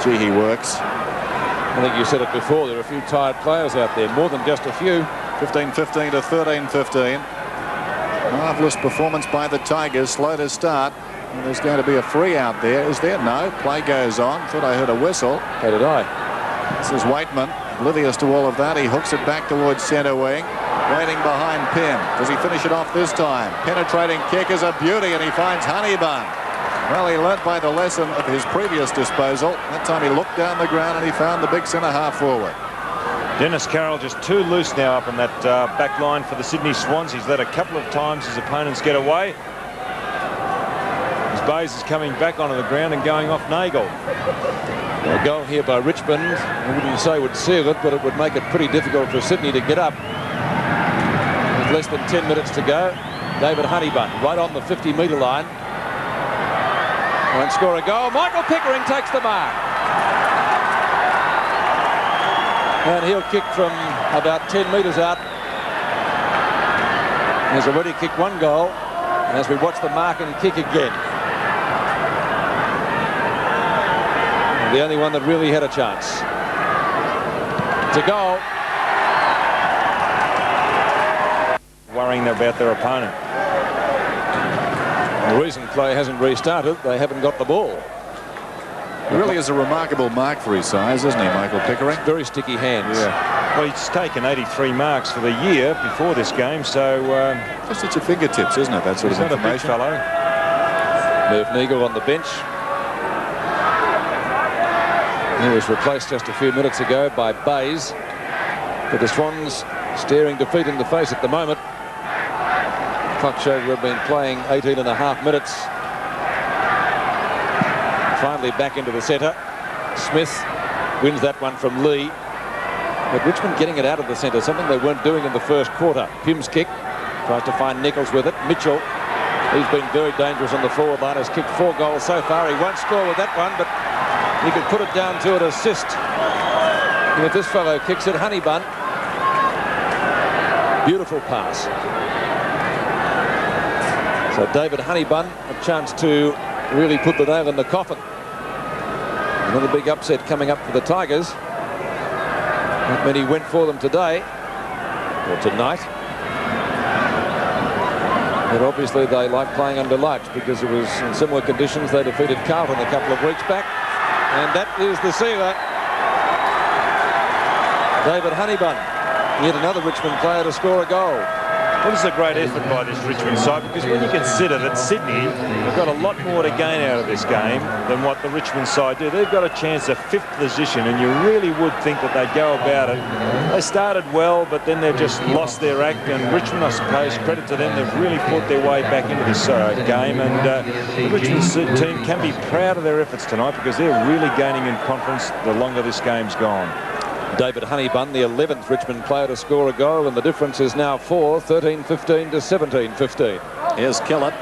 Gee, he works. I think you said it before, there are a few tired players out there, more than just a few. 15-15 to 13-15. Marvellous performance by the Tigers. Slow to start. And there's going to be a free out there. Is there? No. Play goes on. Thought I heard a whistle. So did I. This is Weightman. Oblivious to all of that. He hooks it back towards centre wing. Waiting behind Pym. Does he finish it off this time? Penetrating kick is a beauty, and he finds Honeybun. Well, he learnt by the lesson of his previous disposal. That time he looked down the ground and he found the big centre half forward. Dennis Carroll just too loose now up on that back line for the Sydney Swans. He's let a couple of times his opponents get away. His Bays is coming back onto the ground and going off Nagel. A goal here by Richmond. I wouldn't say would seal it, but it would make it pretty difficult for Sydney to get up. With less than 10 minutes to go. David Honeybun right on the 50-metre line. Won't score a goal. Michael Pickering takes the mark. And he'll kick from about 10 metres out. He's already kicked one goal. And as we watch the mark and kick again. And the only one that really had a chance. It's a goal. Worrying about their opponent. The reason play hasn't restarted, they haven't got the ball. He really is a remarkable mark for his size, isn't he, Michael Pickering? Very sticky hands. Yeah. Well, he's taken 83 marks for the year before this game, so... just at your fingertips, isn't it, that sort of information? He's not a big fellow. Merv Nichols on the bench. He was replaced just a few minutes ago by Bays. But the Swans staring defeat in the face at the moment. Clock showed we've been playing 18 and a half minutes. Finally back into the centre. Smith wins that one from Lee. But Richmond getting it out of the centre, something they weren't doing in the first quarter. Pym's kick. Tries to find Nichols with it. Mitchell, he's been very dangerous on the forward line. Has kicked 4 goals so far. He won't score with that one, but he could put it down to an assist. And if this fellow kicks it, Honeybun. Beautiful pass. So David Honeybun, a chance to really put the nail in the coffin. Another big upset coming up for the Tigers. Not many went for them today, or tonight. But obviously they like playing under lights because it was in similar conditions they defeated Carlton a couple of weeks back. And that is the sealer. David Honeybun, yet another Richmond player to score a goal. Well, this is a great effort by this Richmond side, because when you consider that Sydney have got a lot more to gain out of this game than what the Richmond side do. They've got a chance of 5th position, and you really would think that they'd go about it. They started well, but then they've just lost their act, and Richmond, I suppose, credit to them, they've really fought their way back into this game, and the Richmond team can be proud of their efforts tonight, because they're really gaining in confidence the longer this game's gone. David Honeybun, the 11th Richmond player to score a goal, and the difference is now 4, 13-15 to 17-15. Here's Kellett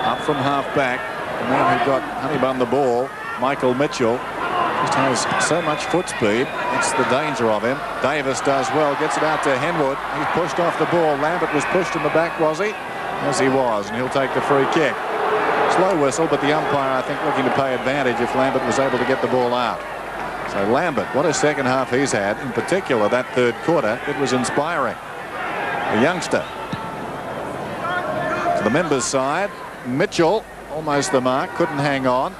up from half back, and now we've got Honeybun the ball. Michael Mitchell just has so much foot speed. That's the danger of him. Davis does well, gets it out to Henwood. He's pushed off the ball. Lambert was pushed in the back, was he? Yes, he was, and he'll take the free kick. Slow whistle, but the umpire, I think, looking to pay advantage if Lambert was able to get the ball out. So Lambert, what a second half he's had, in particular that third quarter. It was inspiring. The youngster. To the members' side, Mitchell, almost the mark, couldn't hang on.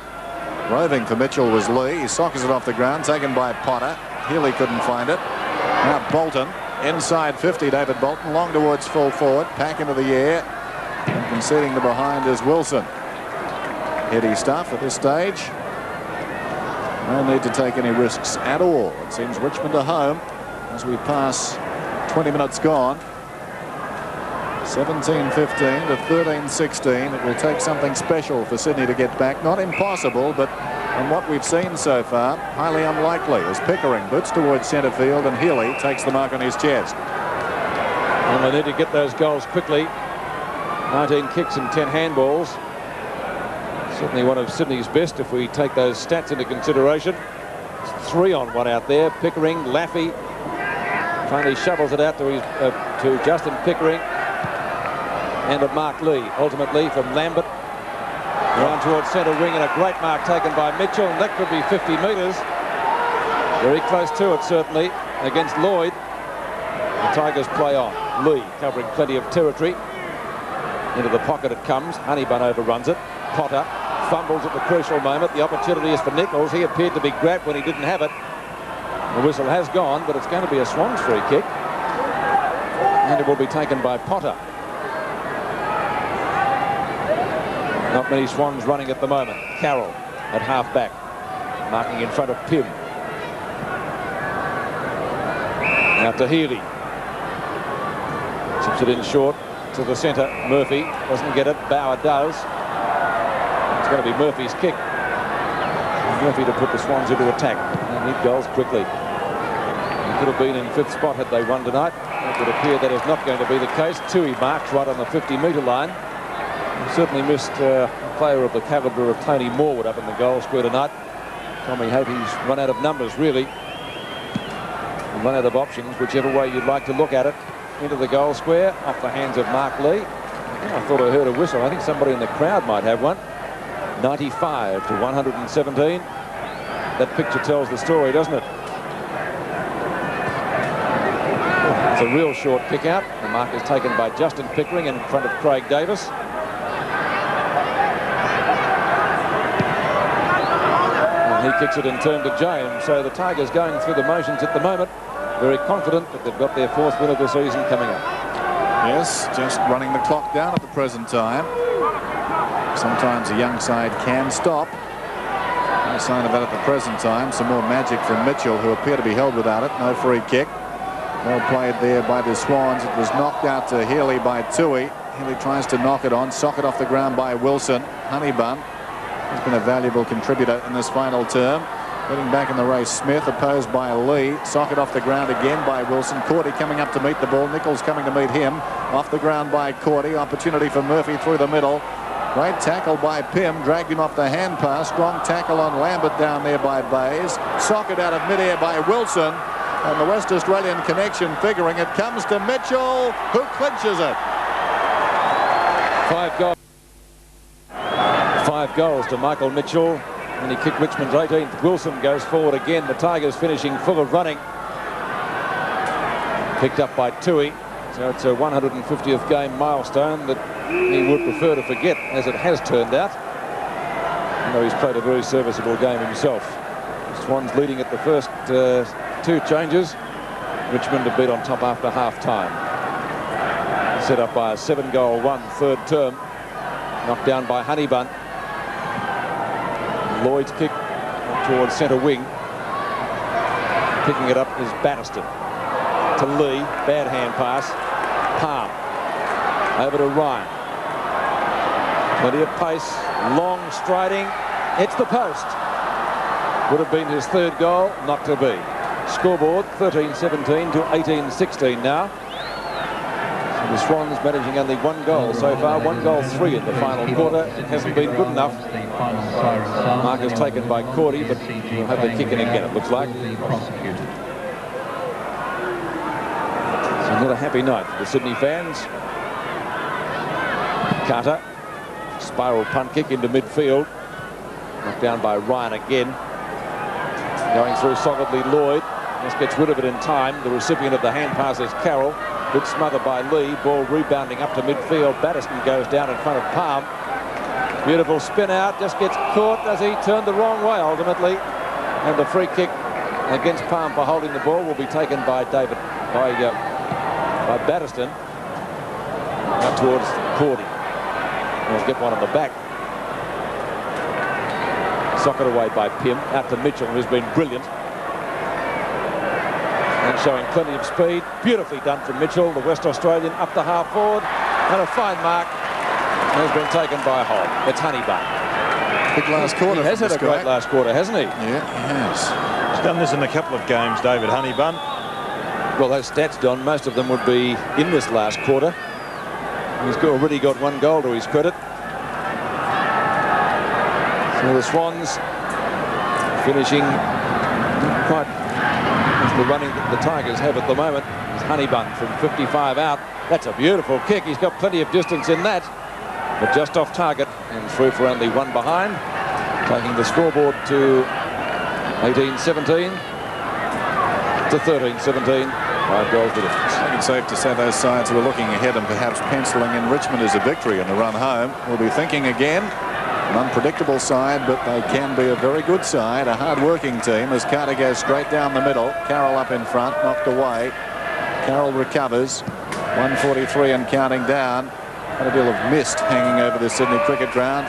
Roving for Mitchell was Lee. He sockers it off the ground, taken by Potter. Healy couldn't find it. Now Bolton, inside 50, David Bolton, long towards full forward, pack into the air. And conceding the behind is Wilson. Heady stuff at this stage. No need to take any risks at all. It seems Richmond are home as we pass 20 minutes gone. 17-15 to 13-16. It will take something special for Sydney to get back. Not impossible, but on what we've seen so far, highly unlikely, as Pickering boots towards centre field and Healy takes the mark on his chest. And they need to get those goals quickly. 19 kicks and 10 handballs. Certainly one of Sydney's best if we take those stats into consideration. It's 3 on 1 out there. Pickering, Laffey finally shovels it out to Justin Pickering and to Mark Lee. Ultimately from Lambert around towards centre wing, and a great mark taken by Mitchell, and that could be 50 metres. Very close to it certainly against Lloyd. The Tigers play on. Lee covering plenty of territory. Into the pocket it comes. Honeybun overruns it. Potter fumbles at the crucial moment. The opportunity is for Nichols. He appeared to be grabbed when he didn't have it. The whistle has gone, but it's going to be a Swans free kick, and it will be taken by Potter. Not many Swans running at the moment. Carroll at half back, marking in front of Pym. Now to Healy. Chips it in short to the centre. Murphy doesn't get it. Bauer does. It's going to be Murphy's kick. Murphy to put the Swans into attack. They need goals quickly. He could have been in 5th spot had they won tonight. It would appear that is not going to be the case. Toohey marks right on the 50-metre line. He certainly missed a player of the calibre of Tony Morwood up in the goal square tonight. Tommy Hapey's run out of numbers, really. Run out of options, whichever way you'd like to look at it. Into the goal square, off the hands of Mark Lee. I thought I heard a whistle. I think somebody in the crowd might have one. 95 to 117. That picture tells the story, doesn't it? It's a real short kick out. The mark is taken by Justin Pickering in front of Craig Davis. And he kicks it in turn to James. So the Tigers going through the motions at the moment. Very confident that they've got their 4th win of the season coming up. Yes, just running the clock down at the present time. Sometimes a young side can stop. No sign of that at the present time. Some more magic from Mitchell, who appear to be held without it. No free kick. Well played there by the Swans. It was knocked out to Healy by Toohey. Healy tries to knock it on. Sock it off the ground by Wilson. Honeybun has been a valuable contributor in this final term. Getting back in the race, Smith opposed by Lee. Socket off the ground again by Wilson. Courty coming up to meet the ball. Nichols coming to meet him. Off the ground by Courty. Opportunity for Murphy through the middle. Great tackle by Pym. Dragged him off the hand pass. Strong tackle on Lambert down there by Bays. Socket out of midair by Wilson. And the West Australian connection figuring. It comes to Mitchell, who clinches it. 5 goals to Michael Mitchell. And he kicked Richmond's 18th. Wilson goes forward again. The Tigers finishing full of running. Picked up by Toohey. So it's a 150th game milestone that he would prefer to forget, as it has turned out. Though he's played a very serviceable game himself. The Swans leading at the first two changes. Richmond have been on top after half-time. Set up by a 7-goal run, third term. Knocked down by Honeybun. Lloyd's kick towards centre wing. Picking it up is Batterston. To Lee, bad hand pass. Palm. Over to Ryan. Plenty of pace, long striding. It's the post. Would have been his third goal, not to be. Scoreboard 13-17 to 18-16 now. So the Swans managing only 1 goal so far, 1 goal 3 in the final quarter. It hasn't been good enough. Mark is taken by Cordy, but we'll have the kick in again, it looks like. So not a happy night for the Sydney fans. Carter, spiral punt kick into midfield. Knocked down by Ryan again. Going through solidly Lloyd. Just gets rid of it in time. The recipient of the hand pass is Carroll. Good smother by Lee. Ball rebounding up to midfield. Batterston goes down in front of Palm. Beautiful spin out. Just gets caught as he turned the wrong way ultimately. And the free kick against Palm for holding the ball will be taken by by Batterston. Out towards Cordy. He'll get one on the back. Socked away by Pym. Out to Mitchell, who's been brilliant. And showing plenty of speed. Beautifully done from Mitchell, the West Australian, up the half forward. And a fine mark has been taken by Holt. It's Honeybun. Big last quarter. He has had a great last quarter, hasn't he? Yeah, he has. He's done this in a couple of games, David Honeybun. Well, those stats, Don, most of them would be in this last quarter. He's already got 1 goal to his credit. So the Swans finishing quite the running that the Tigers have at the moment. Is Honeybun from 55 out. That's a beautiful kick. He's got plenty of distance in that, but just off target and through for only 1 behind, taking the scoreboard to 18-17 to 13-17. 5 goals the difference. I think it's safe to say those sides who are looking ahead and perhaps penciling in Richmond as a victory in the run home will be thinking again. An unpredictable side, but they can be a very good side, a hard-working team as Carter goes straight down the middle. Carroll up in front, knocked away. Carroll recovers. 1:43 and counting down. Quite a deal of mist hanging over the Sydney cricket ground.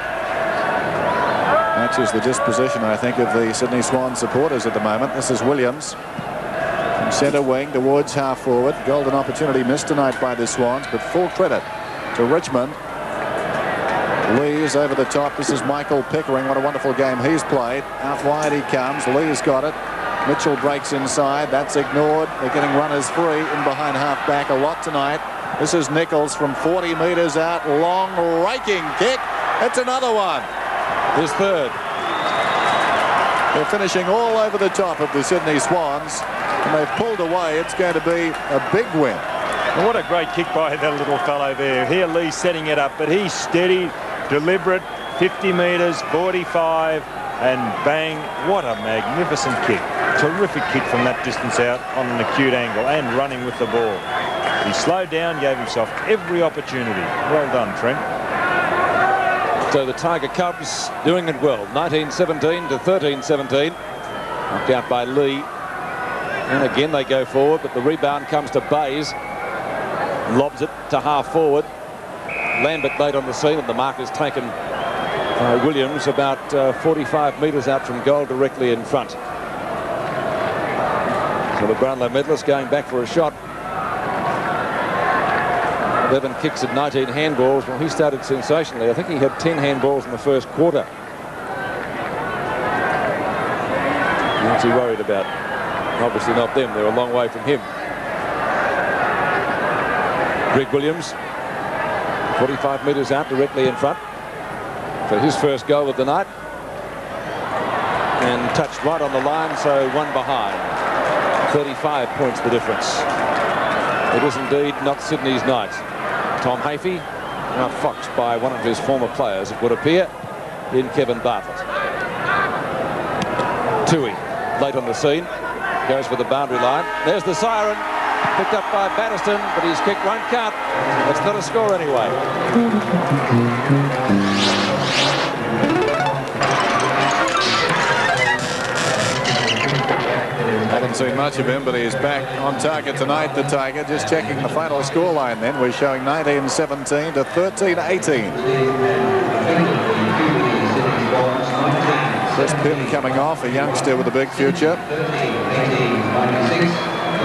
Matches the disposition, I think, of the Sydney Swans supporters at the moment. This is Williams. From centre wing towards half forward. Golden opportunity missed tonight by the Swans, but full credit to Richmond. Lee is over the top. This is Michael Pickering. What a wonderful game he's played. Out wide he comes. Lee's got it. Mitchell breaks inside. That's ignored. They're getting runners free in behind half back a lot tonight. This is Nichols from 40 metres out. Long raking kick. It's another one. His third. They're finishing all over the top of the Sydney Swans. And they've pulled away. It's going to be a big win. Well, what a great kick by that little fellow there. Here Lee setting it up, but he's steady, deliberate, 50 metres, 45, and bang, what a magnificent kick. Terrific kick from that distance out on an acute angle and running with the ball. He slowed down, gave himself every opportunity. Well done, Trent. So the Tiger Cubs doing it well. 19-17 to 13-17. Knocked out by Lee. And again they go forward, but the rebound comes to Bays. Lobs it to half forward. Lambert late on the scene, and the mark is taken by Williams about 45 metres out from goal, directly in front. So the Brownlow medalist going back for a shot. 11 kicks at 19 handballs. Well, he started sensationally. I think he had 10 handballs in the first quarter. What's he worried about? Obviously not them. They're a long way from him. Greg Williams, 45 metres out, directly in front for his first goal of the night. And touched right on the line, so 1 behind. 35 points the difference. It is indeed not Sydney's night. Tom Hafey outfoxed by one of his former players, it would appear, in Kevin Bartlett. Toohey late on the scene. Goes for the boundary line. There's the siren. Picked up by Batterston, but his kick won't count. It's not a score anyway. Haven't seen much of him, but he's back on target tonight, the Tiger. Just checking the final scoreline then. We're showing 19-17 to 13-18. Chris Pym coming off, a youngster with a big future.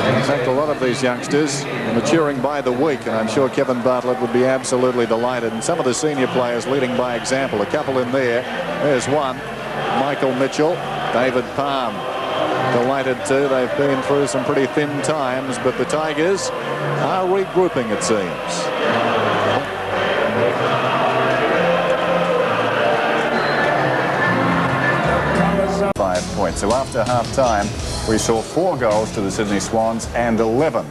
In fact, a lot of these youngsters maturing by the week, and I'm sure Kevin Bartlett would be absolutely delighted. And some of the senior players leading by example. A couple in there. There's one, Michael Mitchell, David Palm. Delighted too. They've been through some pretty thin times, but the Tigers are regrouping, it seems. 5 points. So after half-time, we saw 4 goals to the Sydney Swans and 11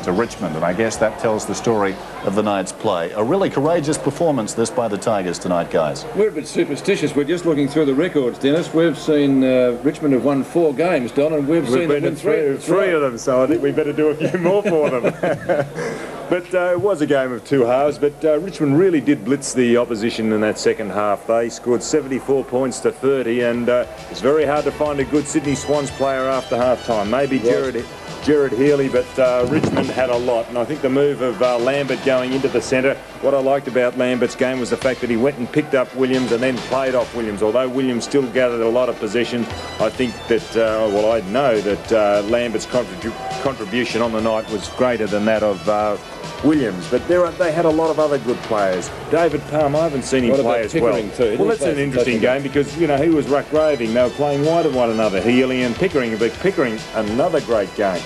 to Richmond, and I guess that tells the story of the night's play. A really courageous performance, this, by the Tigers tonight, guys. We're a bit superstitious. We're just looking through the records, Dennis. We've seen Richmond have won 4 games, Don, and we've seen them win 3 of them, so I think we better do a few more for them. But it was a game of 2 halves, but Richmond really did blitz the opposition in that second half. They scored 74 points to 30, and it's very hard to find a good Sydney Swans player after half-time. Maybe Jared Healy, but Richmond had a lot, and I think the move of Lambert going into the centre, what I liked about Lambert's game was the fact that he went and picked up Williams and then played off Williams. Although Williams still gathered a lot of possession, I think that, well, I know that Lambert's contribution on the night was greater than that of Williams, but they had a lot of other good players. David Palm, I haven't seen him play as well. Well, that's an interesting game because, you know, he was ruck roving. They were playing wide of one another, Healy and Pickering. But Pickering, another great game.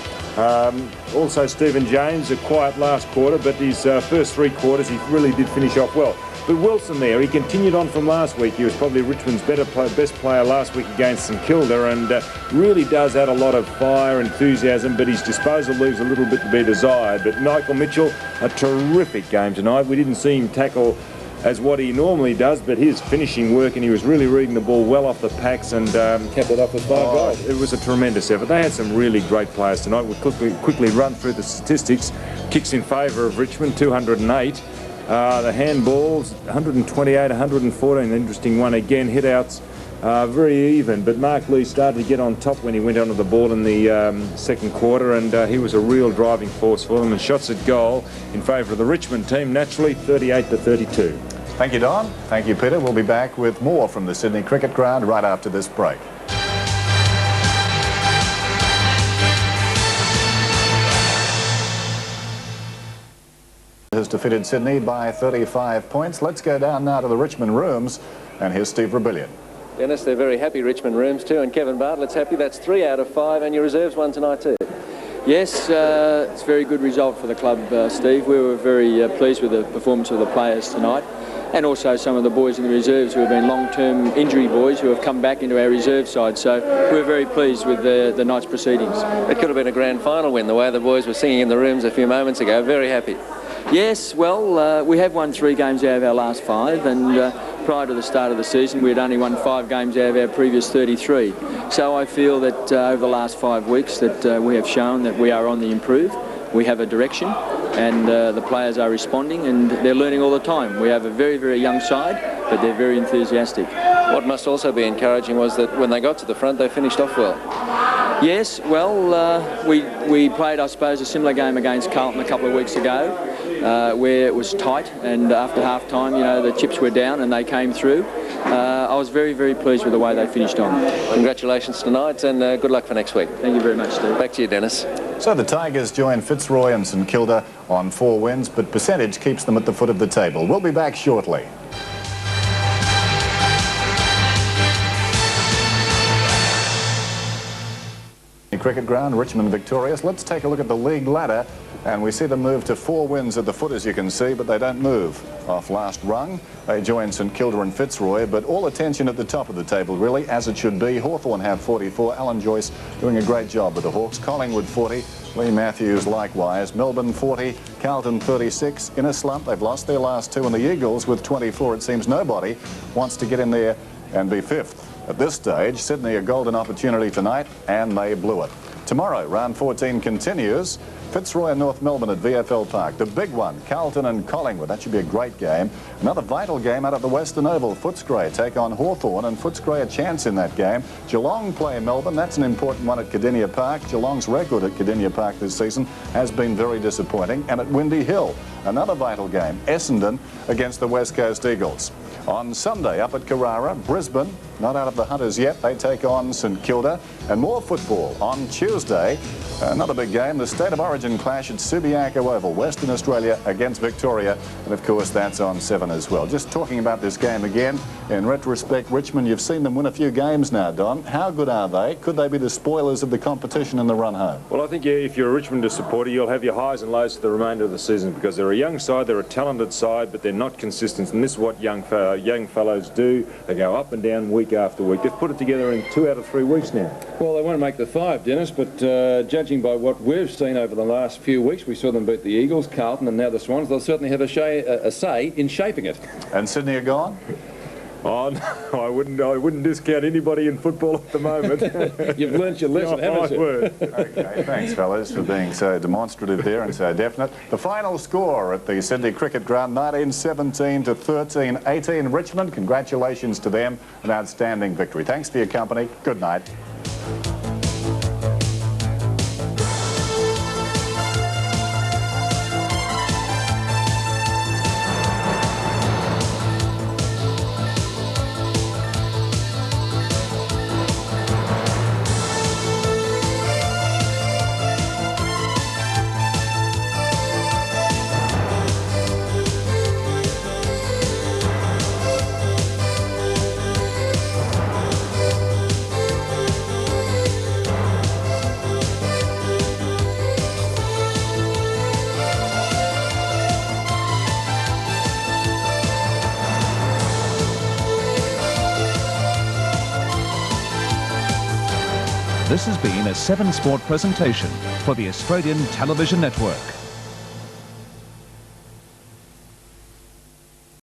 Also, Stephen James, a quiet last quarter, but his first 3 quarters, he really did finish off well. But Wilson there, he continued on from last week. He was probably Richmond's best player last week against St Kilda, and really does add a lot of fire, enthusiasm, but his disposal leaves a little bit to be desired. But Michael Mitchell, a terrific game tonight. We didn't see him tackle as what he normally does, but his finishing work, and he was really reading the ball well off the packs and kept it up with 5 goals. It was a tremendous effort. They had some really great players tonight. We'll quickly run through the statistics. Kicks in favour of Richmond, 208. The handballs, 128, 114, an interesting one again. Hit-outs, very even, but Mark Lee started to get on top when he went onto the ball in the second quarter, and he was a real driving force for them. And shots at goal in favour of the Richmond team, naturally, 38 to 32. Thank you, Don. Thank you, Peter. We'll be back with more from the Sydney Cricket Ground right after this break. Has defeated Sydney by 35 points. Let's go down now to the Richmond rooms, and here's Steve Robilliard. Dennis, they're very happy, Richmond rooms too, and Kevin Bartlett's happy. That's 3 out of 5, and your reserves won tonight too. Yes, it's a very good result for the club, Steve. We were very pleased with the performance of the players tonight, and also some of the boys in the reserves who have been long-term injury boys who have come back into our reserve side. So we're very pleased with the night's proceedings. It could have been a grand final win, the way the boys were singing in the rooms a few moments ago. Very happy. Yes, well, we have won 3 games out of our last 5, and prior to the start of the season we had only won 5 games out of our previous 33. So I feel that over the last 5 weeks that we have shown that we are on the improve. We have a direction, and the players are responding, and they're learning all the time. We have a very, very young side, but they're very enthusiastic. What must also be encouraging was that when they got to the front, they finished off well. Yes, well, we played, I suppose, a similar game against Carlton a couple of weeks ago, where it was tight, and after half-time, you know, the chips were down and they came through. I was very, very pleased with the way they finished on. Congratulations tonight, and good luck for next week. Thank you very much, Steve. Back to you, Dennis. So the Tigers join Fitzroy and St Kilda on 4 wins, but percentage keeps them at the foot of the table. We'll be back shortly. Cricket Ground, Richmond victorious. Let's take a look at the league ladder, and we see them move to 4 wins at the foot, as you can see, but they don't move off last rung. They join St Kilda and Fitzroy, but all attention at the top of the table, really, as it should be. Hawthorn have 44. Alan Joyce doing a great job with the Hawks. Collingwood 40. Lee Matthews likewise. Melbourne 40. Carlton 36. In a slump, they've lost their last 2, and the Eagles with 24. It seems nobody wants to get in there and be 5th. At this stage, Sydney a golden opportunity tonight, and they blew it. Tomorrow, round 14 continues. Fitzroy and North Melbourne at VFL Park. The big one, Carlton and Collingwood. That should be a great game. Another vital game out at the Western Oval. Footscray take on Hawthorn, and Footscray a chance in that game. Geelong play Melbourne. That's an important one at Cardinia Park. Geelong's record at Cardinia Park this season has been very disappointing. And at Windy Hill, another vital game, Essendon against the West Coast Eagles. On Sunday, up at Carrara, Brisbane, not out of the hunt as yet. They take on St Kilda. And more football on Tuesday. Another big game, the State of Origin clash at Subiaco Oval, Western Australia against Victoria. And of course, that's on 7 as well. Just talking about this game again, in retrospect, Richmond, you've seen them win a few games now, Don. How good are they? Could they be the spoilers of the competition in the run home? Well, I think if you're a Richmond supporter, you'll have your highs and lows for the remainder of the season, because they're a young side, they're a talented side, but they're not consistent. And this is what young fellows do. They go up and down week after week. They've put it together in 2 out of 3 weeks now. Well, they won't make the 5, Dennis, but judging by what we've seen over the last few weeks, we saw them beat the Eagles, Carlton, and now the Swans. They'll certainly have a say in shaping it. And Sydney are gone? Oh, no, I wouldn't discount anybody in football at the moment. You've learnt your lesson, haven't you? Okay, thanks, fellas, for being so demonstrative there and so definite. The final score at the Sydney Cricket Ground, 1917 to 13-18 Richmond. Congratulations to them. An outstanding victory. Thanks for your company. Good night. This has been a 7 Sport presentation for the Australian Television Network.